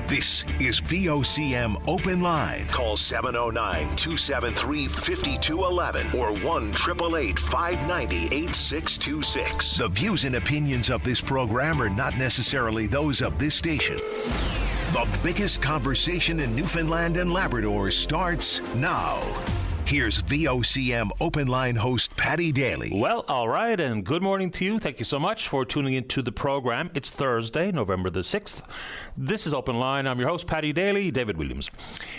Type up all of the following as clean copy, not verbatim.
This is VOCM Open Line. Call 709-273-5211 or 1-888-590-8626. The views and opinions of this program are not necessarily those of this station. The biggest conversation in Newfoundland and Labrador starts now. Here's VOCM Open Line host Paddy Daly. Well, all right, and good morning to you. Thank you so much for tuning into the program. It's Thursday, November the 6th. This is Open Line. I'm your host, Paddy Daly, David Williams.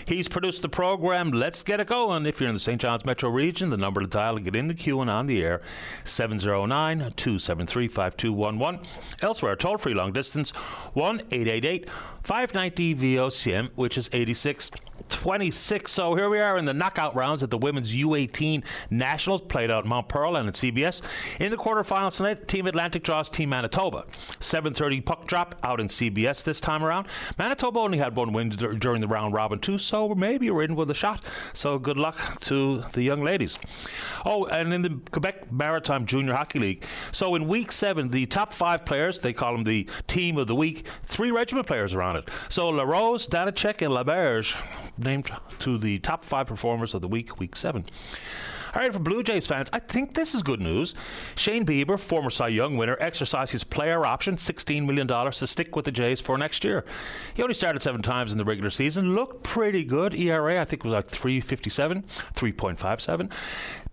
He's produced the program. Let's get it going. If you're in the St. John's metro region, the number to dial to get in the queue and on the air, 709-273-5211. Elsewhere, toll-free long distance, 1-888-590-VOCM, which is 8626. So here we are in the knockout rounds at the Women's U18 Nationals, played out in Mount Pearl and at CBS. In the quarterfinals tonight, Team Atlantic draws Team Manitoba. 7:30 puck drop out in CBS this time around. Manitoba only had one win during the round robin too, so maybe we're in with a shot. So good luck to the young ladies. Oh, and in the Quebec Maritime Junior Hockey League. So in Week 7, the top 5 players, they call them the Team of the Week, 3 regiment players are on it. So LaRose, Danacek, and LaBerge named to the top 5 performers of the week, Week 7. All right, for Blue Jays fans, I think this is good news. Shane Bieber, former Cy Young winner, exercised his player option, $16 million, to stick with the Jays for next year. He only started 7 times in the regular season, looked pretty good. ERA, I think, was like 3.57, 3.57.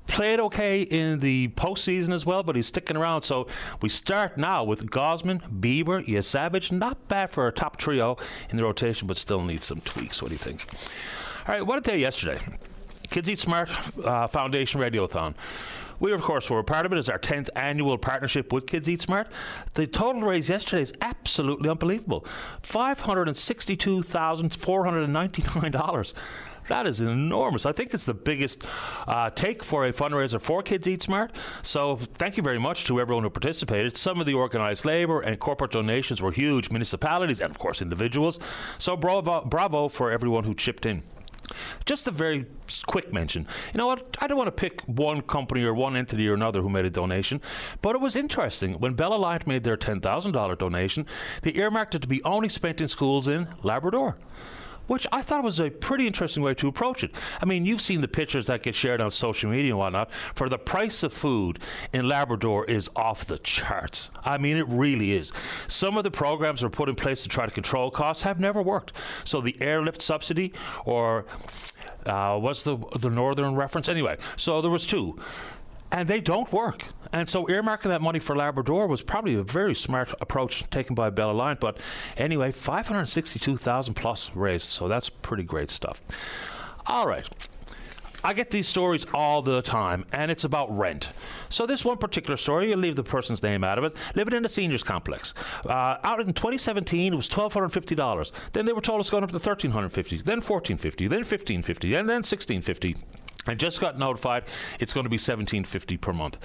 Played okay in the postseason as well, but he's sticking around. So we start now with Gosman, Bieber, Savage. Not bad for a top trio in the rotation, but still needs some tweaks. What do you think? All right, what a day yesterday. Kids Eat Smart Foundation Radiothon. We, of course, were a part of it. It's our 10th annual partnership with Kids Eat Smart. The total raise yesterday is absolutely unbelievable. $562,499. That is enormous. I think it's the biggest take for a fundraiser for Kids Eat Smart. So thank you very much to everyone who participated. Some of the organized labor and corporate donations were huge, municipalities and, of course, individuals. So bravo for everyone who chipped in. Just a very quick mention. You know what? I don't want to pick one company or one entity or another who made a donation, but it was interesting. When Bell Alliant made their $10,000 donation, they earmarked it to be only spent in schools in Labrador, which I thought was a pretty interesting way to approach it. I mean, you've seen the pictures that get shared on social media and whatnot. For the price of food in Labrador is off the charts. I mean, it really is. Some of the programs that were put in place to try to control costs have never worked. So the airlift subsidy, or what's the northern reference? Anyway, so there was 2. And they don't work. And so earmarking that money for Labrador was probably a very smart approach taken by Bell Alliant. But anyway, $562,000 plus raised. So that's pretty great stuff. All right. I get these stories all the time, and it's about rent. So this one particular story, you'll leave the person's name out of it, living in a seniors complex. Out in 2017, it was $1,250. Then they were told it's going up to $1,350, then $1,450, then $1,550, and then $1,650. And just got notified it's going to be $1,750 per month.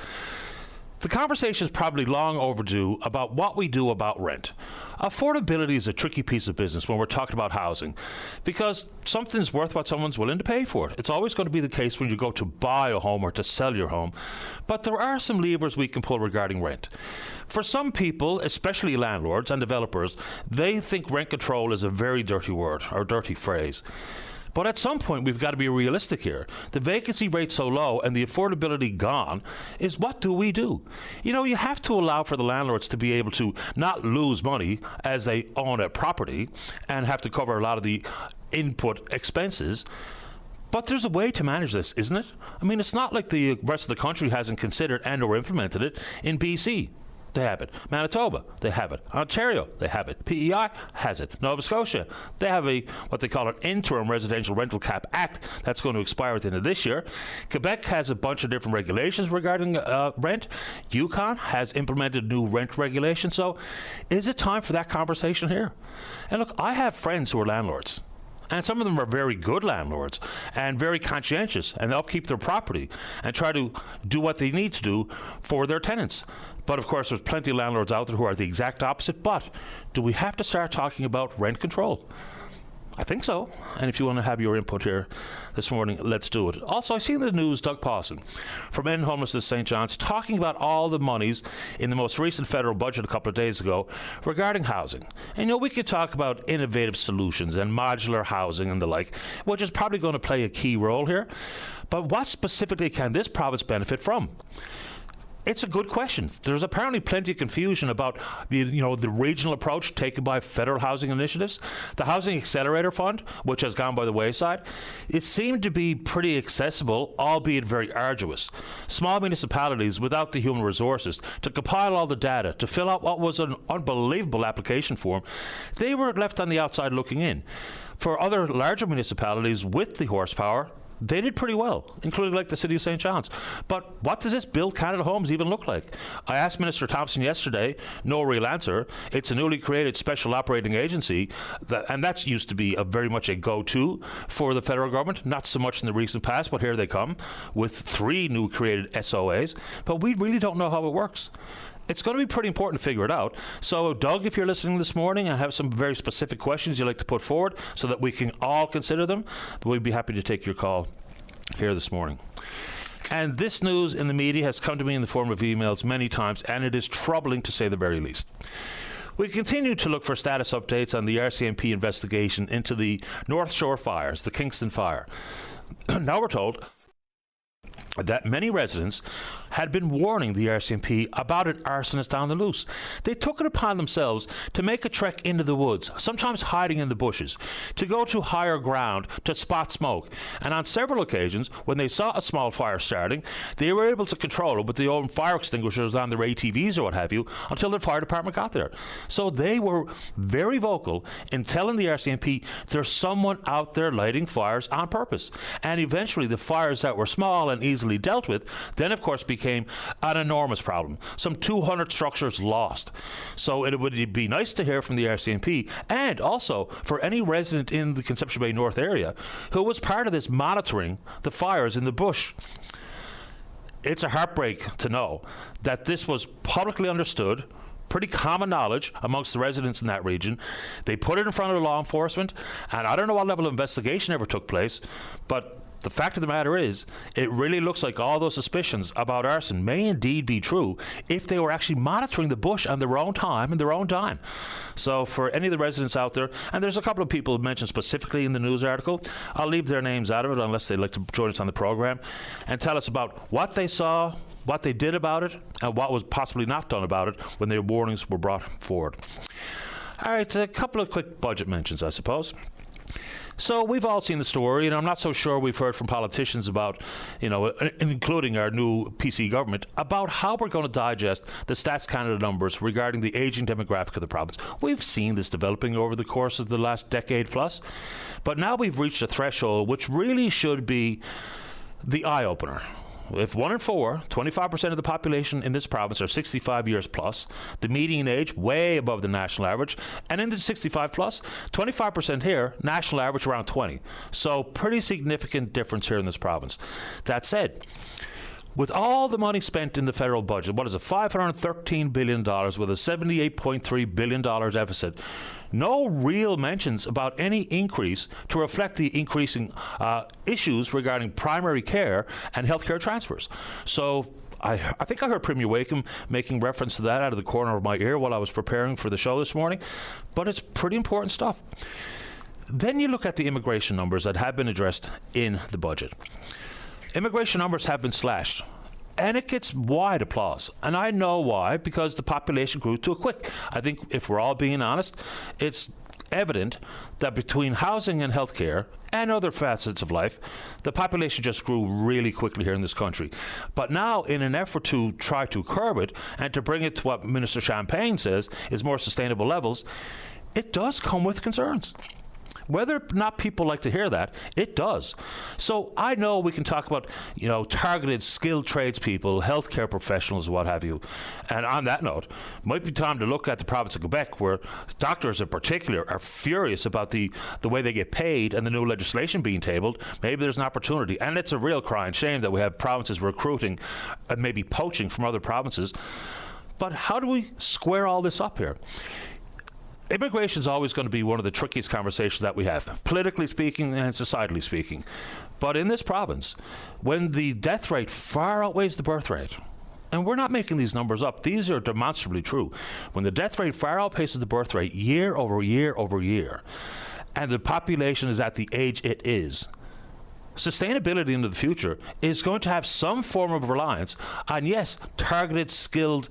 The conversation is probably long overdue about what we do about rent. Affordability is a tricky piece of business when we're talking about housing, because something's worth what someone's willing to pay for it. It's always going to be the case when you go to buy a home or to sell your home. But there are some levers we can pull regarding rent. For some people, especially landlords and developers, they think rent control is a very dirty word or dirty phrase. But at some point, we've got to be realistic here. The vacancy rate so low and the affordability gone is, what do we do? You know, you have to allow for the landlords to be able to not lose money as they own a property and have to cover a lot of the input expenses. But there's a way to manage this, isn't it? I mean, it's not like the rest of the country hasn't considered and or implemented it. In BC, they have it. Manitoba, they have it. Ontario, they have it. PEI has it. Nova Scotia, they have what they call an interim residential rental cap act that's going to expire at the end of this year. Quebec has a bunch of different regulations regarding rent. Yukon has implemented new rent regulations. So is it time for that conversation here? And look, I have friends who are landlords. And some of them are very good landlords and very conscientious, and they'll keep their property and try to do what they need to do for their tenants. But of course, there's plenty of landlords out there who are the exact opposite. But do we have to start talking about rent control? I think so. And if you want to have your input here this morning, let's do it. Also, I see in the news Doug Pawson from End Homelessness St. John's talking about all the monies in the most recent federal budget a couple of days ago regarding housing. And, we could talk about innovative solutions and modular housing and the like, which is probably going to play a key role here. But what specifically can this province benefit from? It's a good question. There's apparently plenty of confusion about the regional approach taken by federal housing initiatives. The Housing Accelerator Fund, which has gone by the wayside, it seemed to be pretty accessible, albeit very arduous. Small municipalities without the human resources to compile all the data, to fill out what was an unbelievable application form, they were left on the outside looking in. For other larger municipalities with the horsepower, they did pretty well, including like the City of St. John's. But what does this Build Canada Homes even look like? I asked Minister Thompson yesterday, no real answer. It's a newly created special operating agency, and that's used to be very much a go-to for the federal government, not so much in the recent past, but here they come with 3 new created SOAs. But we really don't know how it works. It's going to be pretty important to figure it out. So, Doug, if you're listening this morning and have some very specific questions you'd like to put forward so that we can all consider them, we'd be happy to take your call here this morning. And this news in the media has come to me in the form of emails many times, and it is troubling to say the very least. We continue to look for status updates on the RCMP investigation into the North Shore fires, the Kingston fire. Now we're told that many residents had been warning the RCMP about an arsonist on the loose. They took it upon themselves to make a trek into the woods, sometimes hiding in the bushes, to go to higher ground to spot smoke. And on several occasions, when they saw a small fire starting, they were able to control it with the old fire extinguishers on their ATVs or what have you until the fire department got there. So they were very vocal in telling the RCMP there's someone out there lighting fires on purpose. And eventually the fires that were small and easily dealt with then of course became an enormous problem. Some 200 structures lost. So it would be nice to hear from the RCMP and also for any resident in the Conception Bay North area who was part of this monitoring the fires in the bush. It's a heartbreak to know that this was publicly understood, pretty common knowledge amongst the residents in that region. They put it in front of law enforcement, and I don't know what level of investigation ever took place, but the fact of the matter is, it really looks like all those suspicions about arson may indeed be true if they were actually monitoring the bush on their own time and their own dime. So for any of the residents out there, and there's a couple of people mentioned specifically in the news article, I'll leave their names out of it unless they'd like to join us on the program and tell us about what they saw, what they did about it, and what was possibly not done about it when their warnings were brought forward. All right, a couple of quick budget mentions, I suppose. So we've all seen the story, and I'm not so sure we've heard from politicians about, including our new PC government, about how we're going to digest the Stats Canada numbers regarding the aging demographic of the province. We've seen this developing over the course of the last decade plus, but now we've reached a threshold which really should be the eye-opener. If 1 in 4, 25% of the population in this province are 65 years plus, the median age way above the national average, and in the 65 plus, 25% here, national average around 20. So pretty significant difference here in this province. That said, with all the money spent in the federal budget, what is it, $513 billion with a $78.3 billion deficit, no real mentions about any increase to reflect the increasing issues regarding primary care and healthcare transfers. So I think I heard Premier Wakeham making reference to that out of the corner of my ear while I was preparing for the show this morning, but it's pretty important stuff. Then you look at the immigration numbers that have been addressed in the budget. Immigration numbers have been slashed, and it gets wide applause. And I know why, because the population grew too quick. I think if we're all being honest, it's evident that between housing and healthcare and other facets of life, the population just grew really quickly here in this country. But now, in an effort to try to curb it and to bring it to what Minister Champagne says is more sustainable levels, it does come with concerns. Whether or not people like to hear that, it does. So I know we can talk about, targeted skilled tradespeople, healthcare professionals, what have you. And on that note, might be time to look at the province of Quebec, where doctors in particular are furious about the way they get paid and the new legislation being tabled. Maybe there's an opportunity. And it's a real crying shame that we have provinces recruiting and maybe poaching from other provinces. But how do we square all this up here? Immigration is always going to be one of the trickiest conversations that we have, politically speaking and societally speaking. But in this province, when the death rate far outweighs the birth rate, and we're not making these numbers up, these are demonstrably true. When the death rate far outpaces the birth rate year over year over year, and the population is at the age it is, sustainability into the future is going to have some form of reliance on, yes, targeted, skilled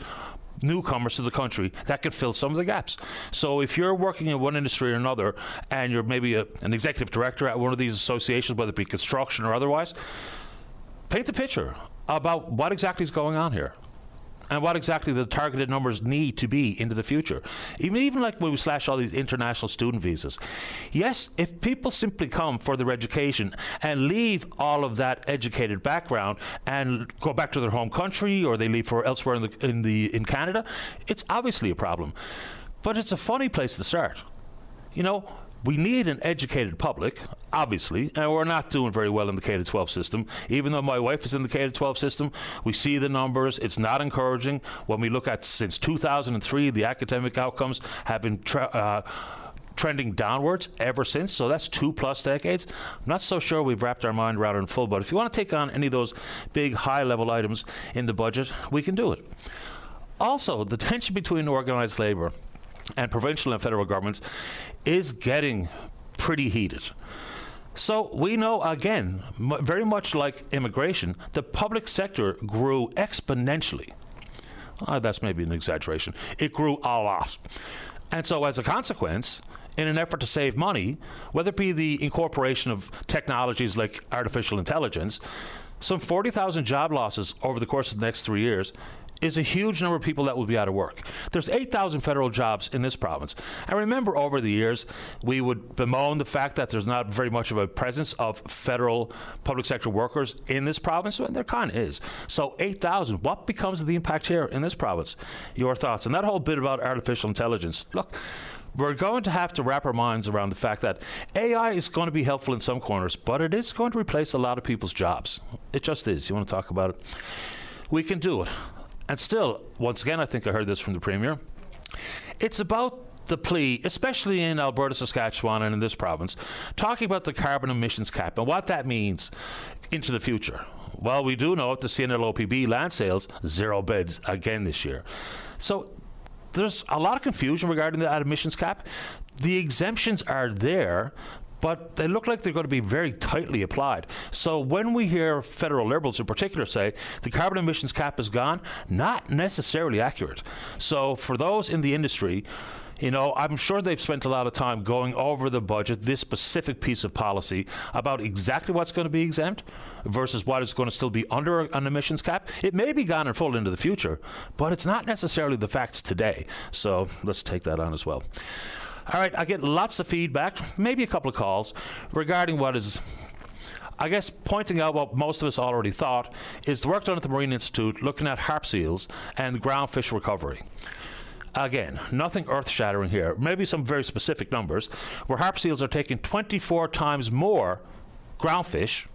newcomers to the country that can fill some of the gaps. So if you're working in one industry or another, and you're maybe an executive director at one of these associations, whether it be construction or otherwise, paint the picture about what exactly is going on here and what exactly the targeted numbers need to be into the future. Even like when we slash all these international student visas. Yes, if people simply come for their education and leave all of that educated background and go back to their home country, or they leave for elsewhere in Canada, it's obviously a problem. But it's a funny place to start. You know, we need an educated public, obviously, and we're not doing very well in the K-12 system. Even though my wife is in the K-12 system, we see the numbers. It's not encouraging. When we look at since 2003, the academic outcomes have been trending downwards ever since. So that's 2+ decades. I'm not so sure we've wrapped our mind around it in full, but if you want to take on any of those big high-level items in the budget, we can do it. Also, the tension between organised labour and provincial and federal governments is getting pretty heated. So we know, again, very much like immigration, the public sector grew exponentially. That's maybe an exaggeration. It grew a lot. And so as a consequence, in an effort to save money, whether it be the incorporation of technologies like artificial intelligence, some 40,000 job losses over the course of the next 3 years is a huge number of people that will be out of work. There's 8,000 federal jobs in this province. I remember over the years, we would bemoan the fact that there's not very much of a presence of federal public sector workers in this province, and there kind of is. So 8,000, what becomes of the impact here in this province? Your thoughts? And that whole bit about artificial intelligence. Look, we're going to have to wrap our minds around the fact that AI is going to be helpful in some corners, but it is going to replace a lot of people's jobs. It just is. You want to talk about it? We can do it. And still, once again, I think I heard this from the Premier, it's about the plea, especially in Alberta, Saskatchewan, and in this province, talking about the carbon emissions cap and what that means into the future. Well, we do know at the CNLOPB land sales, 0 bids again this year. So there's a lot of confusion regarding that emissions cap. The exemptions are there, but they look like they're going to be very tightly applied. So when we hear federal Liberals in particular say the carbon emissions cap is gone, not necessarily accurate. So for those in the industry, you know, I'm sure they've spent a lot of time going over the budget, this specific piece of policy, about exactly what's going to be exempt versus what is going to still be under an emissions cap. It may be gone in full into the future, but it's not necessarily the facts today. So let's take that on as well. All right, I get lots of feedback, maybe a couple of calls, regarding what is, I guess, pointing out what most of us already thought, is the work done at the Marine Institute looking at harp seals and ground fish recovery. Again, nothing earth-shattering here. Maybe some very specific numbers, where harp seals are taking 24 times more ground fish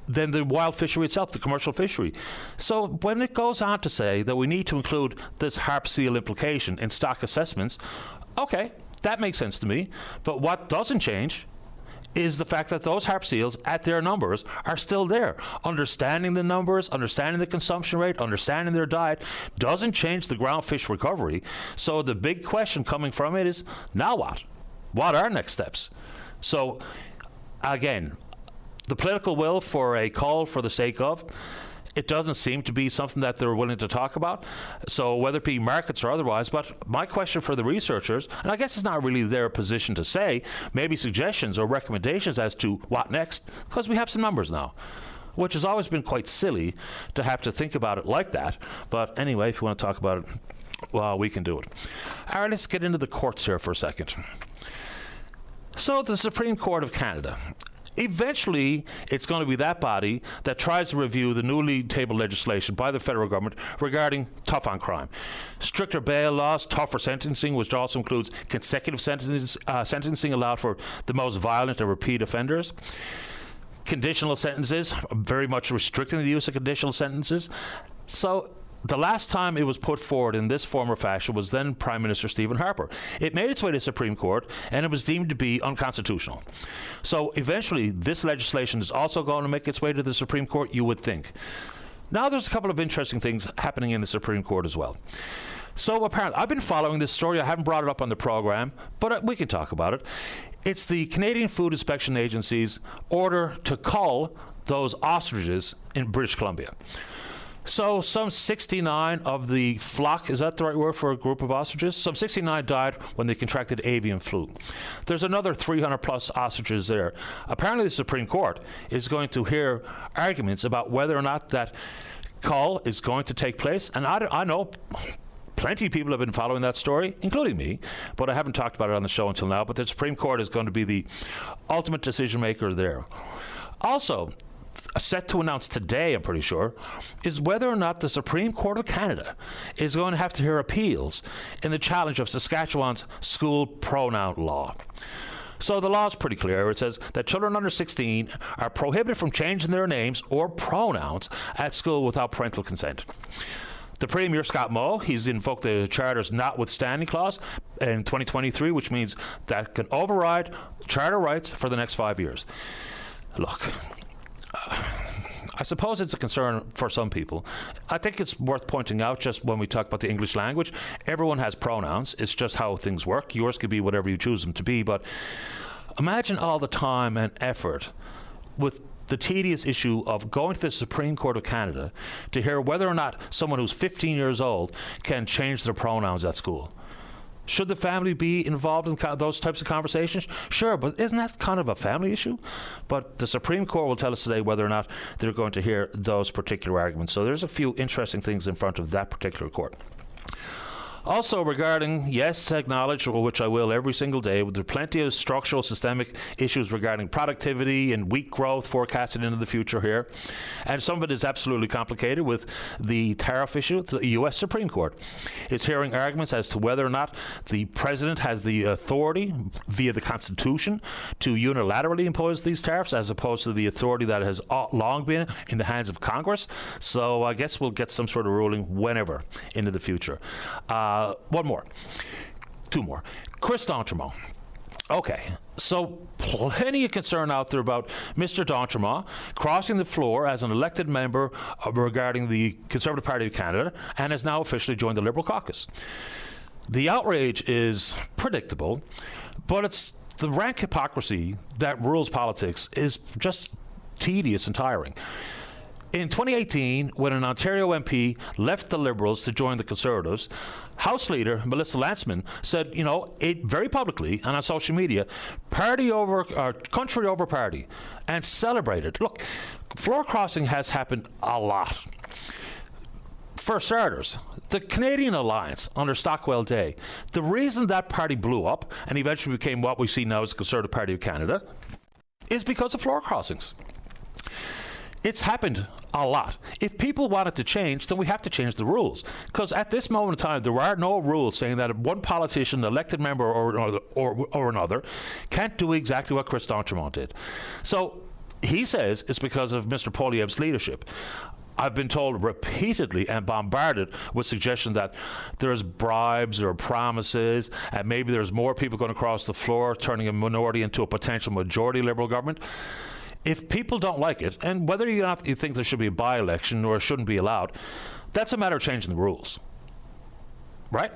than the wild fishery itself, the commercial fishery. So when it goes on to say that we need to include this harp seal implication in stock assessments, okay, that makes sense to me. But what doesn't change is the fact that those harp seals at their numbers are still there. Understanding the numbers, understanding the consumption rate, understanding their diet doesn't change the ground fish recovery. So the big question coming from it is, now what? What are next steps? So again, the political will for a call for the sake of, it doesn't seem to be something that they're willing to talk about. So whether it be markets or otherwise, but my question for the researchers, and I guess it's not really their position to say, maybe suggestions or recommendations as to what next, because we have some numbers now, which has always been quite silly to have to think about it like that. But anyway, if you want to talk about it, well, we can do it. All right, let's get into the courts here for a second. So the Supreme Court of Canada, eventually, it's going to be that body that tries to review the newly tabled legislation by the federal government regarding tough on crime. Stricter bail laws, tougher sentencing, which also includes consecutive sentencing allowed for the most violent and repeat offenders. Conditional sentences, very much restricting the use of conditional sentences. So The last time it was put forward in this form or fashion was then Prime Minister Stephen Harper. It made its way to the Supreme Court and it was deemed to be unconstitutional. So eventually this legislation is also going to make its way to the Supreme Court, you would think. Now there's a couple of interesting things happening in the Supreme Court as well. So apparently, I've been following this story. I haven't brought it up on the program, but we can talk about it. It's the Canadian Food Inspection Agency's order to cull those ostriches in British Columbia. So some 69 of the flock, is that the right word for a group of ostriches? Some 69 died when they contracted avian flu. There's another 300 plus ostriches there. Apparently the Supreme Court is going to hear arguments about whether or not that cull is going to take place. And I know plenty of people have been following that story, including me, but I haven't talked about it on the show until now. But the Supreme Court is going to be the ultimate decision maker there. Also, set to announce today, I'm pretty sure, is whether or not the Supreme Court of Canada is going to have to hear appeals in the challenge of Saskatchewan's school pronoun law. So the law is pretty clear. It says that children under 16 are prohibited from changing their names or pronouns at school without parental consent. The Premier, Scott Moe, he's invoked the Charter's notwithstanding clause in 2023, which means that can override Charter rights for the next 5 years. Look, I suppose it's a concern for some people. I think it's worth pointing out, just when we talk about the English language, everyone has pronouns. It's just how things work. Yours could be whatever you choose them to be, but imagine all the time and effort with the tedious issue of going to the Supreme Court of Canada to hear whether or not someone who's 15 years old can change their pronouns at school. Should the family be involved in those types of conversations? Sure, but isn't that kind of a family issue? But the Supreme Court will tell us today whether or not they're going to hear those particular arguments. So there's a few interesting things in front of that particular court. Also regarding, yes, acknowledge, which I will every single day, there are plenty of structural systemic issues regarding productivity and weak growth forecasted into the future here. And some of it is absolutely complicated with the tariff issue. The U.S. Supreme Court is hearing arguments as to whether or not the president has the authority via the Constitution to unilaterally impose these tariffs as opposed to the authority that has long been in the hands of Congress. So I guess we'll get some sort of ruling whenever into the future. Two more. Chris d'Entremont. Okay, so plenty of concern out there about Mr. d'Entremont crossing the floor as an elected member regarding the Conservative Party of Canada and has now officially joined the Liberal caucus. The outrage is predictable, but it's the rank hypocrisy that rules politics is just tedious and tiring. In 2018, when an Ontario MP left the Liberals to join the Conservatives, House Leader Melissa Lantsman said, very publicly and on social media, country over party, and celebrated. Look, floor crossing has happened a lot. For starters, the Canadian Alliance under Stockwell Day, the reason that party blew up and eventually became what we see now as the Conservative Party of Canada is because of floor crossings. It's happened a lot. If people want it to change, then we have to change the rules. Because at this moment in time, there are no rules saying that one politician, elected member or another, can't do exactly what Chris d'Entremont did. So he says it's because of Mr. Poilievre's leadership. I've been told repeatedly and bombarded with suggestions that there's bribes or promises and maybe there's more people going to cross the floor, turning a minority into a potential majority Liberal government. If people don't like it, and whether you think there should be a by-election or it shouldn't be allowed, that's a matter of changing the rules. Right?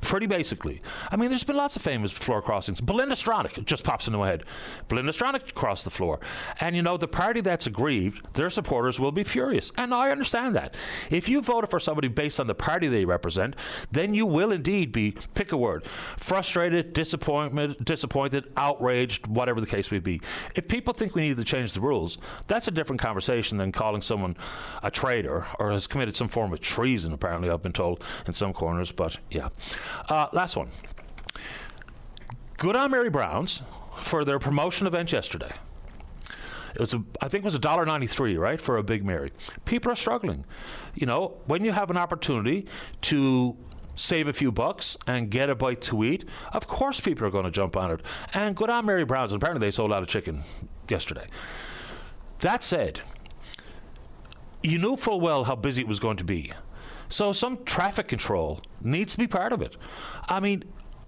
Pretty basically. I mean, there's been lots of famous floor crossings. Belinda Stronach just pops into my head. Belinda Stronach crossed the floor. And, the party that's aggrieved, their supporters will be furious. And I understand that. If you voted for somebody based on the party they represent, then you will indeed be, pick a word, frustrated, disappointed, outraged, whatever the case may be. If people think we need to change the rules, that's a different conversation than calling someone a traitor or has committed some form of treason, apparently, I've been told in some corners. But, yeah. Last one. Good on Mary Brown's for their promotion event yesterday. I think it was $1.93, right, for a Big Mary. People are struggling. When you have an opportunity to save a few bucks and get a bite to eat, of course people are going to jump on it. And good on Mary Brown's. And apparently they sold out of chicken yesterday. That said, you knew full well how busy it was going to be. So some traffic control needs to be part of it. I mean,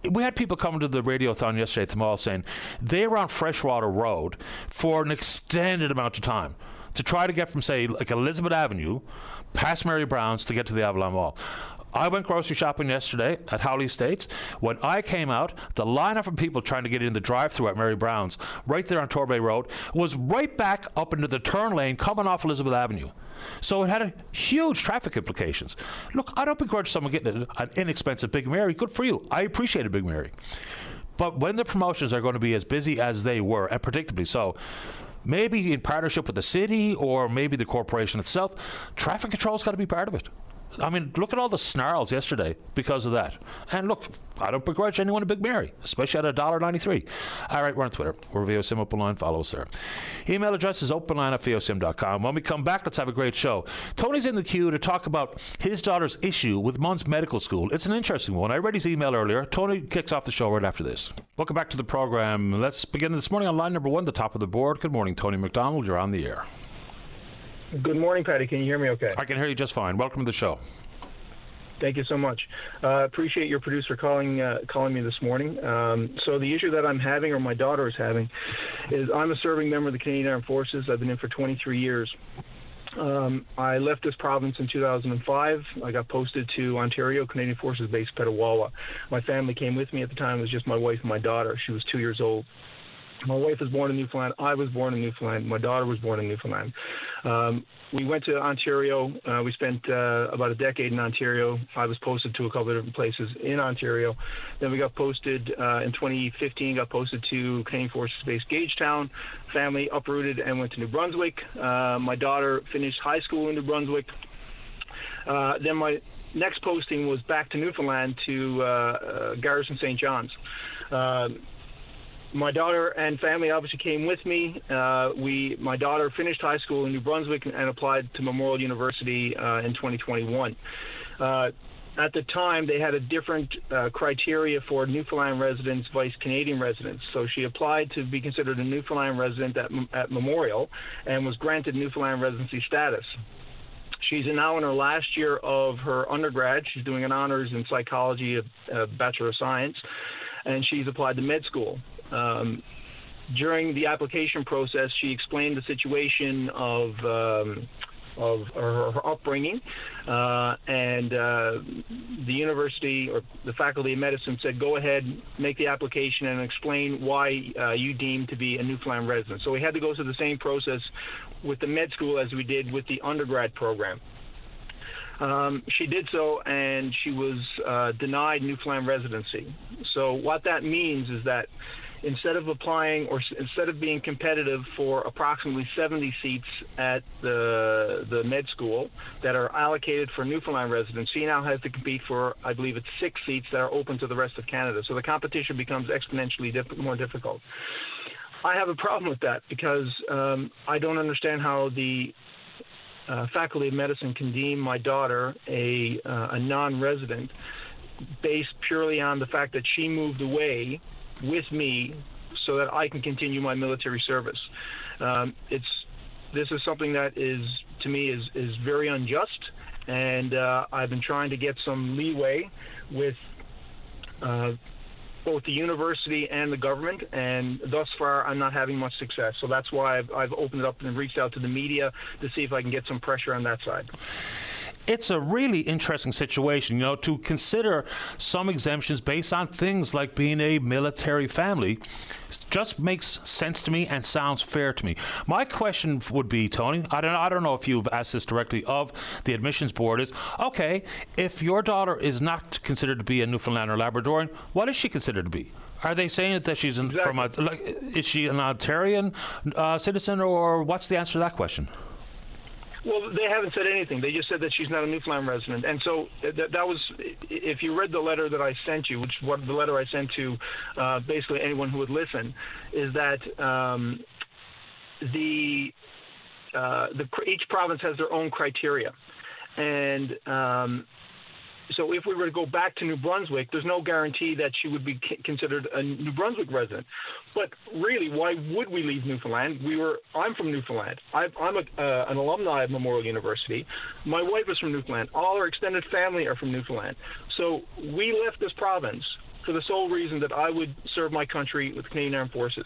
we had people coming to the radiothon yesterday at the mall saying they were on Freshwater Road for an extended amount of time to try to get from, say, like Elizabeth Avenue past Mary Brown's to get to the Avalon Mall. I went grocery shopping yesterday at Howley Estates. When I came out, the lineup of people trying to get in the drive-thru at Mary Brown's, right there on Torbay Road, was right back up into the turn lane coming off Elizabeth Avenue. So it had a huge traffic implications. Look, I don't begrudge someone getting an inexpensive Big Mary. Good for you. I appreciate a Big Mary. But when the promotions are going to be as busy as they were, and predictably so, maybe in partnership with the city or maybe the corporation itself, traffic control's got to be part of it. I mean, look at all the snarls yesterday because of that. And look, I don't begrudge anyone a Big Mary, especially at $1.93. All right, we're on Twitter. We're VOCM Open Line. Follow us there. Email address is openline@vocm.com. When we come back, let's have a great show. Tony's in the queue to talk about his daughter's issue with Munns Medical School. It's an interesting one. I read his email earlier. Tony kicks off the show right after this. Welcome back to the program. Let's begin this morning on line number 1, the top of the board. Good morning, Tony McDonald. You're on the air. Good morning, Patty. Can you hear me okay? I can hear you just fine. Welcome to the show. Thank you so much. Appreciate your producer calling me this morning. So the issue that I'm having, or my daughter is having, is I'm a serving member of the Canadian Armed Forces. I've been in for 23 years. I left this province in 2005. I got posted to Ontario, Canadian Forces Base Petawawa. My family came with me at the time. It was just my wife and my daughter. She was 2 years old. My wife was born in Newfoundland. I was born in Newfoundland. My daughter was born in Newfoundland. We went to Ontario. We spent about a decade in Ontario. I was posted to a couple of different places in Ontario. Then we got posted in 2015, got posted to Canadian Forces Base Gagetown. Family uprooted and went to New Brunswick. My daughter finished high school in New Brunswick. Then my next posting was back to Newfoundland to Garrison St. John's. My daughter and family obviously came with me. My daughter finished high school in New Brunswick and applied to Memorial University in 2021. At the time, they had a different criteria for Newfoundland residents vice Canadian residents. So she applied to be considered a Newfoundland resident at Memorial and was granted Newfoundland residency status. She's now in her last year of her undergrad. She's doing an honors in psychology, a Bachelor of Science, and she's applied to med school. During the application process, she explained the situation of her upbringing, and the university or the Faculty of Medicine said, go ahead, make the application and explain why you deem to be a Newfoundland resident. So we had to go through the same process with the med school as we did with the undergrad program. She did so, and she was denied Newfoundland residency. So what that means is that instead of applying or instead of being competitive for approximately 70 seats at the med school that are allocated for Newfoundland residents, she now has to compete for, I believe it's 6 seats that are open to the rest of Canada. So the competition becomes exponentially more difficult. I have a problem with that because I don't understand how the Faculty of Medicine can deem my daughter a non-resident based purely on the fact that she moved away with me so that I can continue my military service. This is something that is, to me, is very unjust, and I've been trying to get some leeway with both the university and the government, and thus far I'm not having much success. So that's why I've opened it up and reached out to the media to see if I can get some pressure on that side. It's a really interesting situation, to consider some exemptions based on things like being a military family just makes sense to me and sounds fair to me. My question would be, Tony, I don't know if you've asked this directly of the admissions board, is, okay, if your daughter is not considered to be a Newfoundland or Labradorian, what is she considered to be? Are they saying that she's is she an Ontarian citizen, or what's the answer to that question? Well, they haven't said anything. They just said that she's not a Newfoundland resident. And so that was, if you read the letter that I sent you, which was the letter I sent to basically anyone who would listen, is that each province has their own criteria. And So if we were to go back to New Brunswick, there's no guarantee that she would be considered a New Brunswick resident. But really, why would we leave Newfoundland? I'm from Newfoundland. I'm an alumni of Memorial University. My wife is from Newfoundland. All our extended family are from Newfoundland. So we left this province for the sole reason that I would serve my country with the Canadian Armed Forces.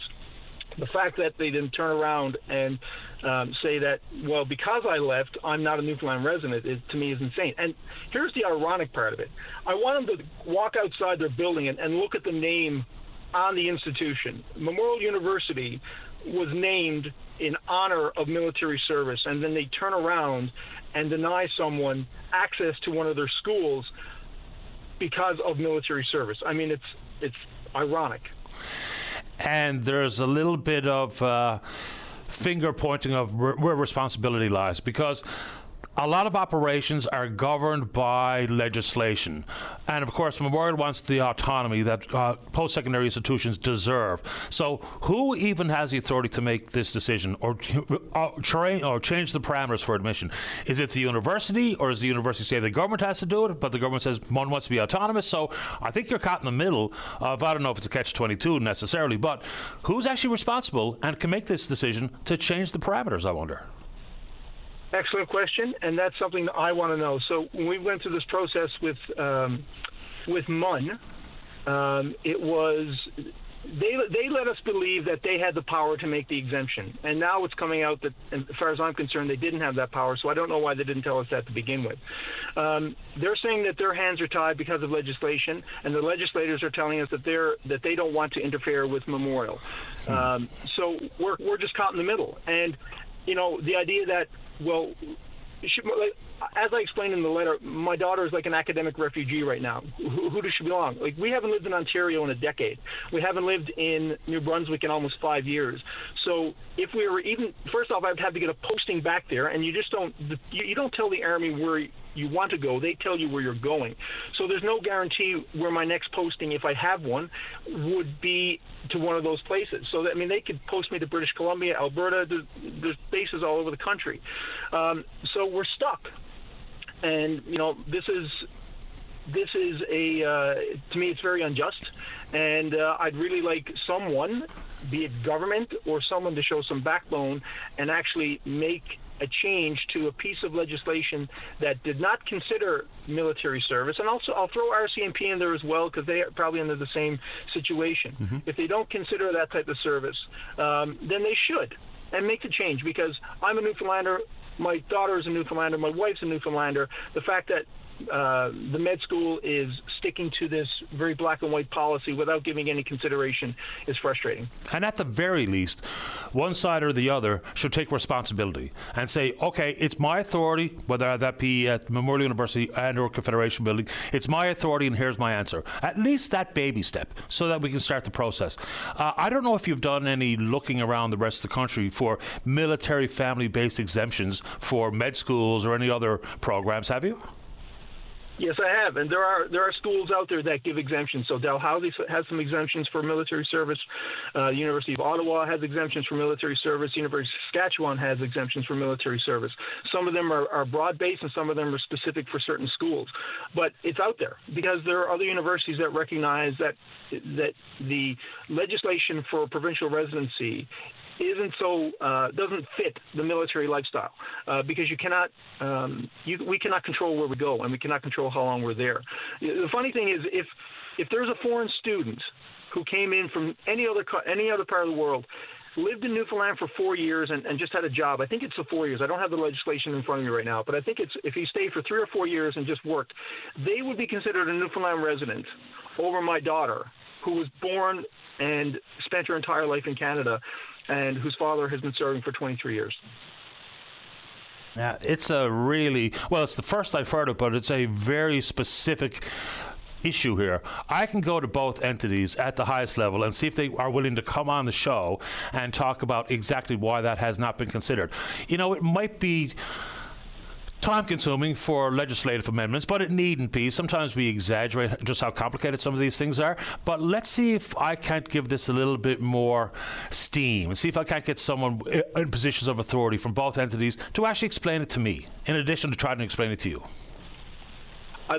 The fact that they didn't turn around and say that, well, because I left, I'm not a Newfoundland resident, to me is insane. And here's the ironic part of it. I want them to walk outside their building and look at the name on the institution. Memorial University was named in honor of military service, and then they turn around and deny someone access to one of their schools because of military service. I mean, it's ironic. And there's a little bit of finger pointing of where responsibility lies, because a lot of operations are governed by legislation. And of course, Memorial wants the autonomy that post-secondary institutions deserve. So who even has the authority to make this decision or change the parameters for admission? Is it the university, or does the university say the government has to do it, but the government says one wants to be autonomous? So I think you're caught in the middle of, I don't know if it's a catch-22 necessarily, but who's actually responsible and can make this decision to change the parameters, I wonder? Excellent question, and that's something that I want to know. So when we went through this process with MUN, it was they let us believe that they had the power to make the exemption, and now it's coming out that, as far as I'm concerned, they didn't have that power. So I don't know why they didn't tell us that to begin with. They're saying that their hands are tied because of legislation, and the legislators are telling us that they don't want to interfere with Memorial. So we're just caught in the middle, and the idea that, well, as I explained in the letter, my daughter is like an academic refugee right now. Who does she belong? Like, we haven't lived in Ontario in a decade. We haven't lived in New Brunswick in almost 5 years. So if we were first off, I'd have to get a posting back there, and you don't tell the Army where you want to go. They tell you where you're going. So there's no guarantee where my next posting, if I have one, would be to one of those places. So they could post me to British Columbia, Alberta. There's bases all over the country. So we're stuck. And this is to me, it's very unjust. And I'd really like someone, be it government or someone, to show some backbone and actually make a change to a piece of legislation that did not consider military service. And also, I'll throw RCMP in there as well, because they are probably under the same situation. Mm-hmm. If they don't consider that type of service, then they should, and make the change, because I'm a Newfoundlander, my daughter is a Newfoundlander, my wife's a Newfoundlander. The fact that the med school is sticking to this very black and white policy without giving any consideration is frustrating. And at the very least, one side or the other should take responsibility and say, okay, it's my authority, whether that be at Memorial University and or Confederation Building, it's my authority and here's my answer. At least that baby step so that we can start the process. I don't know if you've done any looking around the rest of the country for military family-based exemptions for med schools or any other programs, have you? Yes, I have, and there are schools out there that give exemptions. So Dalhousie has some exemptions for military service. University of Ottawa has exemptions for military service. University of Saskatchewan has exemptions for military service. Some of them are broad-based, and some of them are specific for certain schools. But it's out there because there are other universities that recognize that the legislation for provincial residency doesn't fit the military lifestyle, because we cannot control where we go, and we cannot control how long we're there. The funny thing is, if there's a foreign student who came in from any other part of the world, lived in Newfoundland for 4 years and just had a job, I think it's the 4 years. I don't have the legislation in front of me right now, but I think it's if he stayed for 3 or 4 years and just worked, they would be considered a Newfoundland resident over my daughter, who was born and spent her entire life in Canada, and whose father has been serving for 23 years. Yeah, it's it's the first I've heard of, but it's a very specific issue here. I can go to both entities at the highest level and see if they are willing to come on the show and talk about exactly why that has not been considered. It might be time-consuming for legislative amendments, but it needn't be. Sometimes we exaggerate just how complicated some of these things are. But let's see if I can't give this a little bit more steam and see if I can't get someone in positions of authority from both entities to actually explain it to me, in addition to trying to explain it to you. I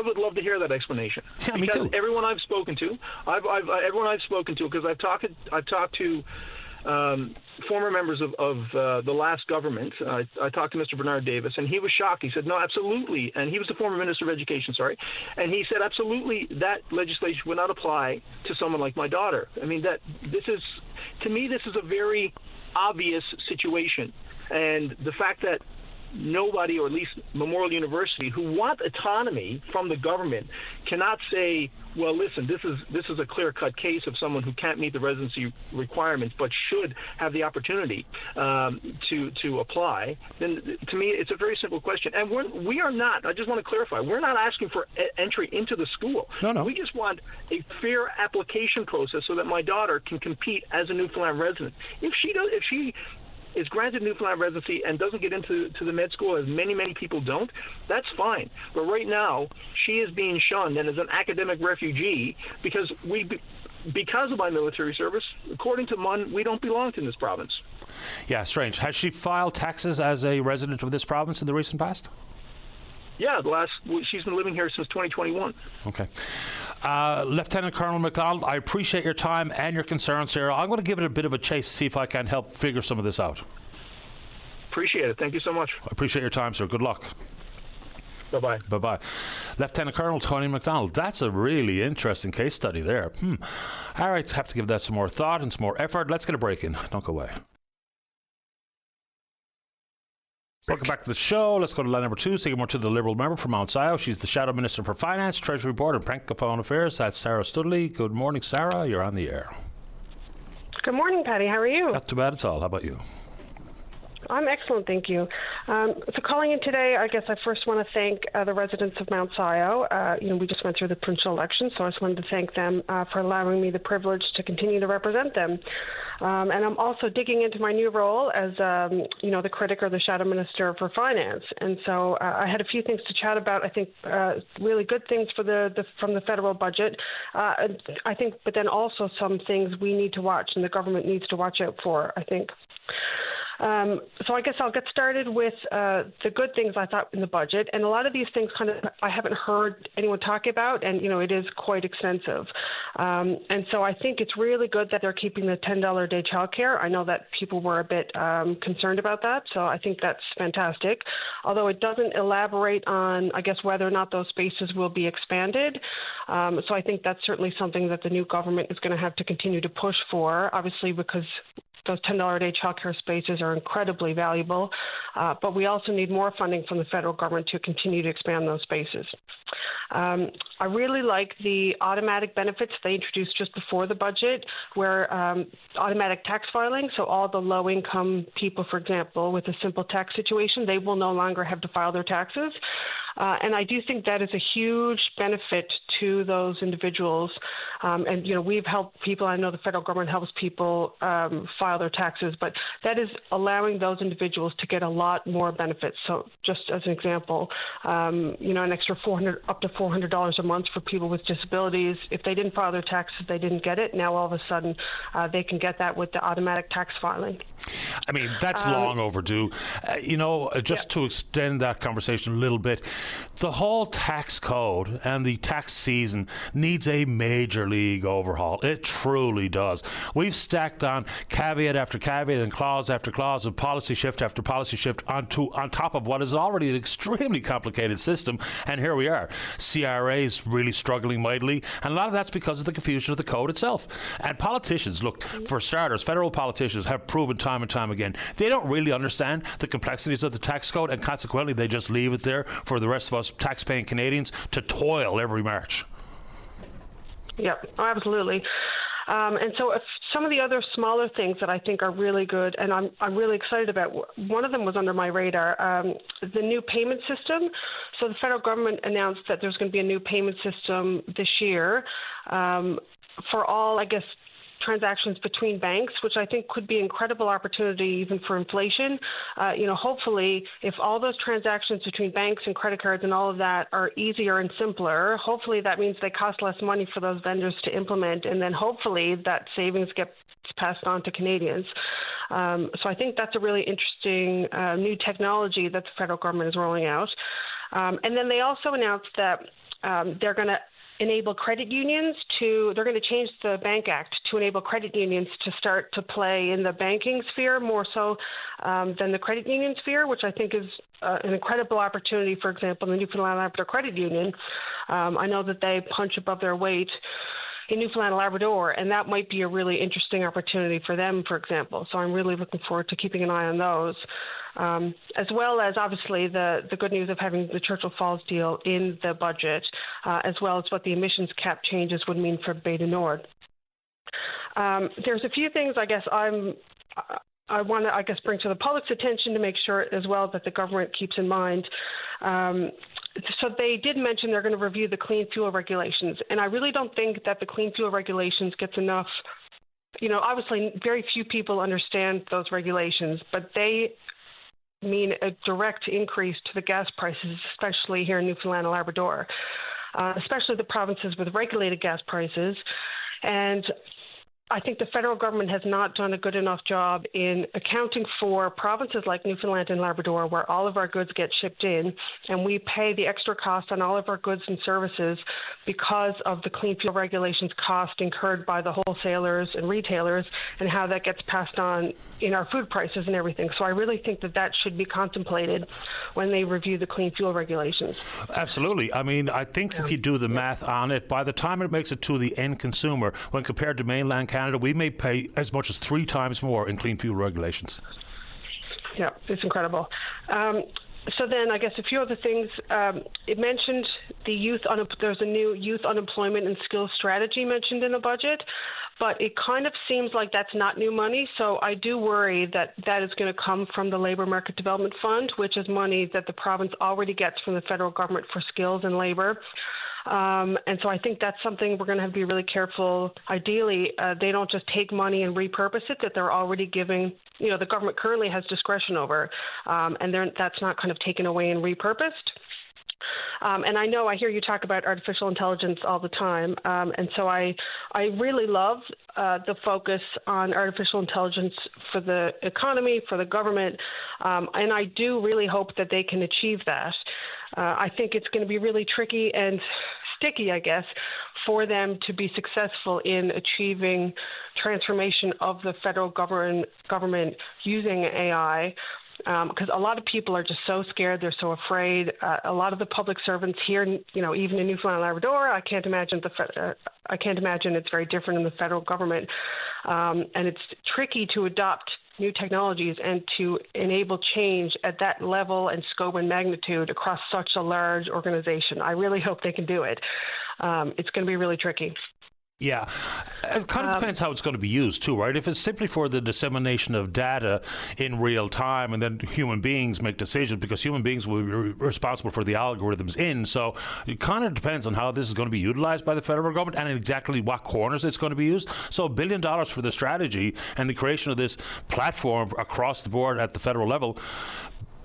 would love to hear that explanation. Yeah, me too. Everyone I've spoken to, because I've talked to former members of the last government. I talked to Mr. Bernard Davis, and he was shocked. He said, no, absolutely. And he was the former Minister of Education, and he said, absolutely, that legislation would not apply to someone like my daughter. I mean, to me, this is a very obvious situation. And the fact that nobody, or at least Memorial University, who want autonomy from the government, cannot say, well, listen, this is a clear-cut case of someone who can't meet the residency requirements but should have the opportunity to apply, then to me it's a very simple question. And we are not, I just want to clarify, we're not asking for entry into the school. No. We just want a fair application process so that my daughter can compete as a Newfoundland resident. If she is granted Newfoundland residency and doesn't get into the med school, as many people don't, that's fine. But right now, she is being shunned and is an academic refugee because of my military service. According to MUN, we don't belong in this province. Yeah, strange. Has she filed taxes as a resident of this province in the recent past? Yeah, she's been living here since 2021. Okay. Lieutenant Colonel MacDonald, I appreciate your time and your concerns here. I'm going to give it a bit of a chase to see if I can help figure some of this out. Appreciate it. Thank you so much. I appreciate your time, sir. Good luck. Bye-bye. Bye-bye. Lieutenant Colonel Tony MacDonald, that's a really interesting case study there. All right, have to give that some more thought and some more effort. Let's get a break in. Don't go away. Welcome back to the show. Let's go to line number 2. Say more to the Liberal member from Mount Sion. She's the Shadow Minister for Finance, Treasury Board and Francophone Affairs. That's Sarah Studley. Good morning, Sarah. You're on the air. Good morning, Patty. How are you? Not too bad at all. How about you? I'm excellent, thank you. So calling in today, I guess I first want to thank the residents of Mount Sion. We just went through the provincial election, so I just wanted to thank them for allowing me the privilege to continue to represent them. And I'm also digging into my new role as, the critic or the Shadow Minister for Finance. And so I had a few things to chat about. I think really good things from the federal budget. I think, but then also some things we need to watch and the government needs to watch out for, I think. So I guess I'll get started with the good things I thought in the budget. And a lot of these things I haven't heard anyone talk about, and, it is quite extensive. And so I think it's really good that they're keeping the $10 a day childcare. I know that people were a bit concerned about that, so I think that's fantastic. Although it doesn't elaborate on, I guess, whether or not those spaces will be expanded. So I think that's certainly something that the new government is going to have to continue to push for, obviously, because those $10 a day childcare spaces are incredibly valuable, but we also need more funding from the federal government to continue to expand those spaces. I really like the automatic benefits they introduced just before the budget, where automatic tax filing, so all the low-income people, for example, with a simple tax situation, they will no longer have to file their taxes. And I do think that is a huge benefit to those individuals. And, we've helped people. I know the federal government helps people file their taxes, but that is allowing those individuals to get a lot more benefits. So just as an example, an extra up to $400 a month for people with disabilities. If they didn't file their taxes, they didn't get it. Now all of a sudden they can get that with the automatic tax filing. I mean, that's long overdue. To extend that conversation a little bit, the whole tax code and the tax season needs a major league overhaul. It truly does. We've stacked on caveat after caveat and clause after clause and policy shift after policy shift on top of what is already an extremely complicated system. And here we are. CRA is really struggling mightily. And a lot of that's because of the confusion of the code itself. And politicians, look, for starters, federal politicians have proven time and time again, they don't really understand the complexities of the tax code, and consequently they just leave it there for the rest of us tax-paying Canadians to toil every March. Yep, absolutely. And so some of the other smaller things that I think are really good and I'm really excited about, one of them was under my radar, the new payment system. So the federal government announced that there's going to be a new payment system this year for all, I guess, transactions between banks, which I think could be an incredible opportunity even for inflation. Hopefully, if all those transactions between banks and credit cards and all of that are easier and simpler, hopefully that means they cost less money for those vendors to implement, and then hopefully that savings gets passed on to Canadians. So I think that's a really interesting new technology that the federal government is rolling out. And then they also announced that they're going to enable credit unions they're going to change the Bank Act to enable credit unions to start to play in the banking sphere more so than the credit union sphere, which I think is an incredible opportunity. For example, the Newfoundland and Labrador Credit Union, I know that they punch above their weight in Newfoundland and Labrador, and that might be a really interesting opportunity for them, for example. So I'm really looking forward to keeping an eye on those. As well as obviously the good news of having the Churchill Falls deal in the budget, as well as what the emissions cap changes would mean for Bay du Nord. There's a few things I want to bring to the public's attention to make sure as well that the government keeps in mind. So they did mention they're going to review the clean fuel regulations, and I really don't think that the clean fuel regulations gets enough. Obviously very few people understand those regulations, but they mean a direct increase to the gas prices, especially here in Newfoundland and Labrador, especially the provinces with regulated gas prices. And I think the federal government has not done a good enough job in accounting for provinces like Newfoundland and Labrador, where all of our goods get shipped in, and we pay the extra cost on all of our goods and services because of the clean fuel regulations cost incurred by the wholesalers and retailers, and how that gets passed on in our food prices and everything. So I really think that should be contemplated when they review the clean fuel regulations. Absolutely. I mean, I think if you do the math on it, by the time it makes it to the end consumer, when compared to mainland Canada, we may pay as much as 3 times more in clean fuel regulations. Yeah, it's incredible. So then I guess a few other things. It mentioned the there's a new youth unemployment and skills strategy mentioned in the budget, but it kind of seems like that's not new money. So I do worry that is going to come from the Labour Market Development Fund, which is money that the province already gets from the federal government for skills and labour. And so I think that's something we're going to have to be really careful. Ideally, they don't just take money and repurpose it, that they're already giving, the government currently has discretion over, and that's not kind of taken away and repurposed. And I hear you talk about artificial intelligence all the time. And so I really love the focus on artificial intelligence for the economy, for the government. And I do really hope that they can achieve that. I think it's going to be really tricky and sticky, I guess, for them to be successful in achieving transformation of the federal government using AI. Because a lot of people are just so scared, they're so afraid. A lot of the public servants here, even in Newfoundland and Labrador, I can't imagine it's very different in the federal government. And it's tricky to adopt new technologies and to enable change at that level and scope and magnitude across such a large organization. I really hope they can do it. It's going to be really tricky. Yeah, it kind of depends how it's going to be used too, right? If it's simply for the dissemination of data in real time and then human beings make decisions because human beings will be responsible for the algorithms so it kind of depends on how this is going to be utilized by the federal government and exactly what corners it's going to be used. So $1 billion for the strategy and the creation of this platform across the board at the federal level,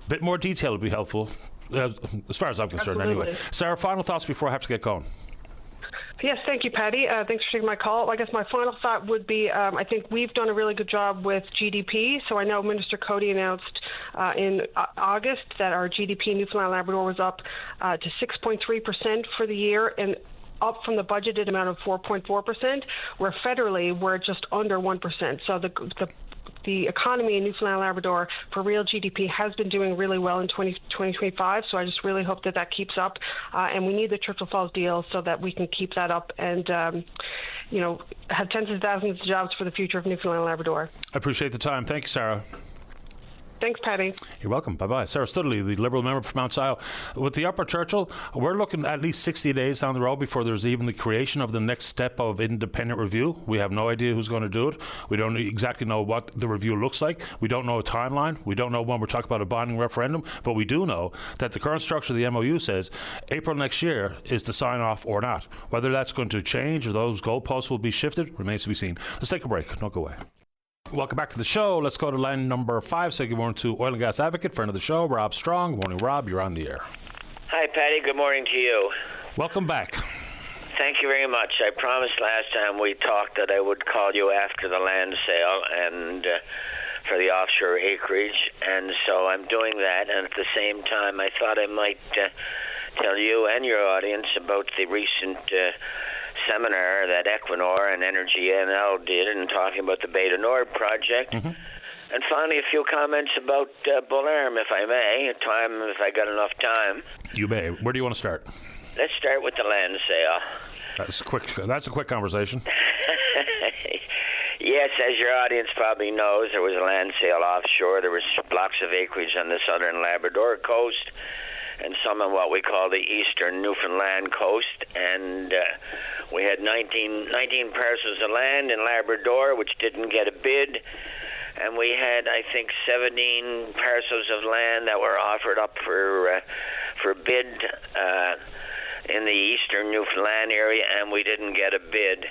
a bit more detail would be helpful, as far as I'm concerned. Absolutely. Anyway. Sarah, final thoughts before I have to get going. Yes, thank you, Patty. Thanks for taking my call. I guess my final thought would be I think we've done a really good job with GDP. So I know Minister Cody announced in August that our GDP in Newfoundland and Labrador was up to 6.3% for the year, and up from the budgeted amount of 4.4%, where federally we're just under 1%. So the economy in Newfoundland and Labrador for real GDP has been doing really well in 2025. So I just really hope that keeps up. And we need the Churchill Falls deal so that we can keep that up and, have tens of thousands of jobs for the future of Newfoundland and Labrador. I appreciate the time. Thank you, Sarah. Thanks, Patty. You're welcome. Bye-bye. Sarah Studley, the Liberal member from Mount Sion. With the Upper Churchill, we're looking at least 60 days down the road before there's even the creation of the next step of independent review. We have no idea who's going to do it. We don't exactly know what the review looks like. We don't know a timeline. We don't know when we're talking about a binding referendum. But we do know that the current structure of the MOU says April next year is the sign-off or not. Whether that's going to change or those goalposts will be shifted remains to be seen. Let's take a break. Don't go away. Welcome back to the show. Let's go to line number 5. Say good morning to oil and gas advocate, friend of the show, Rob Strong. Good morning, Rob. You're on the air. Hi, Patty. Good morning to you. Welcome back. Thank you very much. I promised last time we talked that I would call you after the land sale, and for the offshore acreage, and so I'm doing that. And at the same time, I thought I might tell you and your audience about the recent seminar that Equinor and Energy NL did, and talking about the Beta Nord project. And finally, a few comments about Bullarm, if I may. If I got enough time. You may. Where do you want to start? Let's start with the land sale. That's quick. That's a quick conversation. Yes, as your audience probably knows, there was a land sale offshore. There was blocks of acreage on the southern Labrador coast and some on what we call the eastern Newfoundland coast. And we had 19 parcels of land in Labrador, which didn't get a bid. And we had, I think, 17 parcels of land that were offered up for bid in the eastern Newfoundland area, and we didn't get a bid.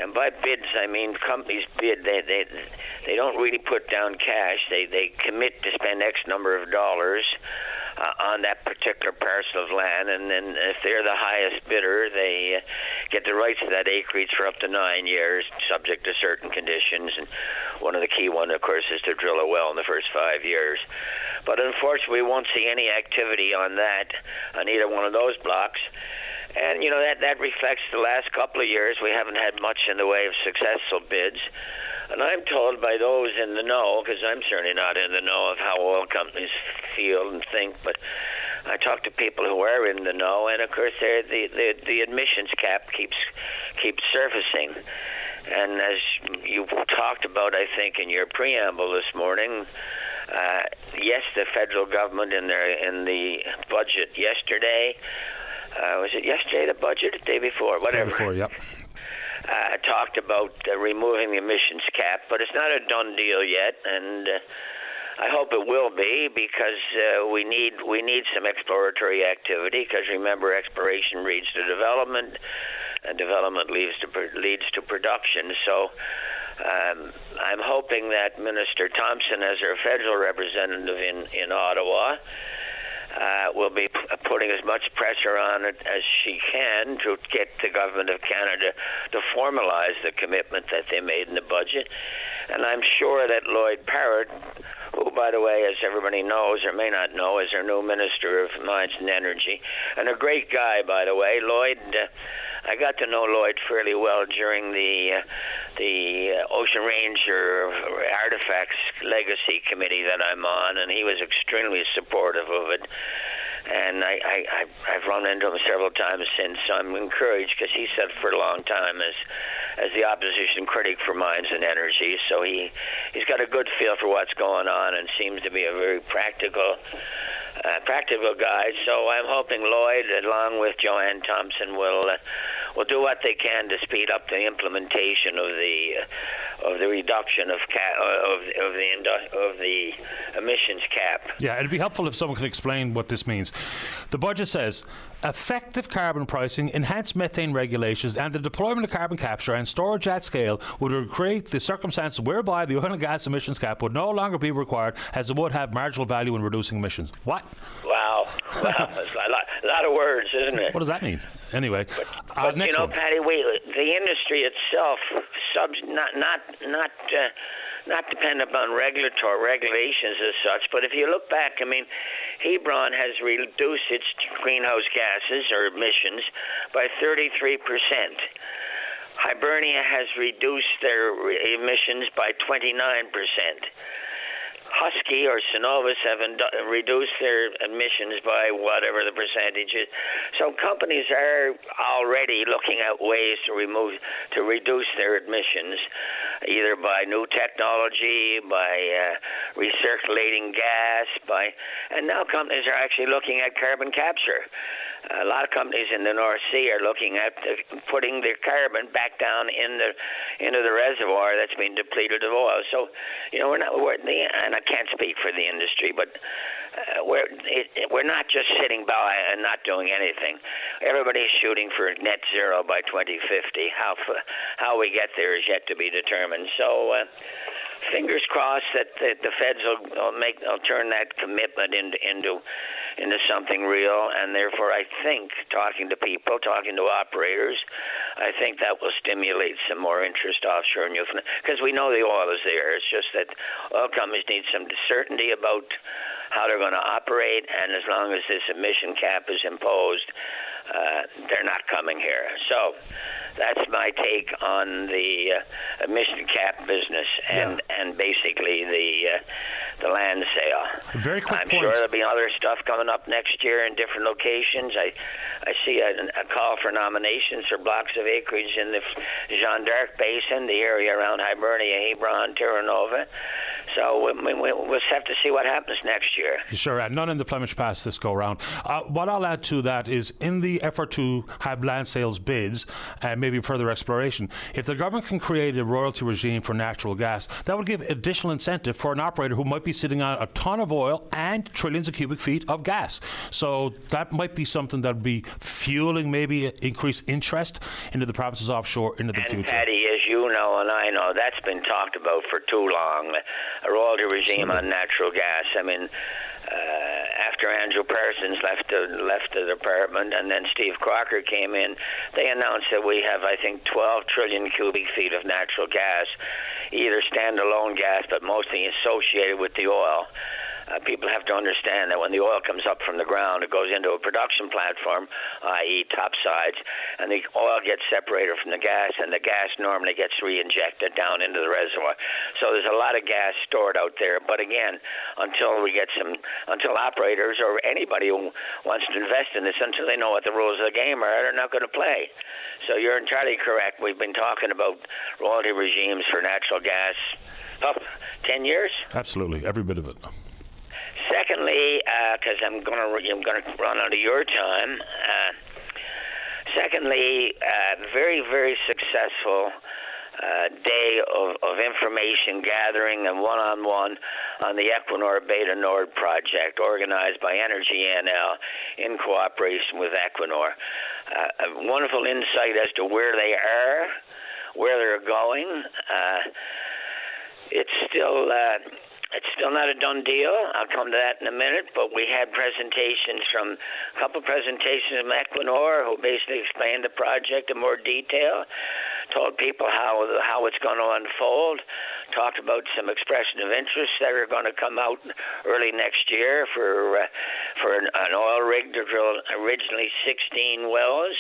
And by bids, I mean companies bid. They don't really put down cash. They commit to spend X number of dollars on that particular parcel of land, and then if they're the highest bidder, they get the rights to that acreage for up to 9 years, subject to certain conditions. And one of the key ones, of course, is to drill a well in the first 5 years. But unfortunately, we won't see any activity on that, on either one of those blocks. And, you know, that reflects the last couple of years. We haven't had much in the way of successful bids. And I'm told by those in the know, because I'm certainly not in the know of how oil companies feel and think, but I talk to people who are in the know, and of course the admissions cap keeps surfacing. And as you talked about, I think, in your preamble this morning, yes, the federal government in the budget yesterday, was it yesterday the budget, the day before, whatever? Day before, yep. Talked about removing the emissions cap, but it's not a done deal yet, and I hope it will be, because we need some exploratory activity, because remember, exploration leads to development, and development leads to production. So I'm hoping that Minister Thompson, as our federal representative in Ottawa, will be putting as much pressure on it as she can to get the government of Canada to formalize the commitment that they made in the budget. And I'm sure that Lloyd Parrott, who, by the way, as everybody knows or may not know, is our new Minister of Mines and Energy, and a great guy, by the way. Lloyd, I got to know Lloyd fairly well during the Ocean Ranger Artifacts Legacy Committee that I'm on, and he was extremely supportive of it. And I've run into him several times since, so I'm encouraged, because he said for a long time as the opposition critic for Mines and Energy, so he's got a good feel for what's going on and seems to be a very practical guy. So I'm hoping Lloyd, along with Joanne Thompson, will do what they can to speed up the implementation of the reduction of the emissions cap. Yeah, it'd be helpful if someone could explain what this means. The budget says effective carbon pricing, enhanced methane regulations, and the deployment of carbon capture and storage at scale would create the circumstances whereby the oil and gas emissions cap would no longer be required, as it would have marginal value in reducing emissions. What? Wow, that's a lot of words, isn't it? What does that mean? Anyway, but next you know, one. Patty, the industry itself, not dependent upon regulatory regulations as such, but if you look back, I mean, Hebron has reduced its greenhouse gases or emissions by 33%. Hibernia has reduced their emissions by 29%. Husky or Cenovus have reduced their emissions by whatever the percentage is. So companies are already looking at ways to reduce their emissions, either by new technology, by recirculating gas, and now companies are actually looking at carbon capture. A lot of companies in the North Sea are looking at putting their carbon back down into the reservoir that's been depleted of oil. So, you know, and I can't speak for the industry, but we're not just sitting by and not doing anything. Everybody's shooting for net zero by 2050. How we get there is yet to be determined. So, fingers crossed that the feds will turn that commitment into something real, and therefore I think, talking to people, talking to operators, I think that will stimulate some more interest offshore in Newfoundland, because we know the oil is there. It's just that oil companies need some certainty about how they're going to operate, and as long as this emission cap is imposed, they're not coming here. So that's my take on the emission cap business and basically the land sale. Very quick I'm point. sure there'll be other stuff coming up next year in different locations. I see a call for nominations for blocks of acreage in the Jeanne d'Arc Basin, the area around Hibernia, Hebron, Terra Nova. So we'll have to see what happens next year. Sure, and none in the Flemish Pass this go round. What I'll add to that is, in the effort to have land sales bids and maybe further exploration, if the government can create a royalty regime for natural gas, that would give additional incentive for an operator who might be sitting on a ton of oil and trillions of cubic feet of gas. So that might be something that would be fueling maybe increased interest into the provinces offshore into the future. And Paddy, as you know and I know, that's been talked about for too long. A royalty regime on natural gas. I mean, after Andrew Parsons left the department, and then Steve Crocker came in, they announced that we have, I think, 12 trillion cubic feet of natural gas, either standalone gas, but mostly associated with the oil. People have to understand that when the oil comes up from the ground, it goes into a production platform, i.e. topsides, and the oil gets separated from the gas, and the gas normally gets re-injected down into the reservoir. So there's a lot of gas stored out there. But again, until operators or anybody who wants to invest in this, until they know what the rules of the game are, they're not going to play. So you're entirely correct. We've been talking about royalty regimes for natural gas 10 years. Absolutely, every bit of it. Secondly, because I'm going to run out of your time. Secondly, very, very successful day of information gathering and one-on-one on the Equinor Beta Nord project, organized by Energy NL in cooperation with Equinor. A wonderful insight as to where they are, where they're going. It's still not a done deal. I'll come to that in a minute, but we had a couple presentations from Equinor, who basically explained the project in more detail, told people how it's going to unfold, talked about some expression of interest that are going to come out early next year for an oil rig to drill originally 16 wells.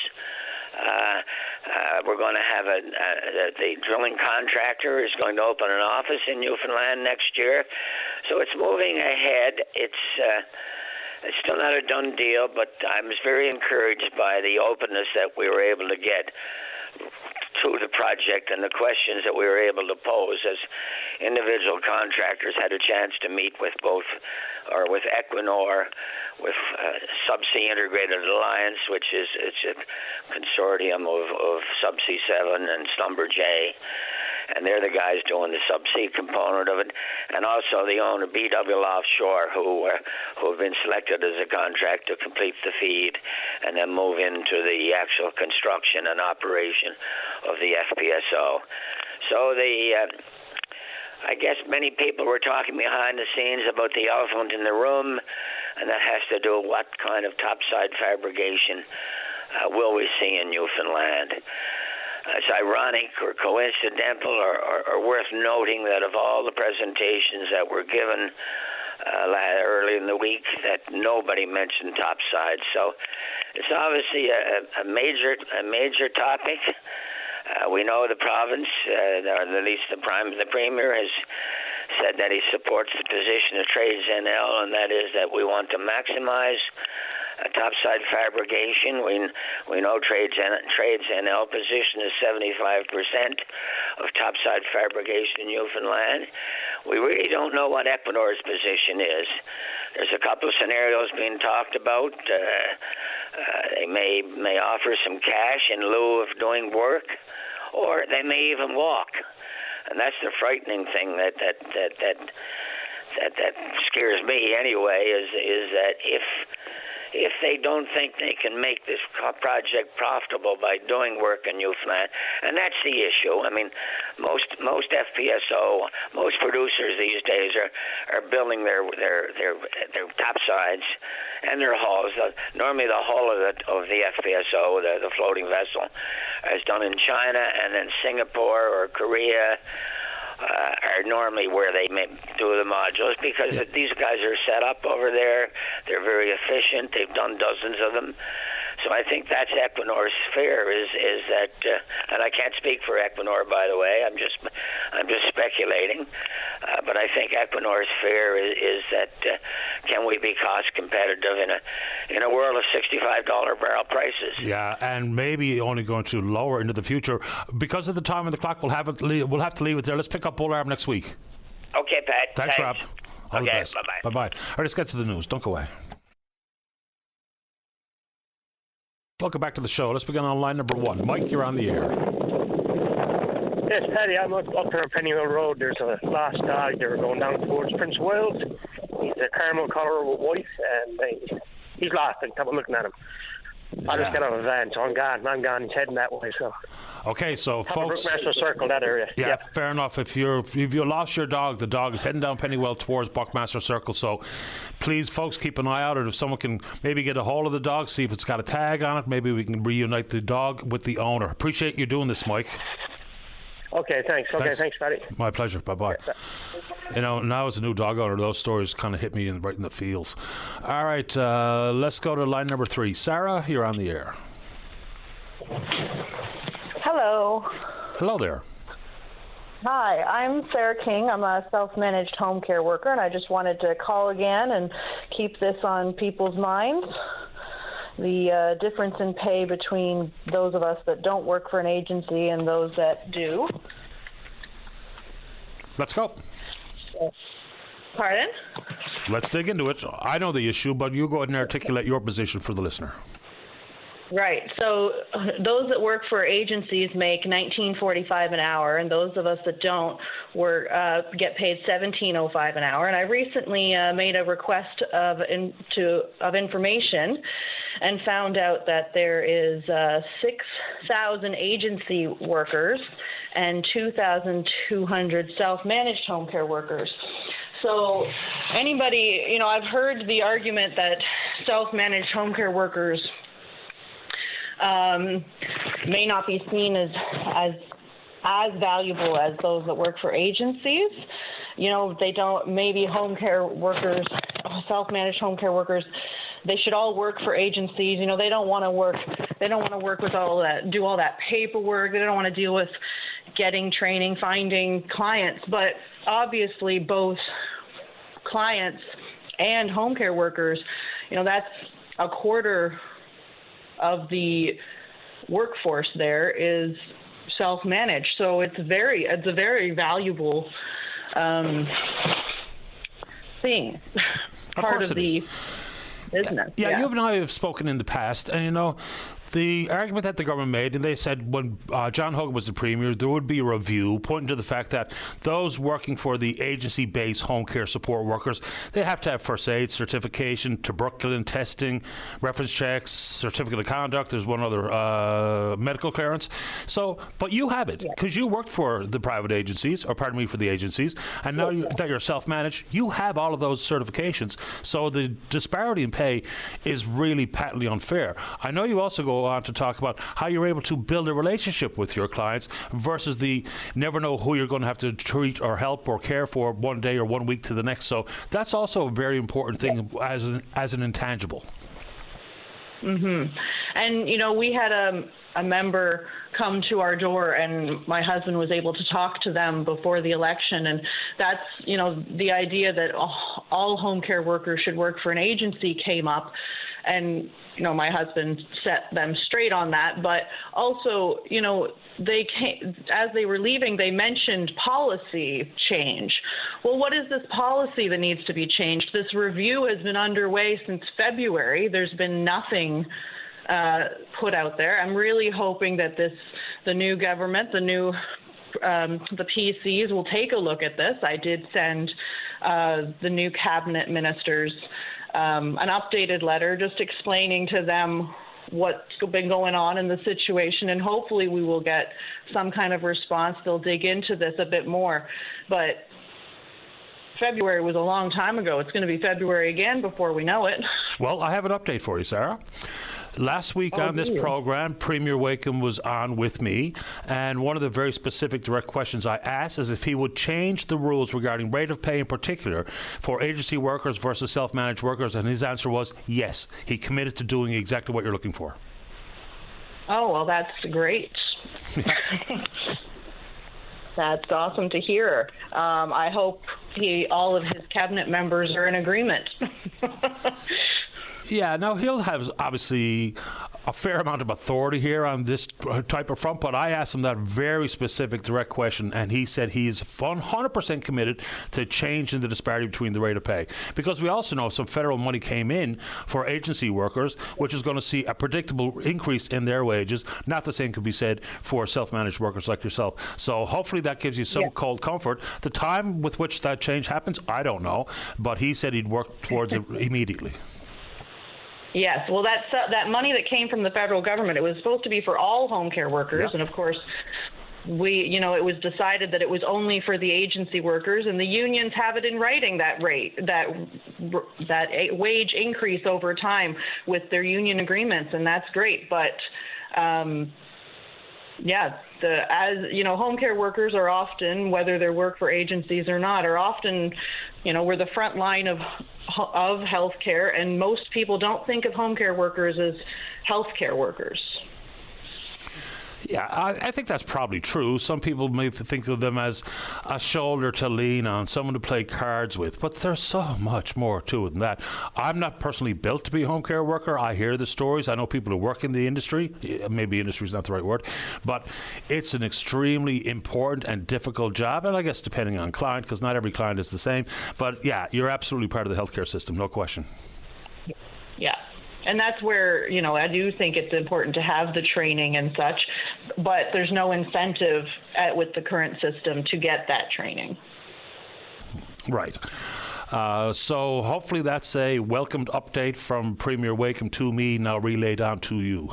We're going to have the drilling contractor is going to open an office in Newfoundland next year. So it's moving ahead. It's still not a done deal, but I was very encouraged by the openness that we were able to get to the project and the questions that we were able to pose as individual contractors had a chance to meet with Equinor, with Subsea Integrated Alliance, which is a consortium of Subsea 7 and Schlumberger, and they're the guys doing the subsea component of it, and also the owner BW Offshore, who have been selected as a contract to complete the feed and then move into the actual construction and operation of the FPSO. So I guess many people were talking behind the scenes about the elephant in the room, and that has to do with what kind of topside fabrication will we see in Newfoundland. It's ironic or coincidental or worth noting that of all the presentations that were given early in the week, that nobody mentioned topside. So it's obviously a major topic. We know the province, or at least the Premier, has said that he supports the position of Trades NL, and that is that we want to maximize topside fabrication. We know Trades NL position is 75% of topside fabrication in Newfoundland. We really don't know what Equinor's position is. There's a couple of scenarios being talked about. They may offer some cash in lieu of doing work, or they may even walk. And that's the frightening thing that scares me anyway, is that if they don't think they can make this project profitable by doing work in Newfoundland, and that's the issue. I mean, most FPSO, most producers these days are building their topsides and their hulls. Normally, the hull of the FPSO, the floating vessel, is done in China, and then Singapore or Korea are normally where they do the modules, because these guys are set up over there. They're very efficient. They've done dozens of them. So I think that's Equinor's fear is that, and I can't speak for Equinor, by the way. I'm just speculating, but I think Equinor's fear is that can we be cost competitive in a world of $65 barrel prices? Yeah, and maybe only going to lower into the future because of the time on the clock. We'll have to leave it there. Let's pick up Bull Arm next week. Okay, Pat. Thanks. Rob. All the best. Bye-bye. Bye-bye. All right, let's get to the news. Don't go away. Welcome back to the show. Let's begin on line number 1. Mike, you're on the air. Yes, Paddy, I'm up there on Pennyhill Road. There's a lost dog. They were going down towards Prince of Wales. He's a caramel colour with white, and he's lost. I'm looking at him. I just got out of a van, so I'm gone. He's heading that way. So. Okay, so folks. Brookmaster Circle, that area. Yeah, fair enough. If you lost your dog, the dog is heading down Pennywell towards Buckmaster Circle. So, please, folks, keep an eye out. And if someone can maybe get a hold of the dog, see if it's got a tag on it, maybe we can reunite the dog with the owner. Appreciate you doing this, Mike. Okay, thanks. Okay, thanks, Paddy. My pleasure. Bye-bye. Now as a new dog owner, those stories kind of hit me right in the feels. All right, let's go to line number 3. Sarah, you're on the air. Hello. Hello there. Hi, I'm Sarah King. I'm a self-managed home care worker, and I just wanted to call again and keep this on people's minds. The difference in pay between those of us that don't work for an agency and those that do. Let's go. Pardon? Let's dig into it. I know the issue, but you go ahead and articulate your position for the listener. Right. So those that work for agencies make $19.45 an hour, and those of us that don't get paid $17.05 an hour. And I recently made a request of information and found out that there is 6,000 agency workers and 2,200 self-managed home care workers. So anybody, I've heard the argument that self-managed home care workers may not be seen as valuable as those that work for agencies. They don't, maybe home care workers, self-managed home care workers, they should all work for agencies. They don't want to work with all that, do all that paperwork. They don't want to deal with getting training, finding clients. But obviously both clients and home care workers, that's a quarter of the workforce there is self-managed. So it's a very valuable thing, part of the business. Yeah, you and I have spoken in the past, and the argument that the government made, and they said when John Hogan was the Premier, there would be a review pointing to the fact that those working for the agency-based home care support workers, they have to have first aid certification, tuberculin testing, reference checks, certificate of conduct. There's one other medical clearance. So, but you have it because you worked for the private agencies, for the agencies, and now that you're self-managed, you have all of those certifications. So the disparity in pay is really patently unfair. I know you also go on to talk about how you're able to build a relationship with your clients versus the never know who you're going to have to treat or help or care for one day or 1 week to the next. So that's also a very important thing as an intangible. Mm-hmm. And, we had a member come to our door, and my husband was able to talk to them before the election. And that's, the idea that all home care workers should work for an agency came up. And, my husband set them straight on that. But also, as they were leaving, they mentioned policy change. Well, what is this policy that needs to be changed? This review has been underway since February. There's been nothing put out there. I'm really hoping that the new government, the PCs will take a look at this. I did send the new cabinet ministers an updated letter just explaining to them what's been going on in the situation, and hopefully we will get some kind of response. They'll dig into this a bit more. But February was a long time ago. It's going to be February again before we know it. Well, I have an update for you, Sarah. Last week on this program, Premier Wakeham was on with me, and one of the very specific direct questions I asked is if he would change the rules regarding rate of pay in particular for agency workers versus self-managed workers, and his answer was yes. He committed to doing exactly what you're looking for. Oh, well, that's great. That's awesome to hear. I hope all of his cabinet members are in agreement. Yeah, now he'll have obviously a fair amount of authority here on this type of front, but I asked him that very specific direct question, and he said he's 100% committed to changing the disparity between the rate of pay. Because we also know some federal money came in for agency workers, which is going to see a predictable increase in their wages. Not the same could be said for self-managed workers like yourself. So hopefully that gives you some cold comfort. The time with which that change happens, I don't know, but he said he'd work towards it immediately. Yes, well, that money that came from the federal government, it was supposed to be for all home care workers, and of course, it was decided that it was only for the agency workers, and the unions have it in writing, that rate, that wage increase over time with their union agreements, and that's great. But home care workers are often, whether they work for agencies or not, are often, we're the front line of healthcare, and most people don't think of home care workers as healthcare workers. Yeah, I think that's probably true. Some people may think of them as a shoulder to lean on, someone to play cards with, but there's so much more to it than that. I'm not personally built to be a home care worker. I hear the stories. I know people who work in the industry. Maybe industry is not the right word, but it's an extremely important and difficult job, and I guess depending on client, because not every client is the same. But yeah, you're absolutely part of the healthcare system, no question. Yeah. And that's where, I do think it's important to have the training and such, but there's no incentive with the current system to get that training. Right. So hopefully that's a welcomed update from Premier Wakeham to me, now relayed on to you.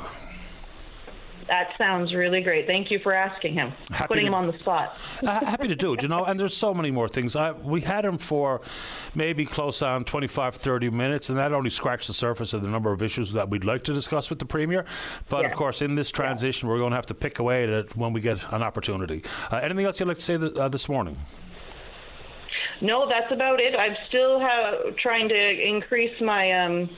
That sounds really great. Thank you for asking him, putting him on the spot. Happy to do it, and there's so many more things. We had him for maybe close on 25, 30 minutes, and that only scratched the surface of the number of issues that we'd like to discuss with the Premier. But, of course, in this transition, we're going to have to pick away at it when we get an opportunity. Anything else you'd like to say this morning? No, that's about it. I'm still trying to increase my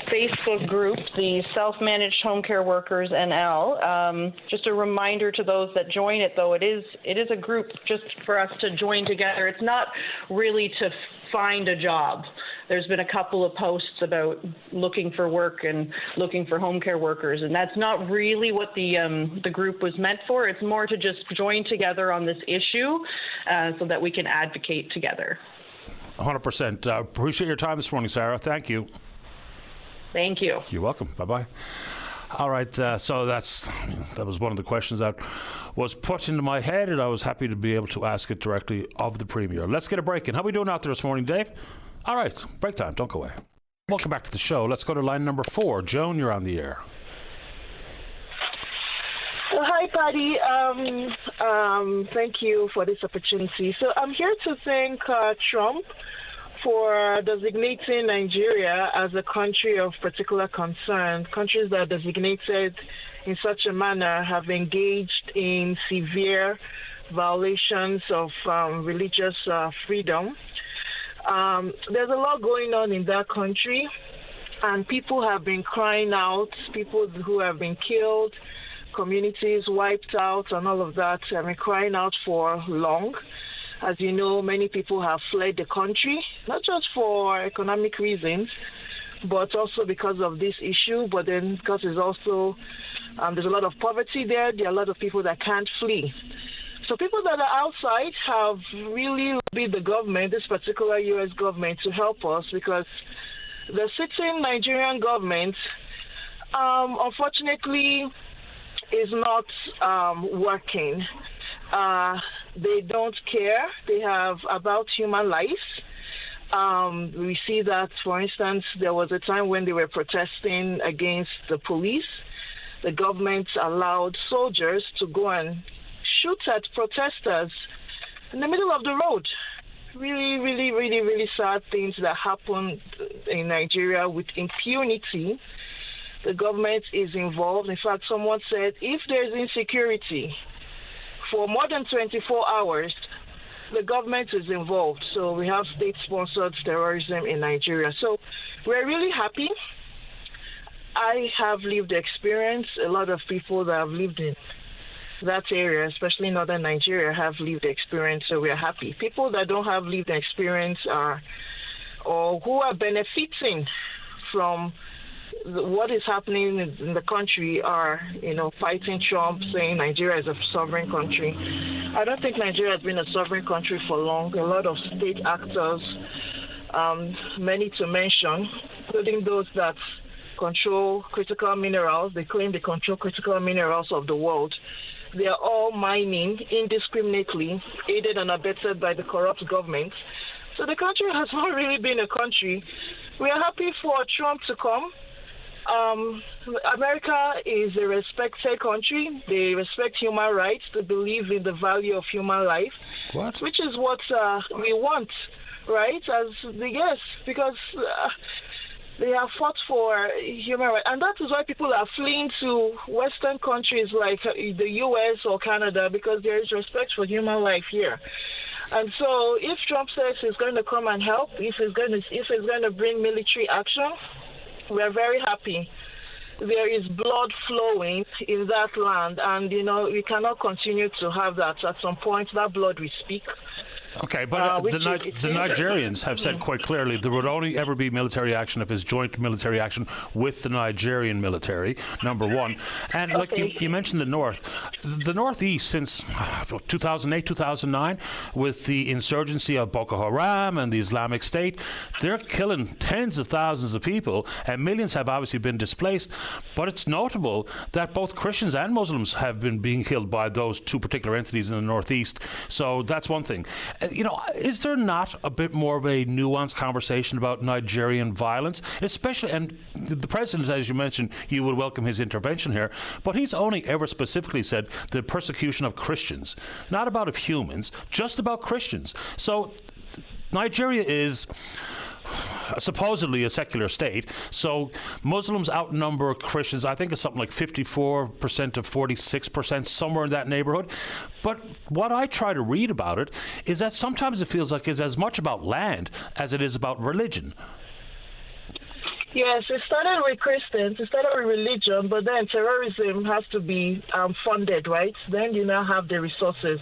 Facebook group, the Self-Managed Home Care Workers NL. Just a reminder to those that join it, though, it is a group just for us to join together. It's not really to find a job. There's been a couple of posts about looking for work and looking for home care workers, and that's not really what the group was meant for. It's more to just join together on this issue so that we can advocate together. 100%. Appreciate your time this morning, Sarah. Thank you. Thank you. You're welcome. Bye-bye. All right, so that was one of the questions that was put into my head, and I was happy to be able to ask it directly of the Premier. Let's get a break in. How are we doing out there this morning, Dave? All right, break time. Don't go away. Welcome back to the show. Let's go to line number 4. Joan, you're on the air. Hi, Paddy. Thank you for this opportunity. So I'm here to thank Trump for designating Nigeria as a country of particular concern. Countries that are designated in such a manner have engaged in severe violations of religious freedom. There's a lot going on in that country, and people have been crying out, people who have been killed, communities wiped out, and all of that have been crying out for long. As you know, many people have fled the country, not just for economic reasons, but also because of this issue, but then because it's also, there's a lot of poverty there. There are a lot of people that can't flee. So people that are outside have really lobbied the government, this particular U.S. government, to help us, because the sitting Nigerian government, unfortunately, is not working. They don't care. They have about human life. We see that, for instance, there was a time when they were protesting against the police. The government allowed soldiers to go and shoot at protesters in the middle of the road. really, really, really, really sad things that happen in Nigeria with impunity. The government is involved. In fact, someone said if there's insecurity for more than 24 hours, the government is involved. So we have state-sponsored terrorism in Nigeria. So we're really happy. I have lived experience. A lot of people that have lived in that area, especially northern Nigeria, have lived experience. So we're happy. People that don't have lived experience or who are benefiting from what is happening in the country are, fighting Trump, saying Nigeria is a sovereign country. I don't think Nigeria has been a sovereign country for long. A lot of state actors, many to mention, including those that control critical minerals. They claim they control critical minerals of the world. They are all mining indiscriminately, aided and abetted by the corrupt government. So the country has not really been a country. We are happy for Trump to come. America is a respected country. They respect human rights. They believe in the value of human life, which is what we want, right? Because they have fought for human rights, and that is why people are fleeing to Western countries like the U.S. or Canada, because there is respect for human life here. And so, if Trump says he's going to come and help, if he's going to bring military action, we are very happy. There is blood flowing in that land, and we cannot continue to have that. At some point, that blood will speak. Okay, but the Nigerians have said quite clearly there would only ever be military action if it's joint military action with the Nigerian military, number one. And you mentioned the North. The Northeast, since 2008, 2009, with the insurgency of Boko Haram and the Islamic State, they're killing tens of thousands of people, and millions have obviously been displaced. But it's notable that both Christians and Muslims have been being killed by those two particular entities in the Northeast. So that's one thing. Is there not a bit more of a nuanced conversation about Nigerian violence, especially, and the president, as you mentioned, you would welcome his intervention here, but he's only ever specifically said the persecution of Christians, not about of humans, just about Christians. So Nigeria is supposedly a secular state, so Muslims outnumber Christians. I think it's something like 54% to 46%, somewhere in that neighborhood. But what I try to read about it is that sometimes it feels like it's as much about land as it is about religion. Yes, it started with Christians, it started with religion, but then terrorism has to be funded, right? Then you now have the resources.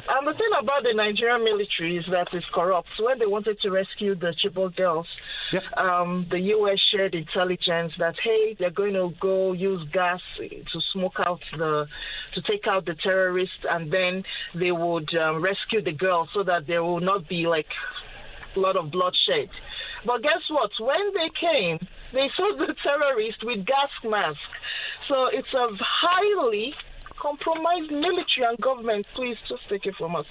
The thing about the Nigerian military is that it's corrupt. When they wanted to rescue the Chibok girls, the U.S. shared intelligence that, hey, they're going to go use gas to to take out the terrorists, and then they would rescue the girls so that there will not be like a lot of bloodshed. But guess what? When they came, they saw the terrorists with gas masks. So it's a highly compromised military and government. Please just take it from us.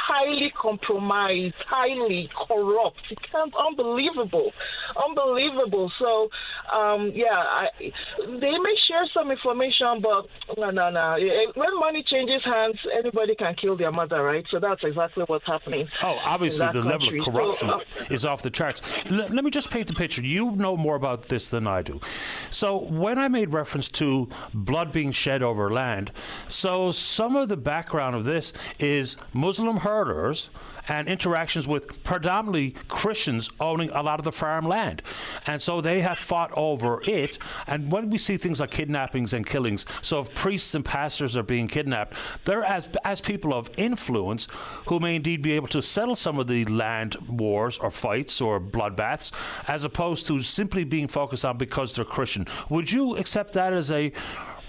Highly compromised, highly corrupt. It's unbelievable. So, they may share some information, but no. When money changes hands, anybody can kill their mother, right? So that's exactly what's happening. Oh, obviously the level of corruption is off the charts. Let me just paint the picture. You know more about this than I do. So when I made reference to blood being shed over land, so some of the background of this is Muslim herders and interactions with predominantly Christians owning a lot of the farmland. And so they have fought over it. And when we see things like kidnappings and killings, so if priests and pastors are being kidnapped, they're as people of influence who may indeed be able to settle some of the land wars or fights or bloodbaths, as opposed to simply being focused on because they're Christian. Would you accept that as a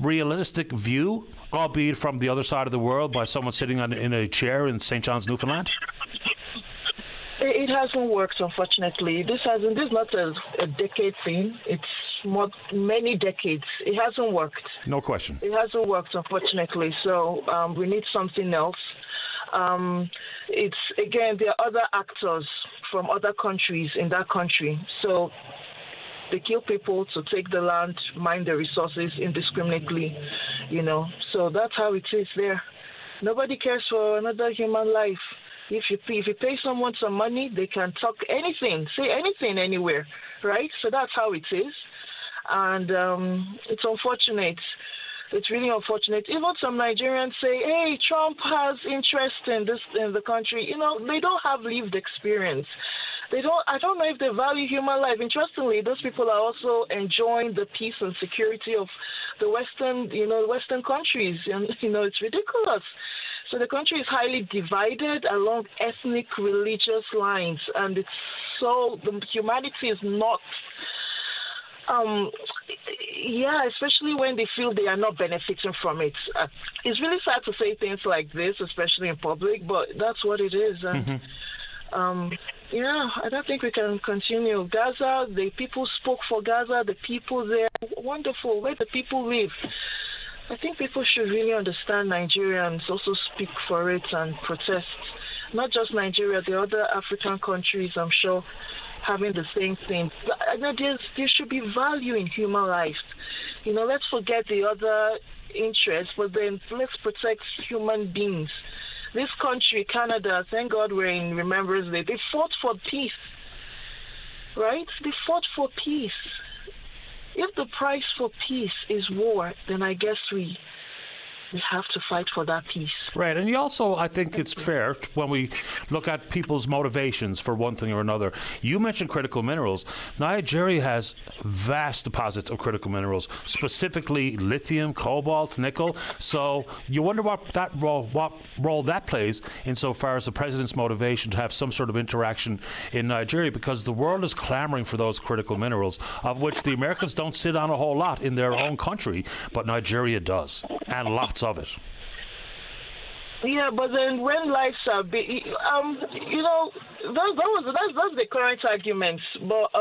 realistic view, albeit from the other side of the world by someone sitting in a chair in St. John's, Newfoundland? It hasn't worked, unfortunately. This is not a decade thing. It's many decades. It hasn't worked. No question. It hasn't worked, unfortunately. So we need something else. It's, again, there are other actors from other countries in that country. So they kill people to take the land, mine the resources indiscriminately, So that's how it is there. Nobody cares for another human life. If you pay someone some money, they can talk anything, say anything, anywhere, right? So that's how it is, and it's unfortunate. It's really unfortunate. Even some Nigerians say, "Hey, Trump has interest in the country." They don't have lived experience. I don't know if they value human life. Interestingly, those people are also enjoying the peace and security of the Western countries, and it's ridiculous. So the country is highly divided along ethnic, religious lines, and the humanity is not. Especially when they feel they are not benefiting from it. It's really sad to say things like this, especially in public, but that's what it is. And, I don't think we can continue. Gaza, the people spoke for Gaza, the people there, wonderful, where the people live. I think people should really understand Nigerians, also speak for it and protest. Not just Nigeria, the other African countries, I'm sure, having the same thing. There should be value in human life. Let's forget the other interests, but then let's protect human beings. This country, Canada, thank God we're in Remembrance Day, they fought for peace, right? They fought for peace. If the price for peace is war, then I guess we have to fight for that peace. Right, and you also, I think it's fair when we look at people's motivations for one thing or another. You mentioned critical minerals. Nigeria has vast deposits of critical minerals, specifically lithium, cobalt, nickel. So you wonder what role that plays insofar as the president's motivation to have some sort of interaction in Nigeria, because the world is clamoring for those critical minerals, of which the Americans don't sit on a whole lot in their own country, but Nigeria does, and lots of it. Yeah, but then when lives are big, that's the current argument. But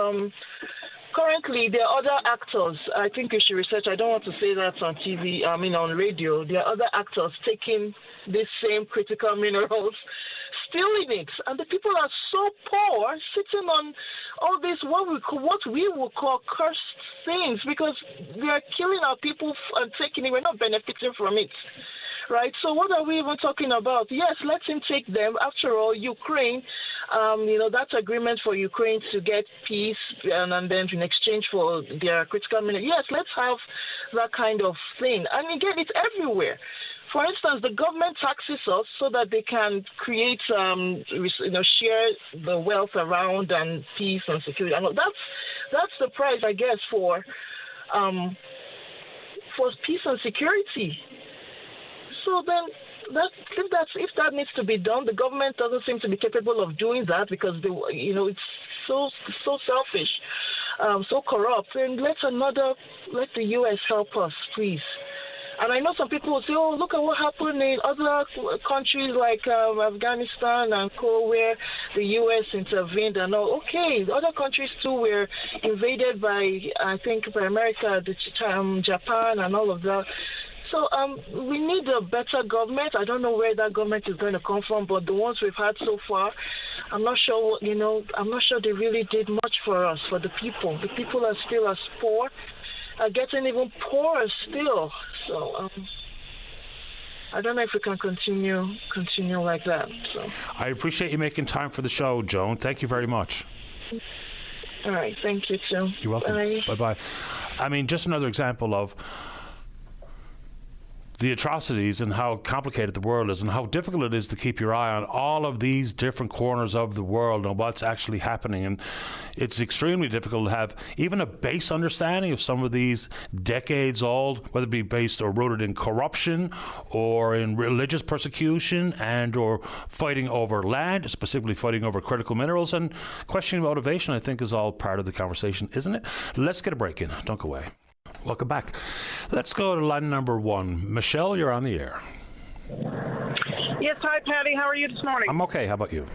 currently, there are other actors. I think you should research. I don't want to say that on TV. On radio. There are other actors taking these same critical minerals, stealing it, and the people are so poor, sitting on all this what we would call cursed things, because they are killing our people and taking it. We're not benefiting from it, right? So what are we even talking about? Yes, let him take them. After all, Ukraine, that agreement for Ukraine to get peace and then in exchange for their critical minerals. Yes, let's have that kind of thing. And again, it's everywhere. For instance, the government taxes us so that they can create, share the wealth around and peace and security. And that's the price, I guess, for peace and security. So then, if that needs to be done, the government doesn't seem to be capable of doing that because it's so selfish, so corrupt. And let the U.S. help us, please. And I know some people will say, "Oh, look at what happened in other countries like Afghanistan and where the U.S. intervened and all." Okay, the other countries too were invaded by America, Japan, and all of that. So we need a better government. I don't know where that government is going to come from, but the ones we've had so far, I'm not sure. I'm not sure they really did much for us, for the people. The people are still as poor, are getting even poorer still. So I don't know if we can continue like that. So I appreciate you making time for the show, Joan. Thank you very much. All right, thank you too. You're welcome. Bye-bye. Just another example of the atrocities and how complicated the world is and how difficult it is to keep your eye on all of these different corners of the world and what's actually happening. And it's extremely difficult to have even a base understanding of some of these decades old, whether it be based or rooted in corruption or in religious persecution and or fighting over land, specifically fighting over critical minerals. And questioning motivation, I think, is all part of the conversation, isn't it? Let's get a break in. Don't go away. Welcome back. Let's go to line number 1. Michelle, you're on the air. Yes, hi, Patty. How are you this morning? I'm okay. How about you?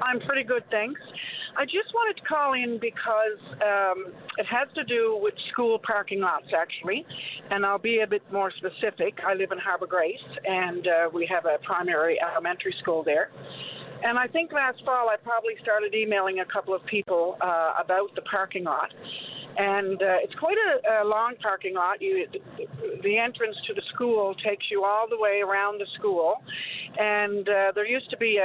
I'm pretty good, thanks. I just wanted to call in because it has to do with school parking lots, actually, and I'll be a bit more specific. I live in Harbour Grace, and we have a primary elementary school there. And I think last fall I probably started emailing a couple of people about the parking lot. And it's quite a long parking lot. The entrance to the school takes you all the way around the school, and there used to be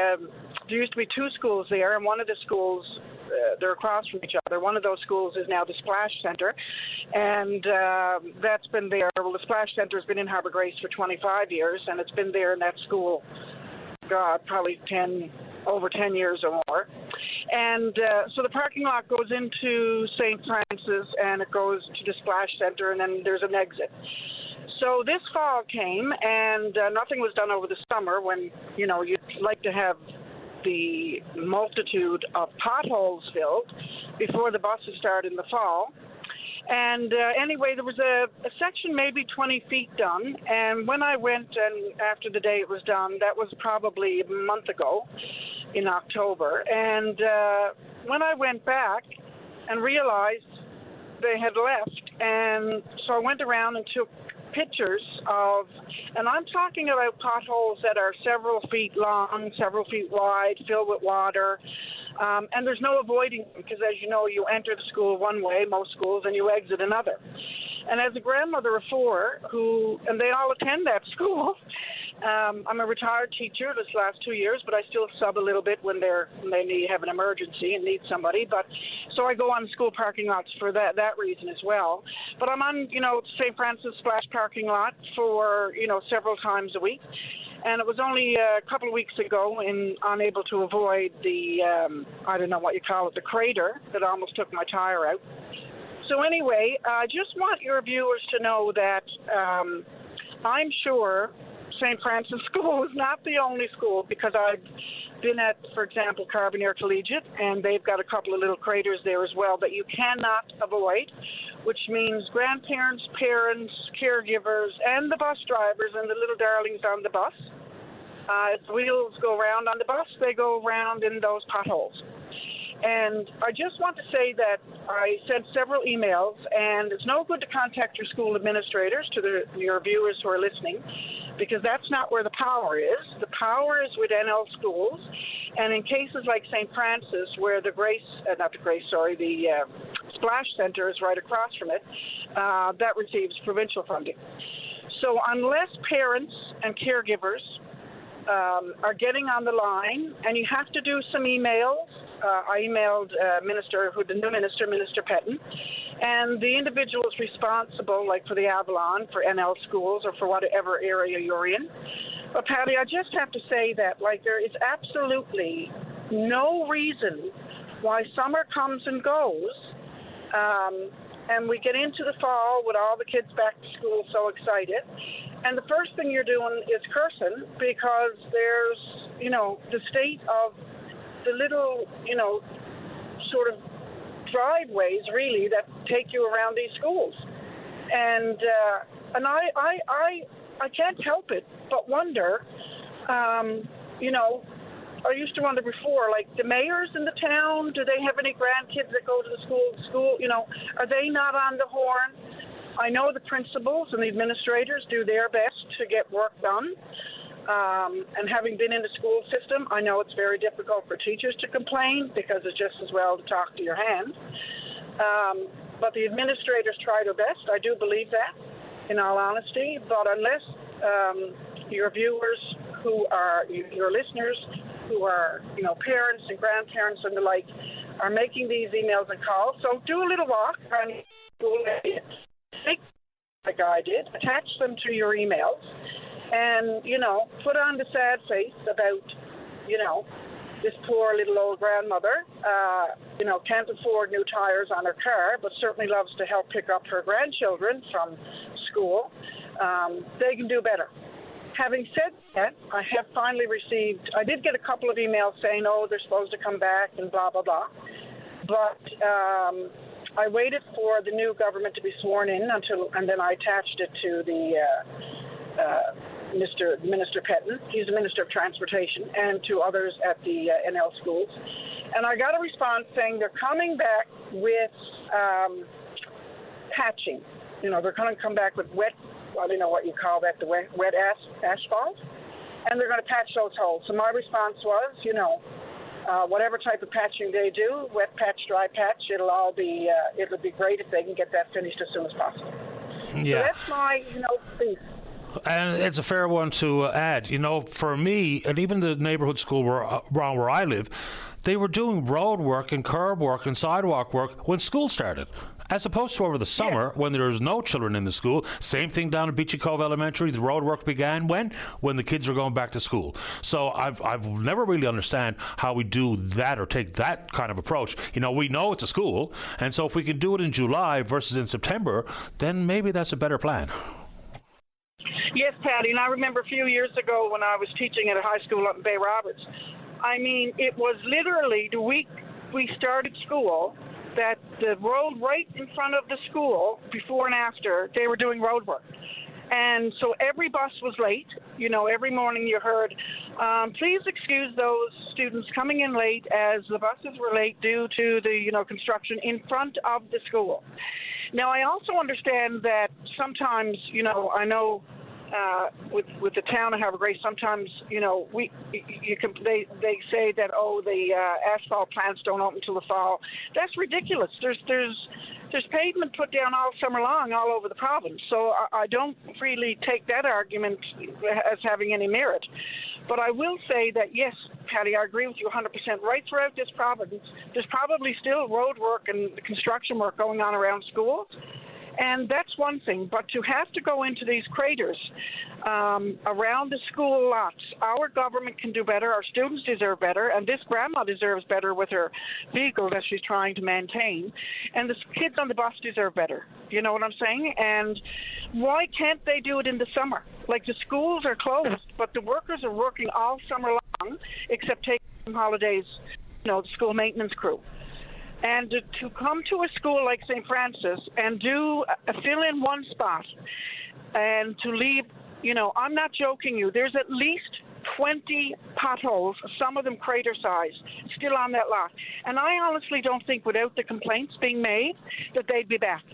2 schools there, and one of the schools they're across from each other. One of those schools is now the Splash Center, and that's been there. Well, the Splash Center has been in Harbour Grace for 25 years, and it's been there in that school, God, probably over 10 years or more. And so the parking lot goes into St. Francis, and it goes to the Splash Center, and then there's an exit. So this fall came, and nothing was done over the summer when, you'd like to have the multitude of potholes filled before the buses start in the fall. And anyway, there was a section maybe 20 feet done, and when I went, and after the day it was done, that was probably a month ago in October, and when I went back and realized they had left, and so I went around and took pictures of, and I'm talking about potholes that are several feet long, several feet wide, filled with water, and there's no avoiding them because, as you know, you enter the school one way, most schools, and you exit another. And as a grandmother of 4, and they all attend that school, I'm a retired teacher this last 2 years, but I still sub a little bit when they have an emergency and need somebody. But so I go on school parking lots for that reason as well. But I'm on, St. Francis Splash parking lot for, several times a week. And it was only a couple of weeks ago unable to avoid the, I don't know what you call it, the crater that almost took my tire out. So anyway, I just want your viewers to know that I'm sure St. Francis School is not the only school, because I've been at, for example, Carbonear Collegiate, and they've got a couple of little craters there as well that you cannot avoid, which means grandparents, parents, caregivers, and the bus drivers and the little darlings on the bus. If the wheels go round on the bus, they go round in those potholes. And I just want to say that I sent several emails, and it's no good to contact your school administrators, to your viewers who are listening, because that's not where the power is. The power is with NL schools, and in cases like St. Francis, where the Splash Center is right across from it, that receives provincial funding. So unless parents and caregivers are getting on the line, and you have to do some emails. I emailed the new minister, Minister Petton, and the individuals responsible, like for the Avalon, for NL schools, or for whatever area you're in. But Patty, I just have to say that, there is absolutely no reason why summer comes and goes, and we get into the fall with all the kids back to school so excited, and the first thing you're doing is cursing because there's, the state of the little, sort of driveways really that take you around these schools. And I can't help it but wonder, I used to wonder before, the mayors in the town, do they have any grandkids that go to the school, are they not on the horn? I know the principals and the administrators do their best to get work done. And having been in the school system, I know it's very difficult for teachers to complain because it's just as well to talk to your hand. But the administrators try their best. I do believe that, in all honesty. But unless your viewers who are, your listeners who are, parents and grandparents and the like, are making these emails and calls, so do a little walk around the school area. Like I did, attach them to your emails, and, put on the sad face about, this poor little old grandmother, can't afford new tires on her car, but certainly loves to help pick up her grandchildren from school. They can do better. Having said that, I have finally I did get a couple of emails saying, they're supposed to come back and blah, blah, blah. But I waited for the new government to be sworn in and then I attached it to the Minister Petton. He's the Minister of Transportation, and to others at the NL schools. And I got a response saying they're coming back with patching. They're going to come back with wet, I don't know what you call that, the wet asphalt, and they're going to patch those holes. So my response was, whatever type of patching they do, wet patch, dry patch, it'll be great if they can get that finished as soon as possible. Yeah. So that's my, piece. And it's a fair one to add. You know, for me, and even the neighborhood school around where I live, they were doing road work and curb work and sidewalk work when school started, as opposed to over the summer when there's no children in the school. Same thing down at Beachy Cove Elementary. The road work began when the kids are going back to school. So I've never really understand how we do that or take that kind of approach. You know, we know it's a school, and so if we can do it in July versus in September, then maybe that's a better plan. Yes, Patty, and I remember a few years ago when I was teaching at a high school up in Bay Roberts. I mean, it was literally the week we started school that the road right in front of the school, before and after, they were doing road work. And so every bus was late. You know, every morning you heard, please excuse those students coming in late as the buses were late due to the, construction in front of the school. Now, I also understand that sometimes, I know with the town of Harbour Grace, sometimes they say that the asphalt plants don't open till the fall. That's ridiculous. There's pavement put down all summer long all over the province, so I don't really take that argument as having any merit. But I will say that, yes, Patty, I agree with you 100%. Right throughout this province, there's probably still road work and construction work going on around schools. And that's one thing, but to have to go into these craters around the school lots, our government can do better, our students deserve better, and this grandma deserves better with her vehicle that she's trying to maintain, and the kids on the bus deserve better. You know what I'm saying? And why can't they do it in the summer? Like, the schools are closed, but the workers are working all summer long, except taking holidays, the school maintenance crew. And to come to a school like St. Francis and fill in one spot and to leave, I'm not joking you, there's at least 20 potholes, some of them crater size, still on that lot. And I honestly don't think without the complaints being made that they'd be back.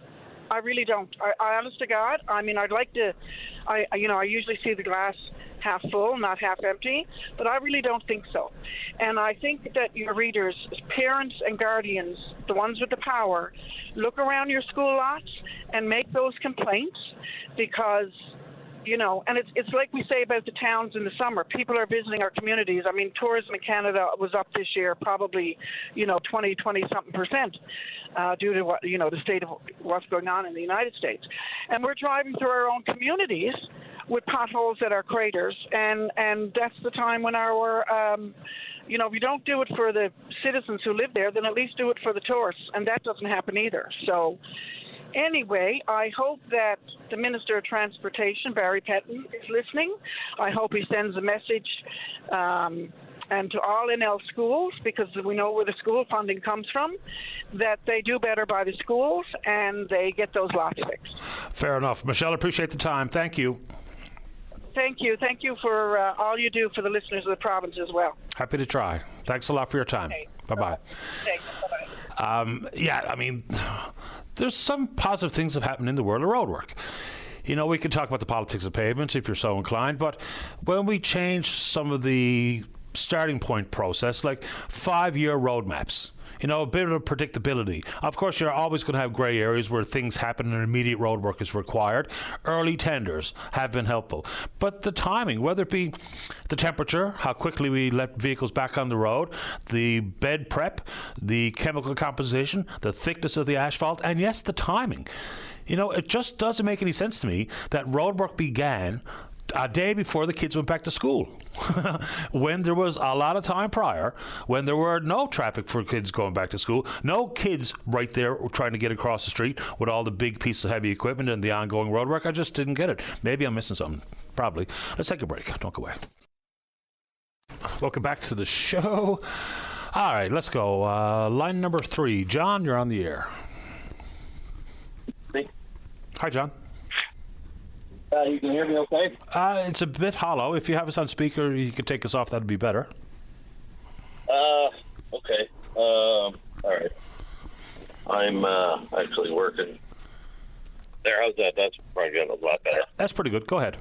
I really don't. I honest to God, I mean, I'd like to, I usually see the glass half full, not half empty, but I really don't think so. And I think that your readers, parents and guardians, the ones with the power, look around your school lots and make those complaints because, and it's like we say about the towns in the summer. People are visiting our communities. I mean, tourism in Canada was up this year probably, 20-something% due to what, the state of what's going on in the United States. And we're driving through our own communities with potholes that are craters, and that's the time when our, if you don't do it for the citizens who live there, then at least do it for the tourists, and that doesn't happen either. So anyway, I hope that the Minister of Transportation, Barry Petton, is listening. I hope he sends a message and to all NL schools, because we know where the school funding comes from, that they do better by the schools and they get those lots fixed. Fair enough. Michelle, appreciate the time. Thank you. Thank you. Thank you for all you do for the listeners of the province as well. Happy to try. Thanks a lot for your time. Okay. Bye-bye. Thanks. Bye-bye. I mean, there's some positive things that happen in the world of road work. We can talk about the politics of pavement if you're so inclined, but when we change some of the starting point process, like 5-year roadmaps, a bit of predictability. Of course, you're always going to have grey areas where things happen and immediate road work is required. Early tenders have been helpful. But the timing, whether it be the temperature, how quickly we let vehicles back on the road, the bed prep, the chemical composition, the thickness of the asphalt, and yes, the timing. It just doesn't make any sense to me that road work began a day before the kids went back to school, when there was a lot of time prior, when there were no traffic for kids going back to school, no kids right there trying to get across the street with all the big pieces of heavy equipment and the ongoing road work. I just didn't get it. Maybe I'm missing something. Probably. Let's take a break. Don't go away. Welcome back to the show. All right, let's go. Line number 3. John, you're on the air. Me? Hi, John. You can hear me okay? It's a bit hollow. If you have us on speaker, you could take us off. That'd be better. Okay. All right. I'm actually working. There, how's that? That's probably getting a lot better. That's pretty good. Go ahead.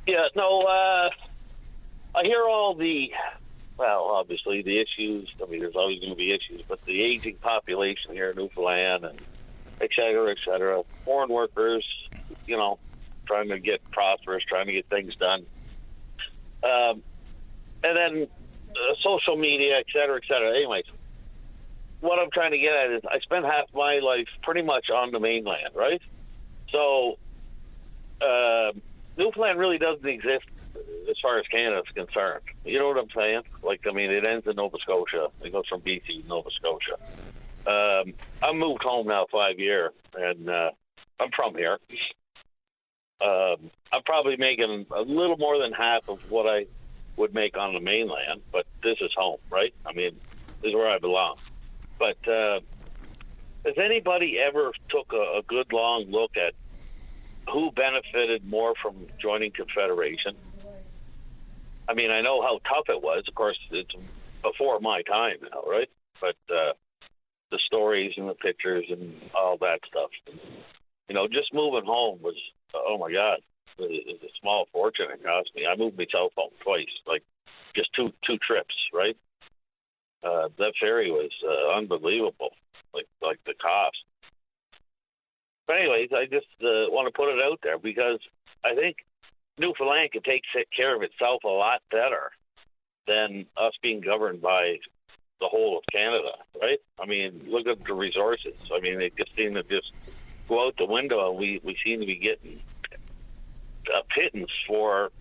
Yeah, no, I hear all obviously the issues. I mean, there's always going to be issues, but the aging population here in Newfoundland and et cetera, foreign workers, trying to get prosperous, trying to get things done. And then social media, et cetera, et cetera. Anyways, what I'm trying to get at is I spent half my life pretty much on the mainland, right? So Newfoundland really doesn't exist as far as Canada is concerned. You know what I'm saying? Like, I mean, it ends in Nova Scotia. It goes from BC to Nova Scotia. I moved home now 5 years, and I'm from here. I'm probably making a little more than half of what I would make on the mainland, but this is home, right? I mean, this is where I belong. But has anybody ever took a good long look at who benefited more from joining Confederation? I mean, I know how tough it was. Of course, it's before my time now, right? But the stories and the pictures and all that stuff. You know, just moving home was, oh my God, it was a small fortune it cost me. I moved myself home twice, like just two trips, right? That ferry was unbelievable, like the cost. But anyways, I just want to put it out there because I think Newfoundland can take care of itself a lot better than us being governed by the whole of Canada, right? I mean, look at the resources. I mean, they just seem to just go out the window, and we seem to be getting a pittance for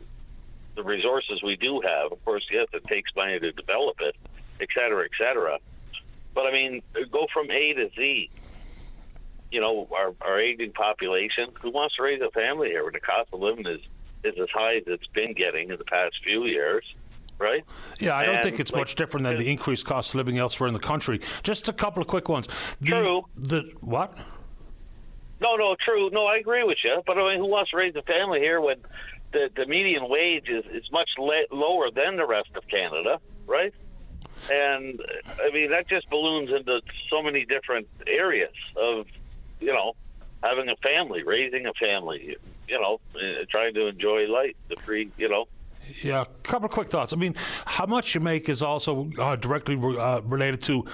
the resources we do have. Of course, yes, it takes money to develop it, et cetera, et cetera. But, I mean, go from A to Z. You know, our aging population, who wants to raise a family here when the cost of living is as high as it's been getting in the past few years, right? Yeah, I don't think it's much different than the increased cost of living elsewhere in the country. Just a couple of quick ones. True. What? No, true. No, I agree with you. But, I mean, who wants to raise a family here when the median wage is much lower than the rest of Canada, right? And, I mean, that just balloons into so many different areas of, you know, having a family, raising a family, you know, trying to enjoy life, the free, you know. Yeah, a couple of quick thoughts. I mean, how much you make is also directly related to,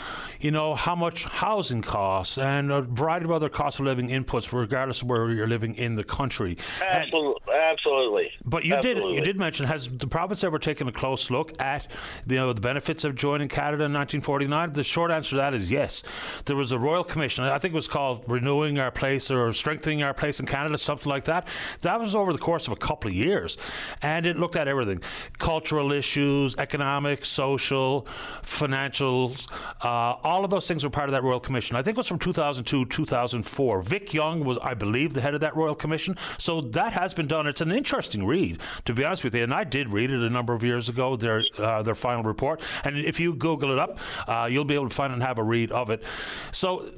you know, how much housing costs and a variety of other cost of living inputs, regardless of where you're living in the country. Absolutely. But you did mention, has the province ever taken a close look at, you know, the benefits of joining Canada in 1949? The short answer to that is yes. There was a Royal Commission. I think it was called Renewing Our Place or Strengthening Our Place in Canada, something like that. That was over the course of a couple of years, and it looked at everything. Cultural issues, economic, social, financials, all of those things were part of that Royal Commission. I think it was from 2002, 2004. Vic Young was, I believe, the head of that Royal Commission. So that has been done. It's an interesting read, to be honest with you. And I did read it a number of years ago, their final report. And if you Google it up, you'll be able to find and have a read of it. So,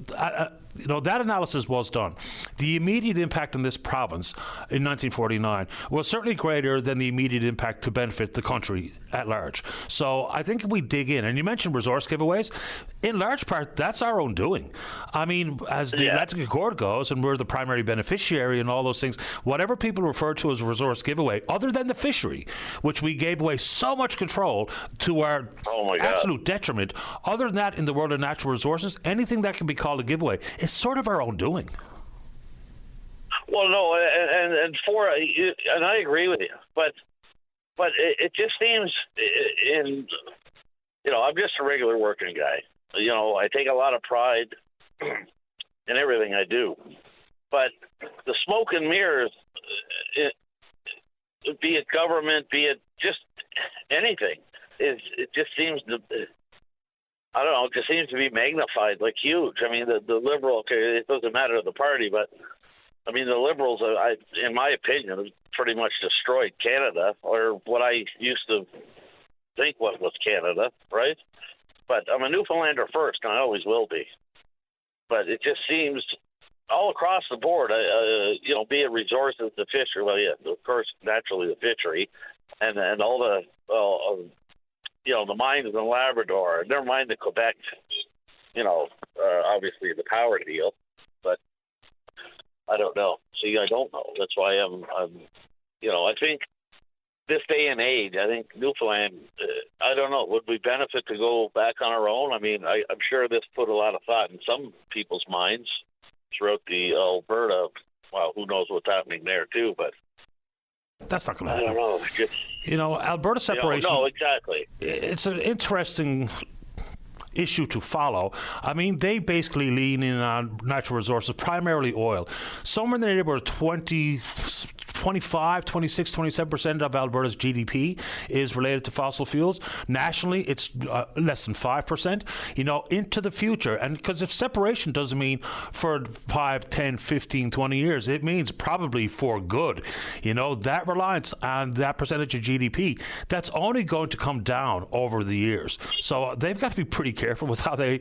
you know, that analysis was done. The immediate impact on this province in 1949 was certainly greater than the immediate impact to benefit the country at large. So I think if we dig in, and you mentioned resource giveaways, in large part, that's our own doing. I mean, as the Atlantic Accord goes, and we're the primary beneficiary and all those things, whatever people refer to as a resource giveaway, other than the fishery, which we gave away so much control to our absolute detriment, other than that, in the world of natural resources, anything that can be called a giveaway is sort of our own doing. Well, no, and I agree with you, but it just seems you know, I'm just a regular working guy. You know, I take a lot of pride in everything I do, but the smoke and mirrors, be it government, be it just anything, it just seems to. I don't know. It just seems to be magnified like huge. I mean, the liberal. Okay, it doesn't matter to the party, but I mean, the Liberals, in my opinion, have pretty much destroyed Canada, or what I used to think was Canada, right? But I'm a Newfoundlander first, and I always will be. But it just seems all across the board, you know, be it resources, the fishery, well, yeah, of course, naturally the fishery, and all the, you know, the mines in Labrador, never mind the Quebec, you know, obviously the power deal, but I don't know. See, I don't know. That's why I'm you know, I think this day and age, I think Newfoundland, I don't know, would we benefit to go back on our own? I mean, I'm sure this put a lot of thought in some people's minds throughout the Alberta well, who knows what's happening there too, but that's not going to happen. I don't know. Just, Alberta separation. No, exactly. It's an interesting issue to follow. I mean, they basically lean in on natural resources, primarily oil. Somewhere in the neighborhood of 25, 26, 27% of Alberta's GDP is related to fossil fuels. Nationally, it's less than 5%. Into the future, and because if separation doesn't mean for 5, 10, 15, 20 years, it means probably for good. That reliance on that percentage of GDP, that's only going to come down over the years. So they've got to be pretty careful with how they,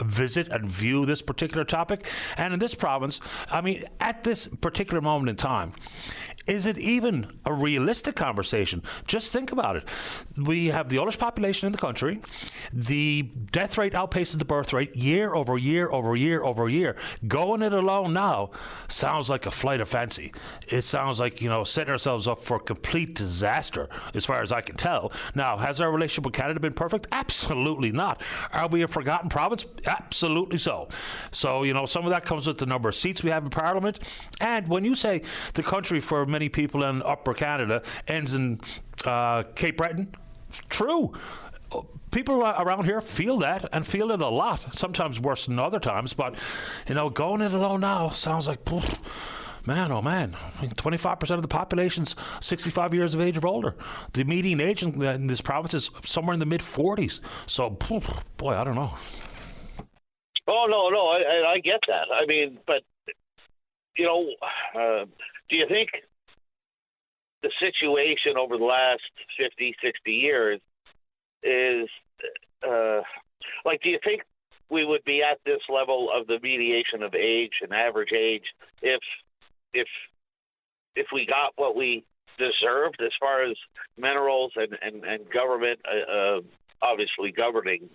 visit and view this particular topic. And in this province, I mean, at this particular moment in time, is it even a realistic conversation? Just think about it. We have the oldest population in the country. The death rate outpaces the birth rate year over year over year over year. Going it alone now sounds like a flight of fancy. It sounds like, setting ourselves up for complete disaster, as far as I can tell. Now, has our relationship with Canada been perfect? Absolutely not. Are we a forgotten province? Absolutely so. So, some of that comes with the number of seats we have in Parliament. And when you say the country for many people in Upper Canada ends in Cape Breton, true. People around here feel that and feel it a lot, sometimes worse than other times. But, going it alone now sounds like, man, oh man, 25% of the population's 65 years of age or older. The median age in this province is somewhere in the mid-40s. So, boy, I don't know. Oh, no, I get that. I mean, but, do you think the situation over the last 50, 60 years is, do you think we would be at this level of the mediation of age and average age if we got what we deserved as far as minerals and government, obviously governing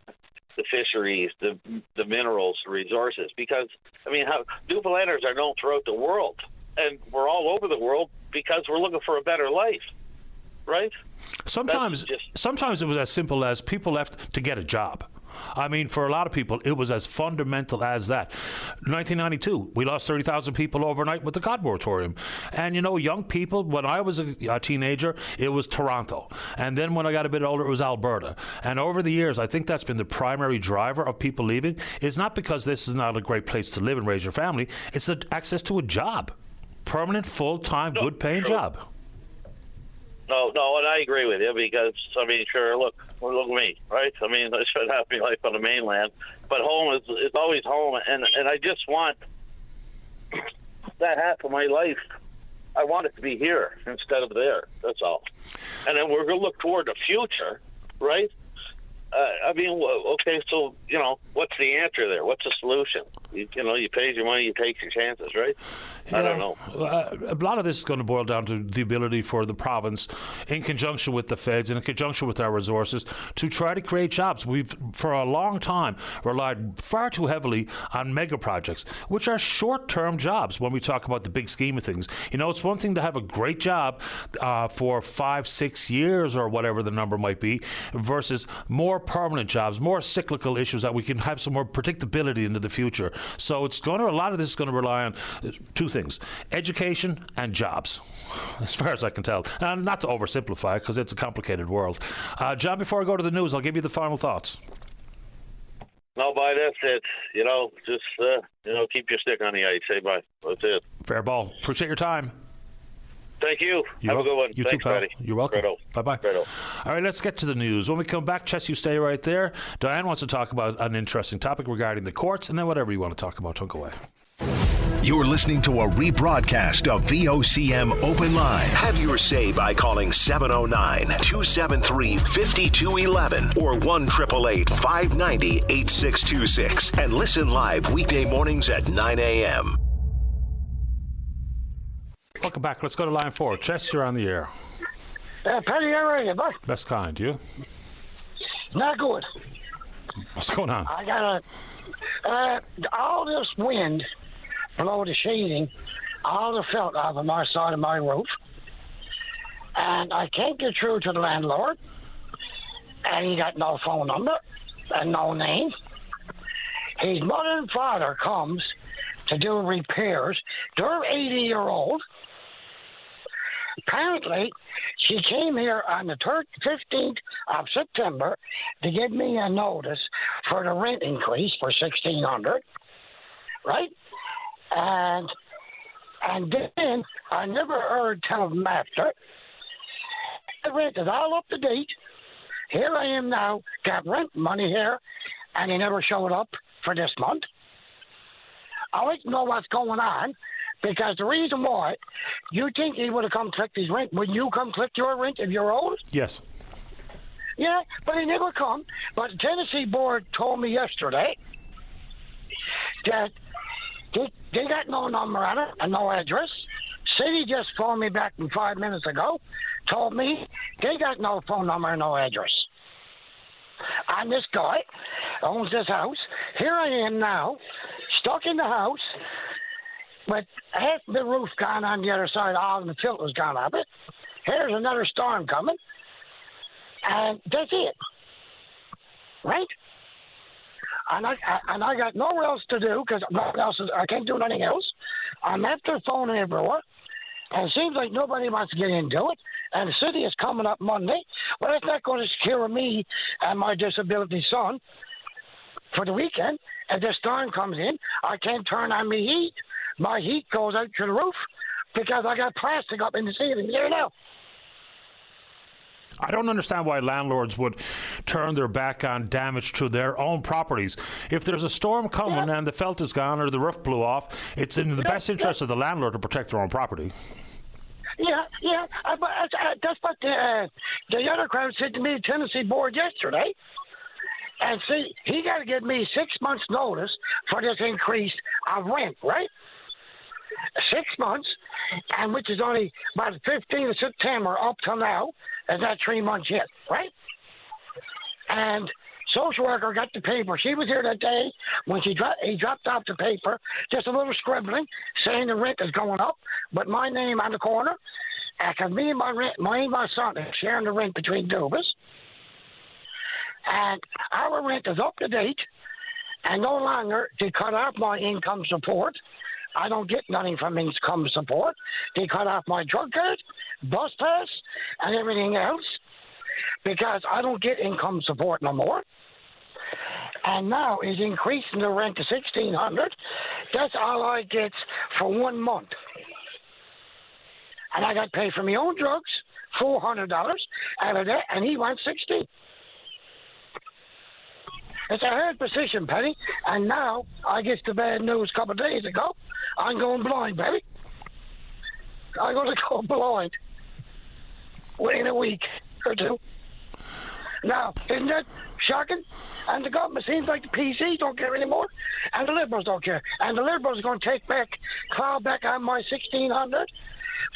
the fisheries, the minerals, the resources? Because, I mean, Newfoundlanders are known throughout the world, and we're all over the world because we're looking for a better life, right? Sometimes it was as simple as people left to get a job. I mean, for a lot of people, it was as fundamental as that. 1992, we lost 30,000 people overnight with the cod moratorium. And, young people, when I was a teenager, it was Toronto. And then when I got a bit older, it was Alberta. And over the years, I think that's been the primary driver of people leaving. It's not because this is not a great place to live and raise your family. It's the access to a job. Permanent, full-time, good-paying job. No, and I agree with you because, I mean, sure, look at me, right? I mean, I should have my life on the mainland, but home is always home, and I just want that half of my life, I want it to be here instead of there, that's all. And then we're going to look toward the future, right? I mean, okay, so, what's the answer there? What's the solution? You pay your money, you take your chances, right? I don't know. A lot of this is going to boil down to the ability for the province, in conjunction with the feds and in conjunction with our resources, to try to create jobs. We've, for a long time, relied far too heavily on mega projects, which are short-term jobs when we talk about the big scheme of things. It's one thing to have a great job for 5, 6 years or whatever the number might be, versus more permanent jobs, more cyclical issues that we can have some more predictability into the future. So a lot of this is going to rely on two things: education and jobs, as far as I can tell. And not to oversimplify it, because it's a complicated world. John, before I go to the news, I'll give you the final thoughts. No, bye, that's it. Just keep your stick on the ice. Say bye. That's it. Fair ball. Appreciate your time. Thank you. Have a good one. You Thanks, too, pal. buddy. You're welcome. Bye-bye. Righto. All right, let's get to the news. When we come back, Chess, you stay right there. Diane wants to talk about an interesting topic regarding the courts, and then whatever you want to talk about, don't go away. You're listening to a rebroadcast of VOCM Open Line. Have your say by calling 709-273-5211 or 1-888-590-8626 and listen live weekday mornings at 9 a.m. Welcome back. Let's go to line 4. Chess, you're on the air. Paddy, how are you, bud? Best kind. You? Not good. What's going on? I got all this wind below the shading, all the felt off of my side of my roof, and I can't get through to the landlord, and he got no phone number and no name. His mother and father comes to do repairs. They're 80-year-old. Apparently, she came here on the 15th of September to give me a notice for the rent increase for $1,600, right? And then I never heard tell them after. The rent is all up to date. Here I am now, got rent money here, and he never showed up for this month. I like to know what's going on, because the reason why, you think he would have come collect his rent. Would you come collect your rent if you're old? Yes. Yeah, but he never come. But the Tennessee board told me yesterday that they got no number on it and no address. City just phoned me back 5 minutes ago, told me they got no phone number and no address. And this guy owns this house. Here I am now, stuck in the house with half the roof gone on the other side, all the filters gone off it. Here's another storm coming. And that's it. Right? And I got nowhere else to do, because I can't do anything else. I'm after phoning everywhere. And it seems like nobody wants to get into it. And the city is coming up Monday. But it's not going to secure me and my disability son for the weekend. If the storm comes in, I can't turn on my heat. My heat goes out to the roof because I got plastic up in the ceiling there now. I don't understand why landlords would turn their back on damage to their own properties. If there's a storm coming and the felt is gone or the roof blew off, it's in the best interest of the landlord to protect their own property. Yeah. But that's what the other crowd said to me, the Tennessee board yesterday. And see, he got to give me 6 months' notice for this increase of rent, right? 6 months, and which is only about the 15th of September up till now. Is not 3 months yet, right? And social worker got the paper. She was here that day when he dropped off the paper, just a little scribbling, saying the rent is going up, but my name on the corner, because me and my son are sharing the rent between two of us. And our rent is up to date, and no longer they cut off my income support. I don't get nothing from income support. They cut off my drug card, bus pass, and everything else because I don't get income support no more. And now he's increasing the rent to $1,600. That's all I get for 1 month. And I got paid for my own drugs, $400 out of that, and he wants $60. It's a hard position, Penny. And now I get the bad news a couple of days ago. I'm going blind, baby. I'm going to go blind in a week or two. Now, isn't that shocking? And the government seems like the PCs don't care anymore, and the Liberals don't care. And the Liberals are going to claw back on my $1,600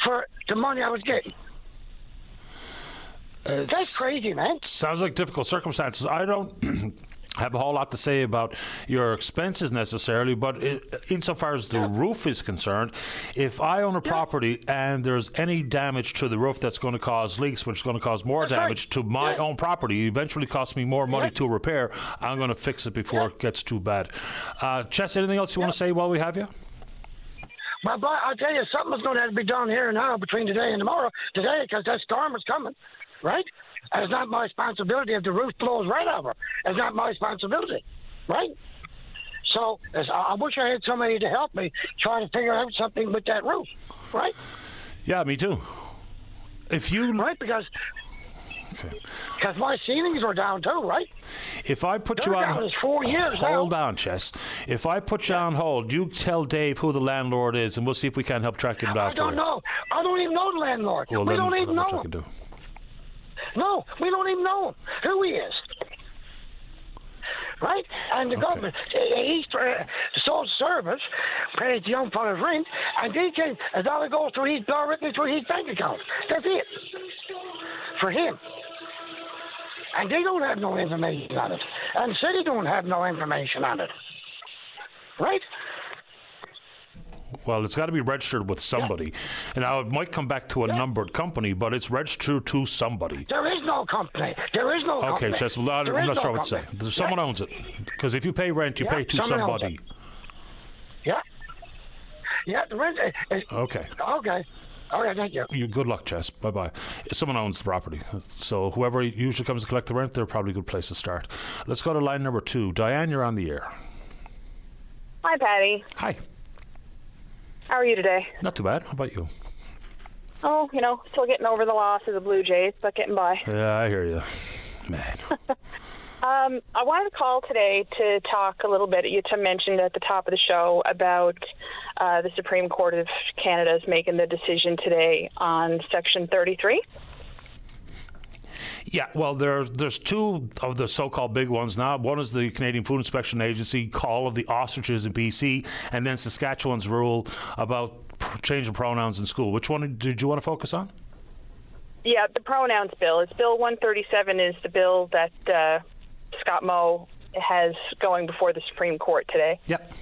for the money I was getting. That's crazy, man. Sounds like difficult circumstances. I don't have a whole lot to say about your expenses necessarily, but insofar as the roof is concerned, if I own a property and there's any damage to the roof that's going to cause leaks, which is going to cause more damage to my own property, eventually costs me more money to repair, I'm going to fix it before it gets too bad. Chess, anything else you want to say while we have you? Well, I'll tell you, something's going to have to be done here now between today and tomorrow. Today, because that storm is coming, right? And it's not my responsibility if the roof blows right over. It's not my responsibility, right? So I wish I had somebody to help me try to figure out something with that roof, right? Yeah, me too. If you right, because my ceilings are down too, right? If I put you on 4 years hold now. on, Chess. If I put you on hold, you tell Dave who the landlord is, and we'll see if we can help track him down. I don't know. I don't even know the landlord. Well, we don't even know him. No, we don't even know him, who he is. Right? And the government, the social service pays the young fella's rent, and they can, as all it goes through his directly through his bank account. That's it. For him. And they don't have no information on it. And the city don't have no information on it. Right? Well, it's got to be registered with somebody. And now it might come back to a numbered company, but it's registered to somebody. There is no company. There is no company. Okay, Chess, I'm not sure what to say. Someone owns it. Because if you pay rent, you pay to somebody. Yeah. Yeah, the rent. Okay. Okay. Okay, thank you. Good luck, Jess. Bye-bye. Someone owns the property, so whoever usually comes to collect the rent, they're probably a good place to start. Let's go to line number 2. Diane, you're on the air. Hi, Patty. Hi. How are you today? Not too bad. How about you? Oh, still getting over the loss of the Blue Jays, but getting by. Yeah, I hear you. Man. I wanted to call today to talk a little bit. You mentioned at the top of the show about the Supreme Court of Canada is making the decision today on Section 33. Yeah, well, there's two of the so-called big ones now. One is the Canadian Food Inspection Agency call of the ostriches in BC, and then Saskatchewan's rule about changing pronouns in school. Which one did you want to focus on? Yeah, the pronouns bill. It's Bill 137 is the bill that Scott Moe has going before the Supreme Court today. Yep.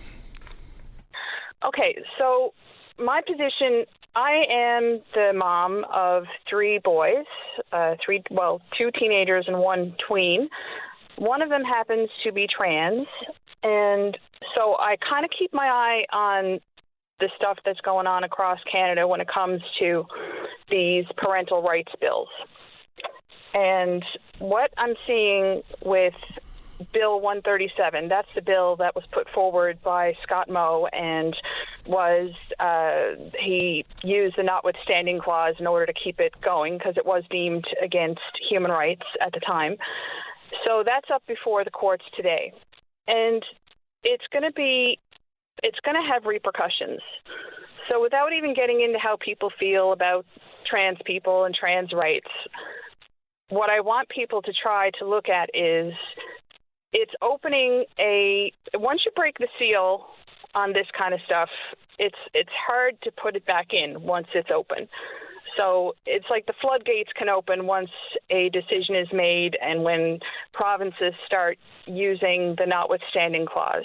Okay, so my position, I am the mom of 3 boys, 2 teenagers and 1 tween. One of them happens to be trans, and so I kind of keep my eye on the stuff that's going on across Canada when it comes to these parental rights bills. And what I'm seeing with Bill 137, that's the bill that was put forward by Scott Moe, and he used the notwithstanding clause in order to keep it going because it was deemed against human rights at the time. So that's up before the courts today. And it's going to have repercussions. So without even getting into how people feel about trans people and trans rights, what I want people to try to look at is it's opening once you break the seal on this kind of stuff, it's hard to put it back in once it's open. So it's like the floodgates can open once a decision is made and when provinces start using the notwithstanding clause.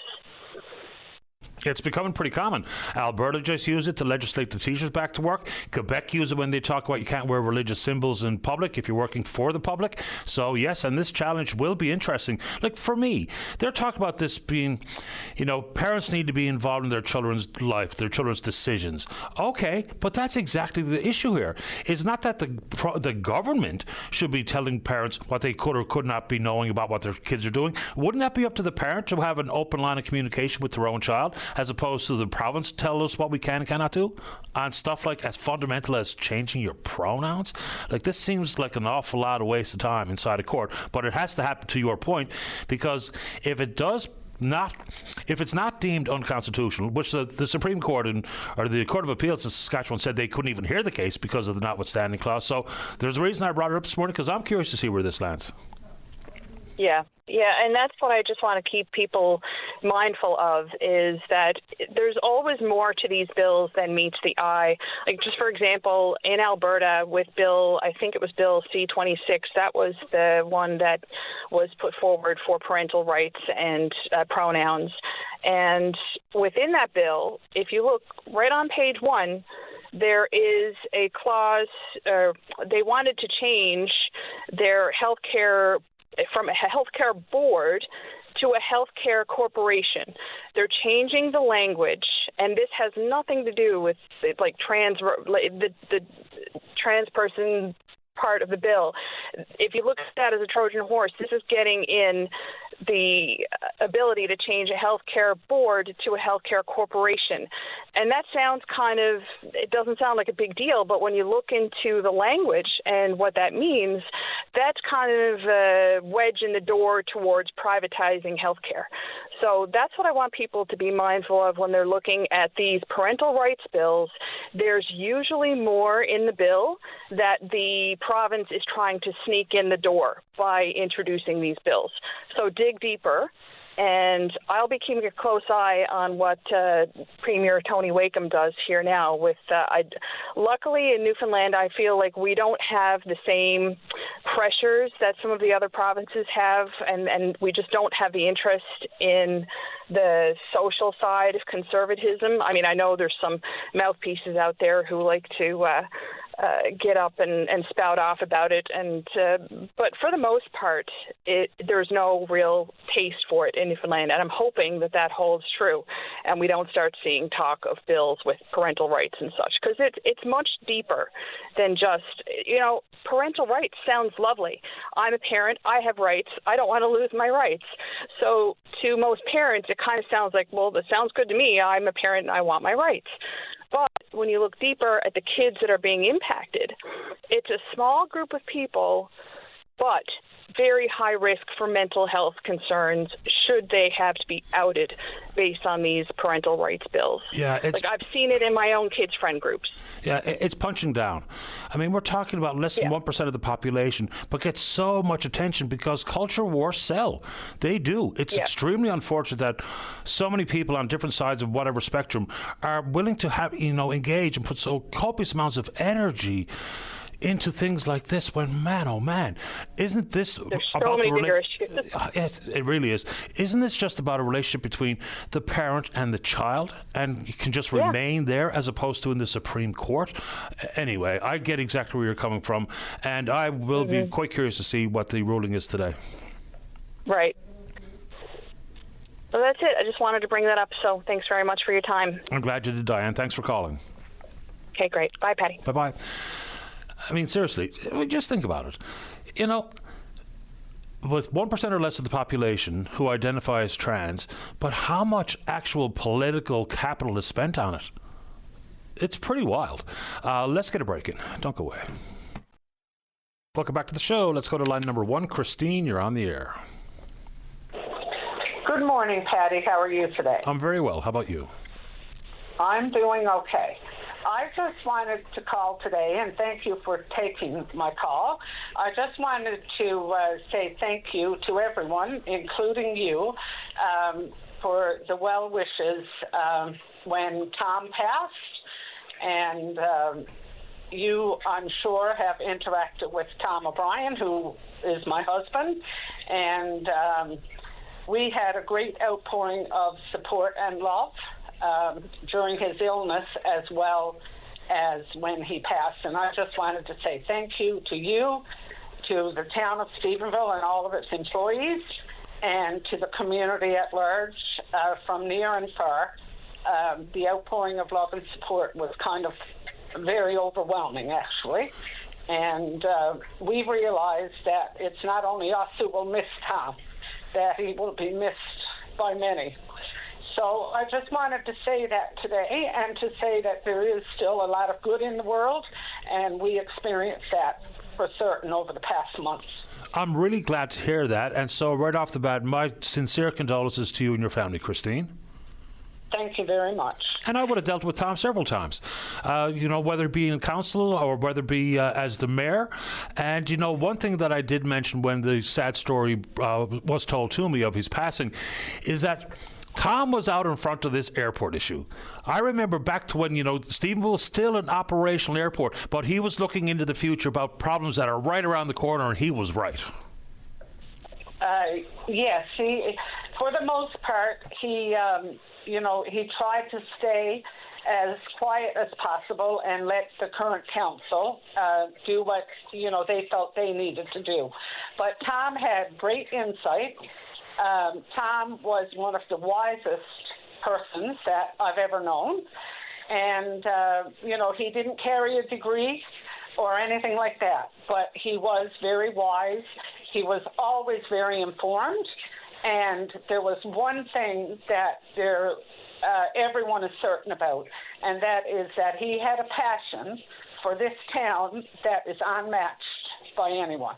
It's becoming pretty common. Alberta just used it to legislate the teachers back to work. Quebec use it when they talk about you can't wear religious symbols in public if you're working for the public. So, yes, and this challenge will be interesting. Like, for me, they're talking about this being, parents need to be involved in their children's life, their children's decisions. Okay, but that's exactly the issue here. It's not that the government should be telling parents what they could or could not be knowing about what their kids are doing. Wouldn't that be up to the parent to have an open line of communication with their own child, as opposed to the province tell us what we can and cannot do on stuff like as fundamental as changing your pronouns? Like, this seems like an awful lot of waste of time inside a court, but it has to happen, to your point, because if it's not deemed unconstitutional, which the Supreme Court or the Court of Appeals in Saskatchewan said they couldn't even hear the case because of the notwithstanding clause. So there's a reason I brought it up this morning, because I'm curious to see where this lands. Yeah, and that's what I just want to keep people mindful of, is that there's always more to these bills than meets the eye. Like, just for example, in Alberta with I think it was Bill C-26, that was the one that was put forward for parental rights and pronouns. And within that bill, if you look right on page 1, there is a clause, they wanted to change their healthcare from a healthcare board to a healthcare corporation. They're changing the language, and this has nothing to do with the trans person part of the bill. If you look at that as a Trojan horse, this is getting in the ability to change a healthcare board to a healthcare corporation. And that sounds it doesn't sound like a big deal, but when you look into the language and what that means, that's kind of a wedge in the door towards privatizing healthcare. So that's what I want people to be mindful of when they're looking at these parental rights bills. There's usually more in the bill that the province is trying to sneak in the door by introducing these bills. So dig deeper, and I'll be keeping a close eye on what Premier Tony Wakeham does here now. Luckily, in Newfoundland, I feel like we don't have the same pressures that some of the other provinces have, and we just don't have the interest in the social side of conservatism. I mean, I know there's some mouthpieces out there who like to get up and spout off about it. And but for the most part, there's no real taste for it in Newfoundland, and I'm hoping that holds true, and we don't start seeing talk of bills with parental rights and such, because it's much deeper than just, parental rights sounds lovely. I'm a parent, I have rights, I don't want to lose my rights. So to most parents, it kind of sounds like, well, this sounds good to me, I'm a parent and I want my rights. But when you look deeper at the kids that are being impacted, it's a small group of people, but very high risk for mental health concerns should they have to be outed based on these parental rights bills. Yeah, I've seen it in my own kids' friend groups. Yeah, it's punching down. I mean, we're talking about less than 1% of the population, but get so much attention because culture wars sell. They do. It's extremely unfortunate that so many people on different sides of whatever spectrum are willing to have, engage and put so copious amounts of energy into things like this when, man, oh man, isn't this about the relationship? It really is. Isn't this just about a relationship between the parent and the child, and you can just remain there as opposed to in the Supreme Court? Anyway, I get exactly where you're coming from, and I will be quite curious to see what the ruling is today. Right. So that's it. I just wanted to bring that up, so thanks very much for your time. I'm glad you did, Diane. Thanks for calling. Okay, great. Bye, Patty. Bye-bye. I mean, seriously, just think about it. With 1% or less of the population who identify as trans, but how much actual political capital is spent on it? It's pretty wild. Let's get a break in. Don't go away. Welcome back to the show. Let's go to line number 1. Christine, you're on the air. Good morning, Patty. How are you today? I'm very well. How about you? I'm doing okay. I just wanted to call today, and thank you for taking my call. I just wanted to say thank you to everyone, including you, for the well wishes when Tom passed. And you, I'm sure, have interacted with Tom O'Brien, who is my husband, and we had a great outpouring of support and love during his illness as well as when he passed. And I just wanted to say thank you, to the town of Stephenville and all of its employees, and to the community at large from near and far. The outpouring of love and support was kind of very overwhelming, actually. And we realized that it's not only us who will miss Tom, that he will be missed by many. So I just wanted to say that today, and to say that there is still a lot of good in the world, and we experienced that for certain over the past months. I'm really glad to hear that. And so right off the bat, my sincere condolences to you and your family, Christine. Thank you very much. And I would have dealt with Tom several times, whether it be in council or whether it be as the mayor. And, one thing that I did mention when the sad story was told to me of his passing is that Tom was out in front of this airport issue. I remember back to when, Stephenville was still an operational airport, but he was looking into the future about problems that are right around the corner, and he was right. Yes, for the most part, he tried to stay as quiet as possible and let the current council do what, they felt they needed to do. But Tom had great insight. Tom was one of the wisest persons that I've ever known. And, he didn't carry a degree or anything like that, but he was very wise. He was always very informed. And there was one thing that everyone is certain about, and that is that he had a passion for this town that is unmatched by anyone.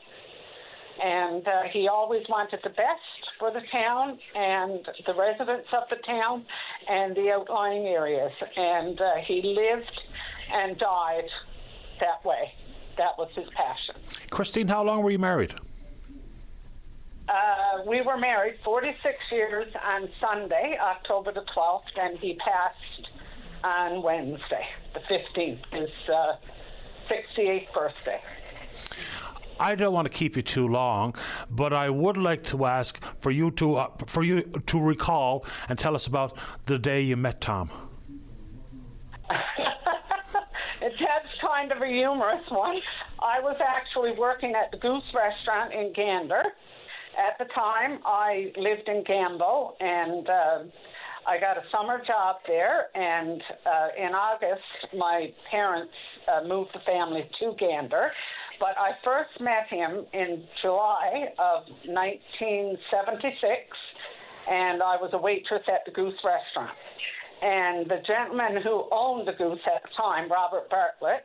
And he always wanted the best for the town and the residents of the town and the outlying areas. And he lived and died that way. That was his passion. Christine, how long were you married? We were married 46 years on Sunday, October the 12th, and he passed on Wednesday, the 15th, his 68th birthday. I don't want to keep you too long, but I would like to ask for you to recall and tell us about the day you met Tom. That's kind of a humorous one. I was actually working at the Goose restaurant in Gander. At the time, I lived in Gamble, and I got a summer job there. And in August, my parents moved the family to Gander. But I first met him in July of 1976, and I was a waitress at the Goose restaurant. And the gentleman who owned the Goose at the time, Robert Bartlett,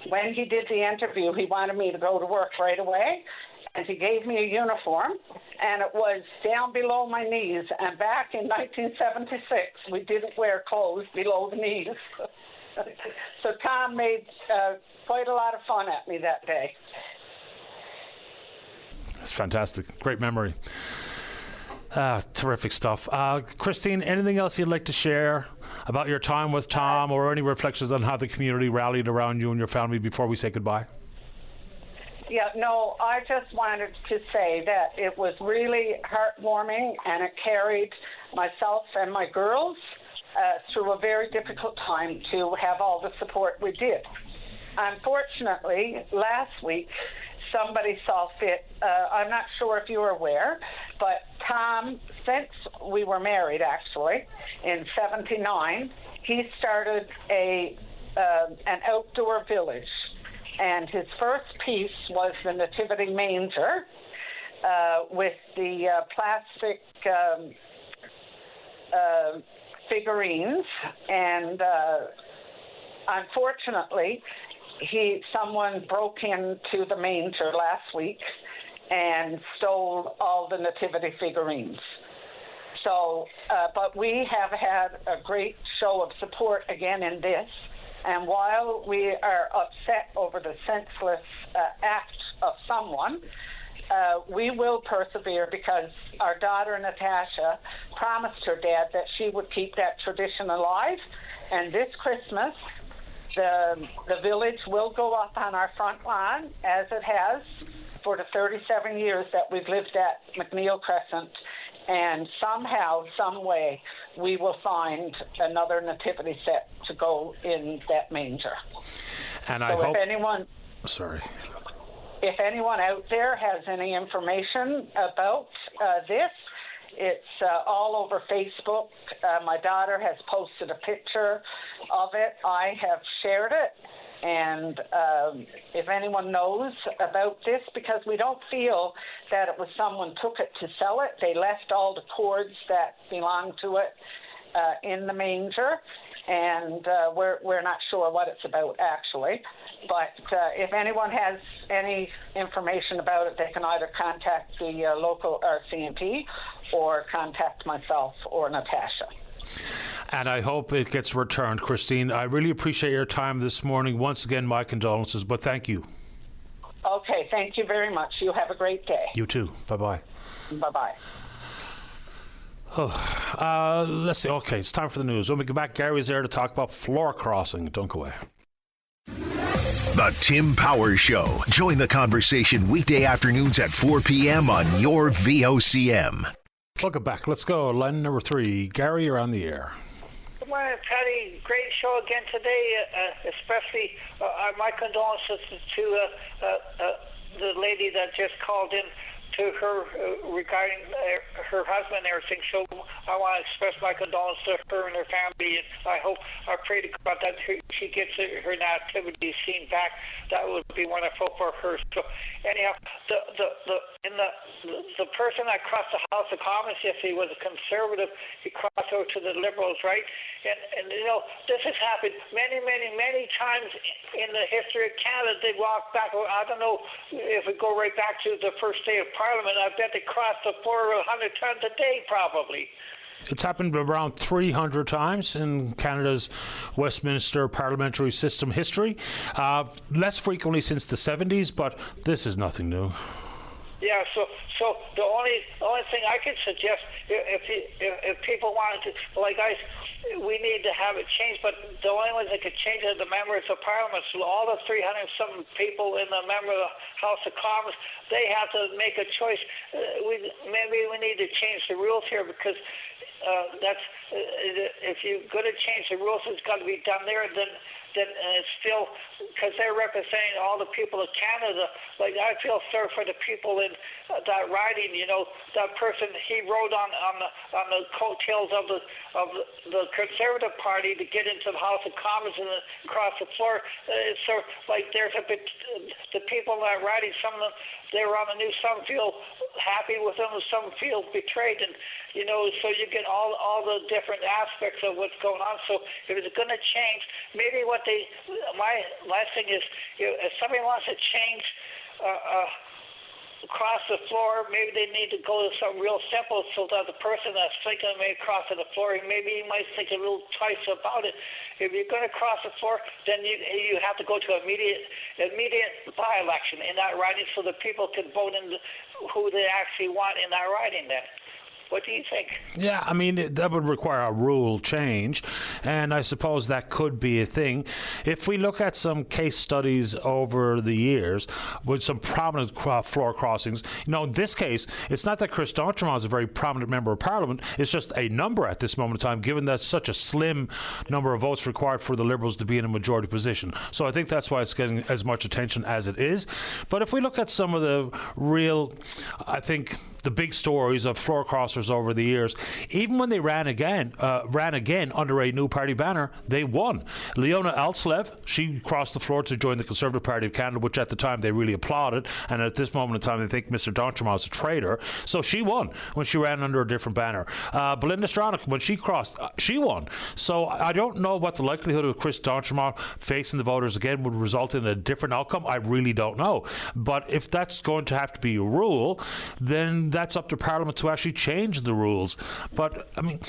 when he did the interview, he wanted me to go to work right away, and he gave me a uniform, and it was down below my knees. And back in 1976, we didn't wear clothes below the knees. So Tom made quite a lot of fun at me that day. That's fantastic. Great memory. Terrific stuff. Christine, anything else you'd like to share about your time with Tom, or any reflections on how the community rallied around you and your family before we say goodbye? Yeah, no, I just wanted to say that it was really heartwarming, and it carried myself and my girls through a very difficult time to have all the support we did. Unfortunately, last week, somebody saw fit, I'm not sure if you were aware, but Tom, since we were married actually, in 79, he started an outdoor village. And his first piece was the Nativity Manger with the plastic figurines. And unfortunately, someone broke into the manger last week and stole all the nativity figurines. So, but we have had a great show of support again in this. And while we are upset over the senseless act of someone, we will persevere, because our daughter Natasha promised her dad that she would keep that tradition alive. And this Christmas, the village will go up on our front lawn, as it has for the 37 years that we've lived at McNeil Crescent. And somehow, some way, we will find another nativity set to go in that manger. And so I hope... If anyone out there has any information about this, it's all over Facebook. My daughter has posted a picture of it. I have shared it. And if anyone knows about this, because we don't feel that it was someone took it to sell it. They left all the cords that belong to it in the manger. And we're not sure what it's about, actually. But if anyone has any information about it, they can either contact the local RCMP or contact myself or Natasha. And I hope it gets returned, Christine. I really appreciate your time this morning. Once again, my condolences, but thank you. Okay, thank you very much. You have a great day. You too. Bye-bye. Bye-bye. Let's see. Okay, it's time for the news. When we get back, Gary's there to talk about floor crossing. Don't go away. The Tim Powers Show. Join the conversation weekday afternoons at 4 p.m. on your VOCM. Welcome back. Let's go. Line number 3. Gary, you're on the air. Good morning, Patty. Great show again today, especially my condolences to the lady that just called in to her regarding her husband and everything. So I want to express my condolences to her and her family, and I pray to God that she gets her nativity scene back. That would be wonderful for her. So anyhow, the person that crossed the House of Commons yesterday was a conservative. He crossed over to the Liberals, right? And you know, this has happened many times in the history of Canada. They walk back. I don't know if we go right back to the first day of Parliament. I bet they crossed the floor 100 times a day, probably. It's happened around 300 times in Canada's Westminster parliamentary system history. Less frequently since the 70s, but this is nothing new. Yeah, so So the only thing I could suggest, if people wanted to, we need to have it changed, but the only ones that could change it are the members of Parliament. So all the 300-something people in the member of the House of Commons, they have to make a choice. Maybe we need to change the rules here, because if you're going to change the rules, it's got to be done there. Then it's still, because they're representing all the people of Canada. Like, I feel sorry for the people in that riding. That person, he rode on the coattails of the Conservative Party to get into the House of Commons and across the floor. It's sort of like there's a bit, the people in that riding, some of them, they were on the news. Some feel happy with them, some feel betrayed, and so you get all the different aspects of what's going on. So if it's going to change, maybe my thing is, if somebody wants to change across the floor, maybe they need to go to something real simple, so that the person that's thinking of maybe crossing the floor, maybe he might think a little twice about it. If you're going to cross the floor, then you have to go to immediate by-election in that riding, so that people can vote in who they actually want in that riding then. What do you think? Yeah, I mean, that would require a rule change, and I suppose that could be a thing. If we look at some case studies over the years with some prominent floor crossings, in this case, it's not that Chris d'Entremont is a very prominent member of Parliament, it's just a number at this moment in time, given that such a slim number of votes required for the Liberals to be in a majority position. So I think that's why it's getting as much attention as it is. But if we look at some of the real, I think, the big stories of floor crossers over the years, even when they ran again under a new party banner, they won. Leona Alslev, she crossed the floor to join the Conservative Party of Canada, which at the time they really applauded, and at this moment in time they think Mr. d'Entremont is a traitor. So she won when she ran under a different banner. Belinda Stronach, when she crossed, she won. So I don't know what the likelihood of Chris d'Entremont facing the voters again would result in a different outcome. I really don't know. But if that's going to have to be a rule, then that's up to Parliament to actually change the rules. But, I mean,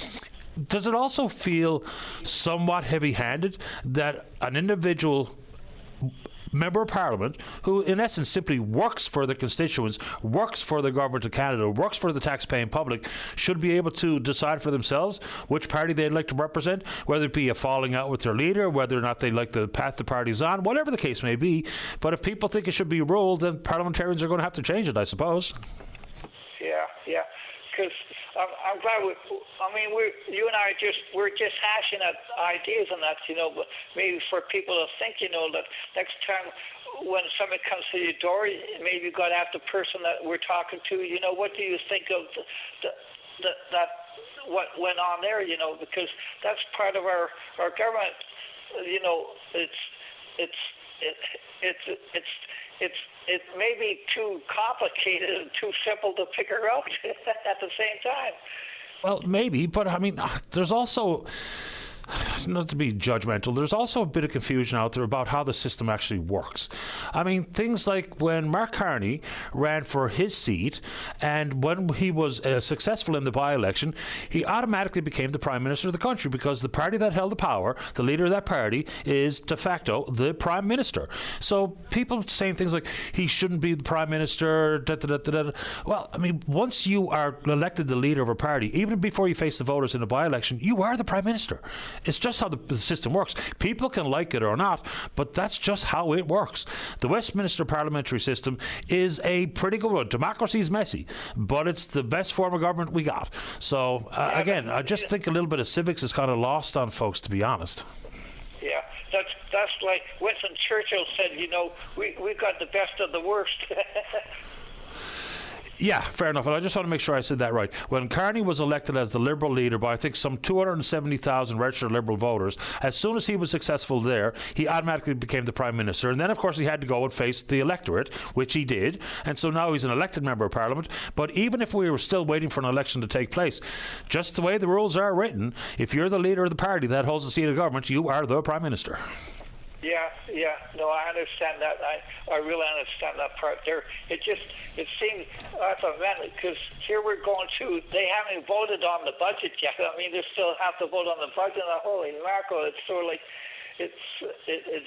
does it also feel somewhat heavy-handed that an individual member of Parliament, who in essence simply works for the constituents, works for the government of Canada, works for the tax-paying public, should be able to decide for themselves which party they'd like to represent, whether it be a falling out with their leader, whether or not they like the path the party's on, whatever the case may be. But if people think it should be ruled, then parliamentarians are going to have to change it, I suppose. Yeah, because I'm glad you and I we're just hashing at ideas and that, but maybe for people to think, that next time when somebody comes to your door, maybe you got to ask the person that we're talking to, what do you think of that what went on there, because that's part of our government, it may be too complicated and too simple to figure out at the same time. Well, maybe, but I mean, there's also, not to be judgmental, there's also a bit of confusion out there about how the system actually works. I mean, things like when Mark Carney ran for his seat, and when he was successful in the by-election, he automatically became the Prime Minister of the country, because the party that held the power, the leader of that party, is de facto the Prime Minister. So people saying things like, he shouldn't be the Prime Minister, Well, I mean, once you are elected the leader of a party, even before you face the voters in a by-election, you are the Prime Minister. It's just how the system works. People can like it or not, but that's just how it works. The Westminster parliamentary system is a pretty good one. Democracy is messy, but it's the best form of government we got. So, again, I just think a little bit of civics is kind of lost on folks, to be honest. Yeah, that's like Winston Churchill said, we've got the best of the worst. Yeah, fair enough. And I just want to make sure I said that right. When Carney was elected as the Liberal leader by, I think, some 270,000 registered Liberal voters, as soon as he was successful there, he automatically became the Prime Minister. And then, of course, he had to go and face the electorate, which he did. And so now he's an elected member of Parliament. But even if we were still waiting for an election to take place, just the way the rules are written, if you're the leader of the party that holds the seat of government, you are the Prime Minister. Yeah. No, I understand that. I really understand that part there. It seemed because here we're going to. They haven't voted on the budget yet. I mean, they still have to vote on the budget. Holy mackerel! It's sort of like it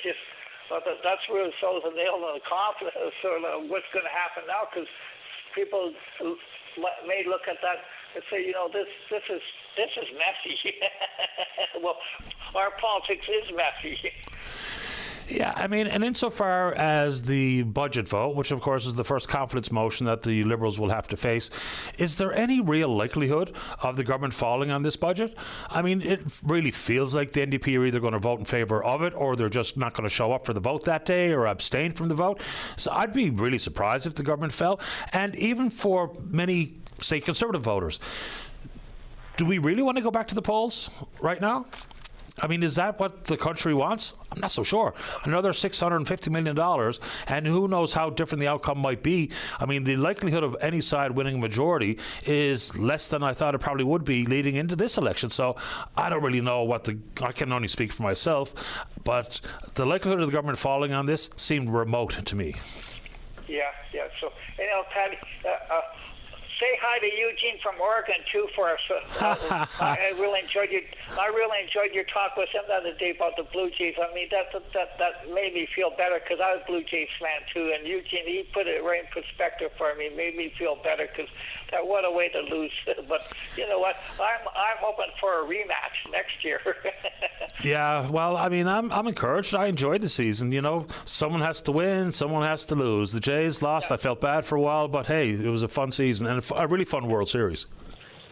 just. That's really throws a nail in the coffin. Sort of what's going to happen now, because people may look at that and say, this is messy. Well, our politics is messy. Yeah, I mean, and insofar as the budget vote, which of course is the first confidence motion that the Liberals will have to face, is there any real likelihood of the government falling on this budget? I mean, it really feels like the NDP are either going to vote in favour of it, or they're just not going to show up for the vote that day or abstain from the vote. So I'd be really surprised if the government fell. And even for many, say, Conservative voters, do we really want to go back to the polls right now? I mean, is that what the country wants? I'm not so sure. Another $650 million, and who knows how different the outcome might be. I mean, the likelihood of any side winning a majority is less than I thought it probably would be leading into this election. So I don't really know I can only speak for myself, but the likelihood of the government falling on this seemed remote to me. Yeah. So, Patty, say hi to Eugene from Oregon too for us. I really enjoyed your talk with him the other day about the Blue Jays. I mean, that made me feel better because I was a Blue Jays fan too. And Eugene, he put it right in perspective for me. Made me feel better because what a way to lose. But you know what? I'm hoping for a rematch next year. Yeah, well, I mean, I'm encouraged. I enjoyed the season. Someone has to win, someone has to lose. The Jays lost. I felt bad for a while, but hey, it was a fun season and a really fun World Series.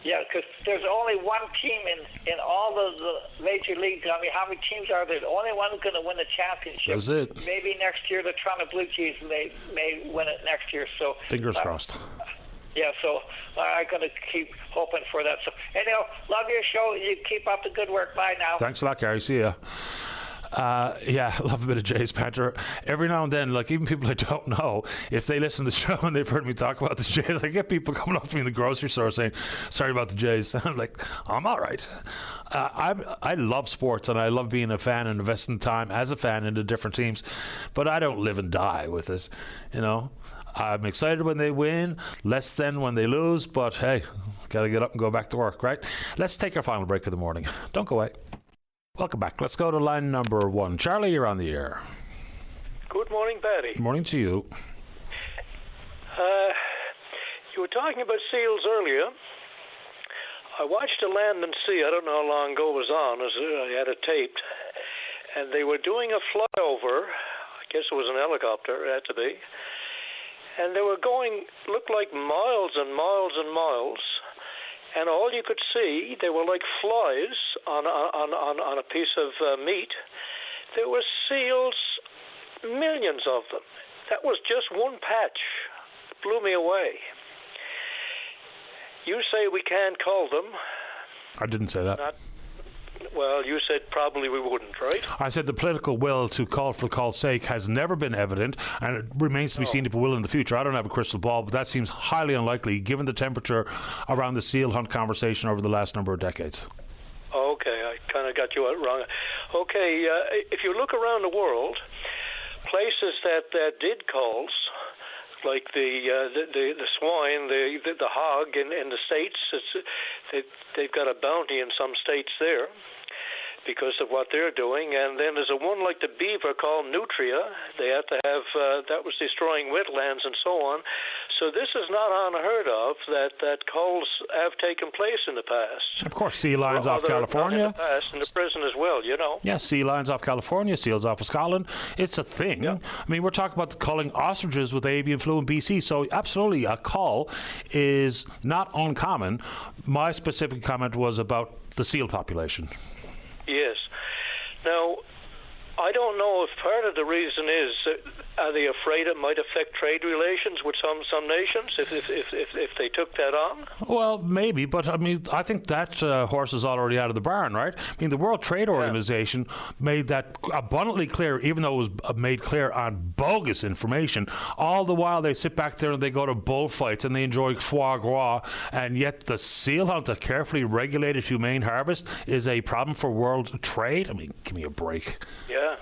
Yeah, because there's only one team in all the major leagues. I mean, how many teams are there? The only one who's going to win the championship. That's it. Maybe next year the Toronto Blue Jays may win it next year. So fingers crossed. Yeah, so I'm going to keep hoping for that. So anyhow, love your show. You keep up the good work. Bye now. Thanks a lot, Gary. See ya. Yeah, I love a bit of Jays banter. Every now and then, like even people I don't know, if they listen to the show and they've heard me talk about the Jays, I get people coming up to me in the grocery store saying, sorry about the Jays. I'm like, I'm all right. I love sports and I love being a fan and investing time as a fan into different teams, but I don't live and die with it, I'm excited when they win, less than when they lose, but hey, got to get up and go back to work, right? Let's take our final break of the morning. Don't go away. Welcome back. Let's go to line number 1. Charlie, you're on the air. Good morning, Patty. Good morning to you. You were talking about seals earlier. I watched a Land and Sea, I don't know how long ago it was on, I had it taped, and they were doing a flyover, I guess it was an helicopter, it had to be, and they were going, looked like miles and miles and miles, and all you could see, they were like flies on a piece of meat. There were seals, millions of them. That was just one patch. It blew me away. You say we can't cull them. I didn't say that. Well, you said probably we wouldn't, right? I said the political will to call for call's sake has never been evident, and it remains to be seen if it will in the future. I don't have a crystal ball, but that seems highly unlikely given the temperature around the seal hunt conversation over the last number of decades. Okay, I kind of got you wrong. Okay, if you look around the world, places that did culls, like the swine, the hog in the States, they've got a bounty in some states there because of what they're doing. And then there's a one like the beaver called Nutria. They have to have, that was destroying wetlands and so on. So this is not unheard of that culls have taken place in the past. Of course, sea lions off California. In the past, in the present as well, Yeah, sea lions off California, seals off of Scotland. It's a thing. Yeah. I mean, we're talking about culling ostriches with avian flu in BC. So absolutely, a cull is not uncommon. My specific comment was about the seal population. Yes. Now, I don't know if part of the reason is, are they afraid it might affect trade relations with some nations if they took that on? Well, maybe, but I mean, I think that horse is already out of the barn, right? I mean, the World Trade Organization made that abundantly clear, even though it was made clear on bogus information. All the while they sit back there and they go to bullfights and they enjoy foie gras, and yet the seal hunt, a carefully regulated humane harvest, is a problem for world trade? I mean, give me a break. Yeah.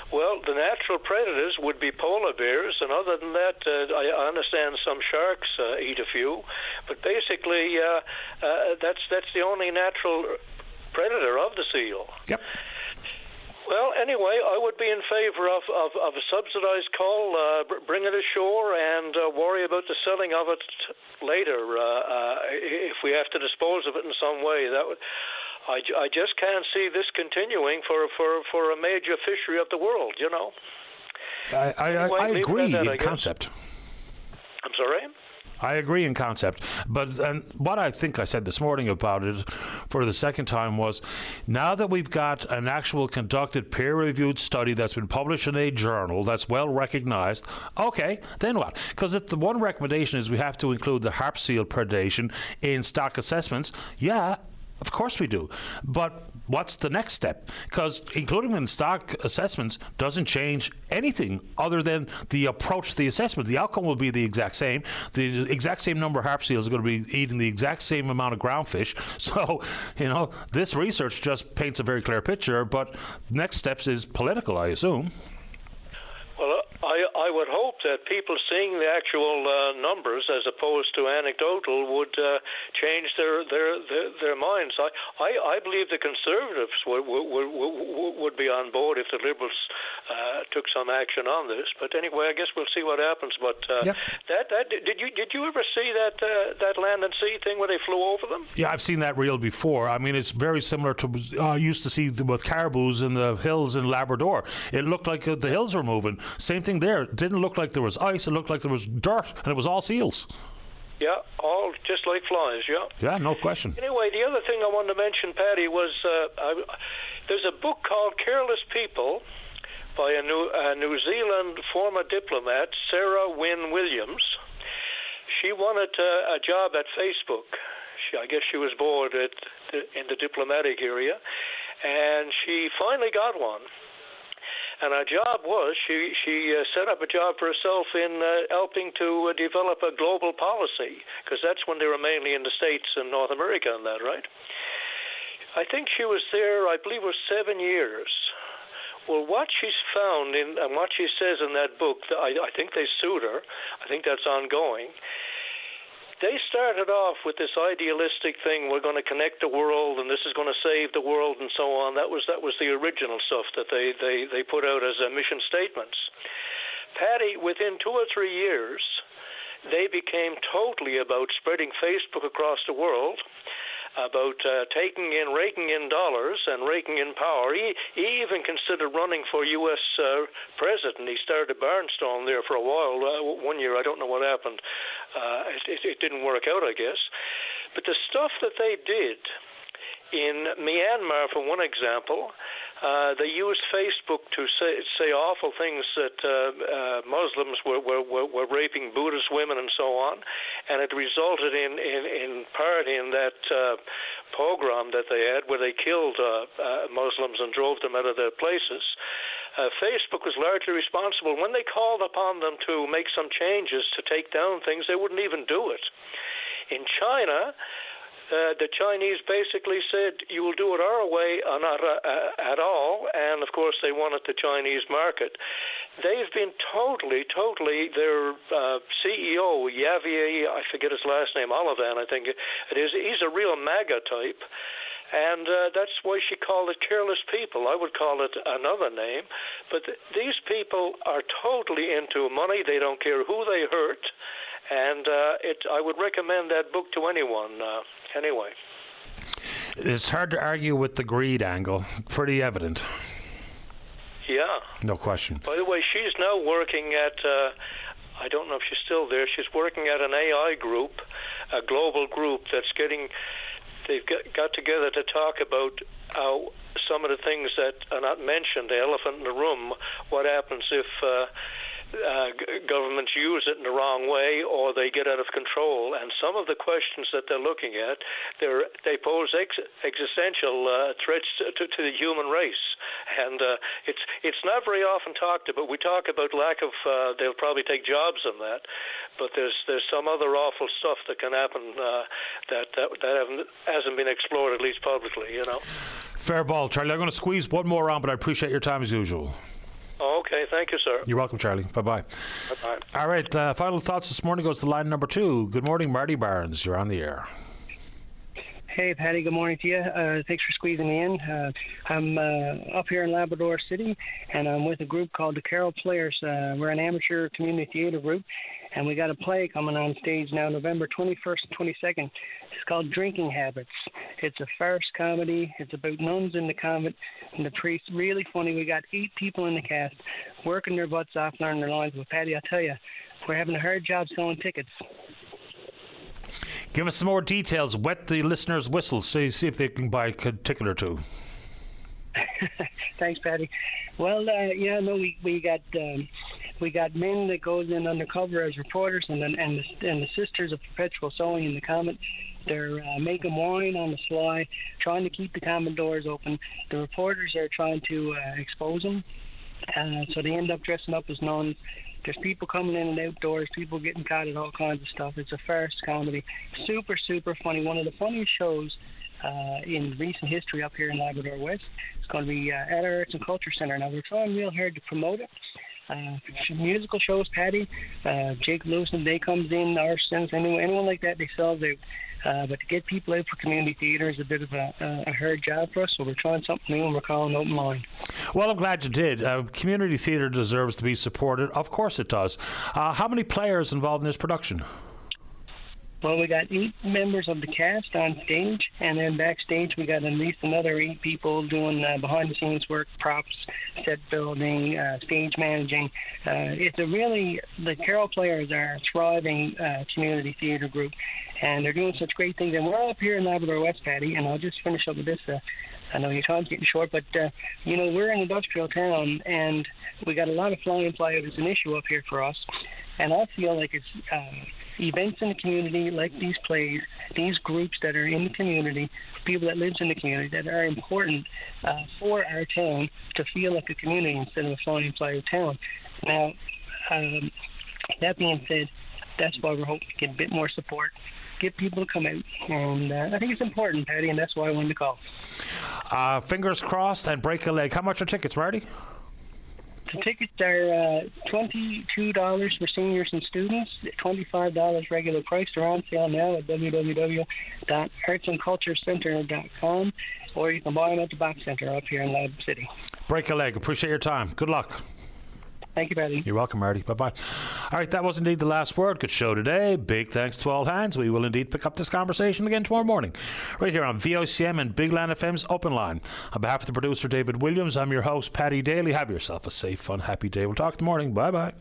Well, the natural predators would be polar bears, and other than that, I understand some sharks eat a few, but basically that's the only natural predator of the seal. Yep. Well, anyway, I would be in favor of a subsidized coal, bring it ashore, and worry about the selling of it later if we have to dispose of it in some way. I just can't see this continuing for a major fishery of the world, you know. I agree in concept. I'm sorry? I agree in concept, but what I think I said this morning about it for the second time was, now that we've got an actual conducted peer-reviewed study that's been published in a journal that's well recognized, okay, then what? Because if the one recommendation is we have to include the harp seal predation in stock assessments, yeah, of course we do. But what's the next step? Because including them in stock assessments doesn't change anything other than the approach to the assessment. The outcome will be the exact same. The exact same number of harp seals are going to be eating the exact same amount of groundfish. So, you know, this research just paints a very clear picture, but next steps is political, I assume. Well, I would hope that people seeing the actual numbers as opposed to anecdotal would change their minds. I believe the Conservatives would be on board if the Liberals took some action on this. But anyway, I guess we'll see what happens. But did you ever see that land and sea thing where they flew over them? Yeah, I've seen that reel before. I mean, it's very similar to I used to see with caribous in the hills in Labrador. It looked like the hills were moving. Same thing there. It didn't look like there was ice. It looked like there was dirt, and it was all seals. Yeah, all just like flies, yeah. Yeah, no question. Anyway, the other thing I wanted to mention, Patty, was there's a book called Careless People by a New Zealand former diplomat, Sarah Wynne Williams. She wanted a job at Facebook. I guess she was bored in the diplomatic area, and she finally got one. And her job was, she set up a job for herself in helping to develop a global policy, because that's when they were mainly in the States and North America and that, right? I think she was there, I believe it was 7 years. Well, what she's found and what she says in that book, I think they sued her. I think that's ongoing. They started off with this idealistic thing, we're going to connect the world and this is going to save the world and so on. That was the original stuff that they put out as mission statements. Patty, within 2 or 3 years, they became totally about spreading Facebook across the world, about raking in dollars and raking in power. He even considered running for U.S. president. He started a barnstorm there for a while. 1 year, I don't know what happened. It didn't work out, I guess. But the stuff that they did in Myanmar, for one example, they used Facebook to say awful things that Muslims were raping Buddhist women and so on, and it resulted in part in that pogrom that they had where they killed Muslims and drove them out of their places. Facebook was largely responsible. When they called upon them to make some changes to take down things, they wouldn't even do it. In China, the Chinese basically said, you will do it our way or not at all, and of course they wanted the Chinese market. They've been totally, their CEO, Yavier, I forget his last name, Olivan, I think it is, he's a real MAGA type. And that's why she called it Careless People. I would call it another name. But these people are totally into money. They don't care who they hurt. And I would recommend that book to anyone, anyway. It's hard to argue with the greed angle. Pretty evident. Yeah. No question. By the way, she's now working at, I don't know if she's still there, she's working at an AI group, a global group that's getting... They've got together to talk about how some of the things that are not mentioned, the elephant in the room, what happens if governments use it in the wrong way or they get out of control. And some of the questions that they're looking at, they pose existential threats to the human race. And it's not very often talked about. We talk about lack of, they'll probably take jobs in that, but there's some other awful stuff that can happen that hasn't been explored, at least publicly, you know. Fair ball, Charlie. I'm going to squeeze one more on, but I appreciate your time as usual. Okay, thank you, sir. You're welcome, Charlie. Bye-bye. Bye-bye. All right, final thoughts this morning goes to line number 2. Good morning, Marty Barnes. You're on the air. Hey, Patty, good morning to you. Thanks for squeezing me in. I'm up here in Labrador City, and I'm with a group called the Carol Players. We're an amateur community theater group, and we got a play coming on stage now, November 21st and 22nd. It's called Drinking Habits. It's a farce comedy. It's about nuns in the convent and the priests. Really funny. We got 8 people in the cast working their butts off, learning their lines. But, Patty, I'll tell you, we're having a hard job selling tickets. Give us some more details. Wet the listeners' whistles. See if they can buy a ticket or two. Thanks, Patty. Well, we got men that goes in undercover as reporters, and the Sisters of Perpetual Sowing in the convent. They're making wine on the sly, trying to keep the convent doors open. The reporters are trying to expose them, so they end up dressing up as nuns. There's people coming in and outdoors, people getting caught at all kinds of stuff. It's a farce comedy. Super, super funny. One of the funniest shows in recent history up here in Labrador West. It's going to be at our Arts and Culture Centre. Now, we're trying real hard to promote it. Musical shows, Patty, Jake Lewis and they comes in, Arsons, anyone like that, they sell out. But to get people out for community theatre is a bit of a hard job for us, so we're trying something new and we're calling open line. Well, I'm glad you did. Community theatre deserves to be supported. Of course it does. How many players involved in this production? Well, we got 8 members of the cast on stage, and then backstage we got at least another 8 people doing behind-the-scenes work, props, set building, stage managing. The Carol Players are a thriving community theatre group, and they're doing such great things. And we're up here in Labrador West, Patty, and I'll just finish up with this. I know your time's getting short, but, we're an industrial town, and we got a lot of fly-in fly-out as an issue up here for us. And I feel like it's events in the community like these plays, these groups that are in the community, people that live in the community that are important for our town to feel like a community instead of a fly-in fly-out town. Now, that being said, that's why we're hoping to get a bit more support, get people to come out, and I think it's important, Patty, and that's why I wanted to call. Fingers crossed and break a leg. How much are tickets, Marty? The tickets are $22 for seniors and students, $25 regular price. They're on sale now at www.artsandculturecenter.com, or you can buy them at the Box Center up here in Lab City. Break a leg. Appreciate your time. Good luck. Thank you, Patty. You're welcome, Marty. Bye-bye. All right, that was indeed the last word. Good show today. Big thanks to all hands. We will indeed pick up this conversation again tomorrow morning, right here on VOCM and Big Land FM's Open Line. On behalf of the producer, David Williams, I'm your host, Paddy Daly. Have yourself a safe, fun, happy day. We'll talk in the morning. Bye-bye.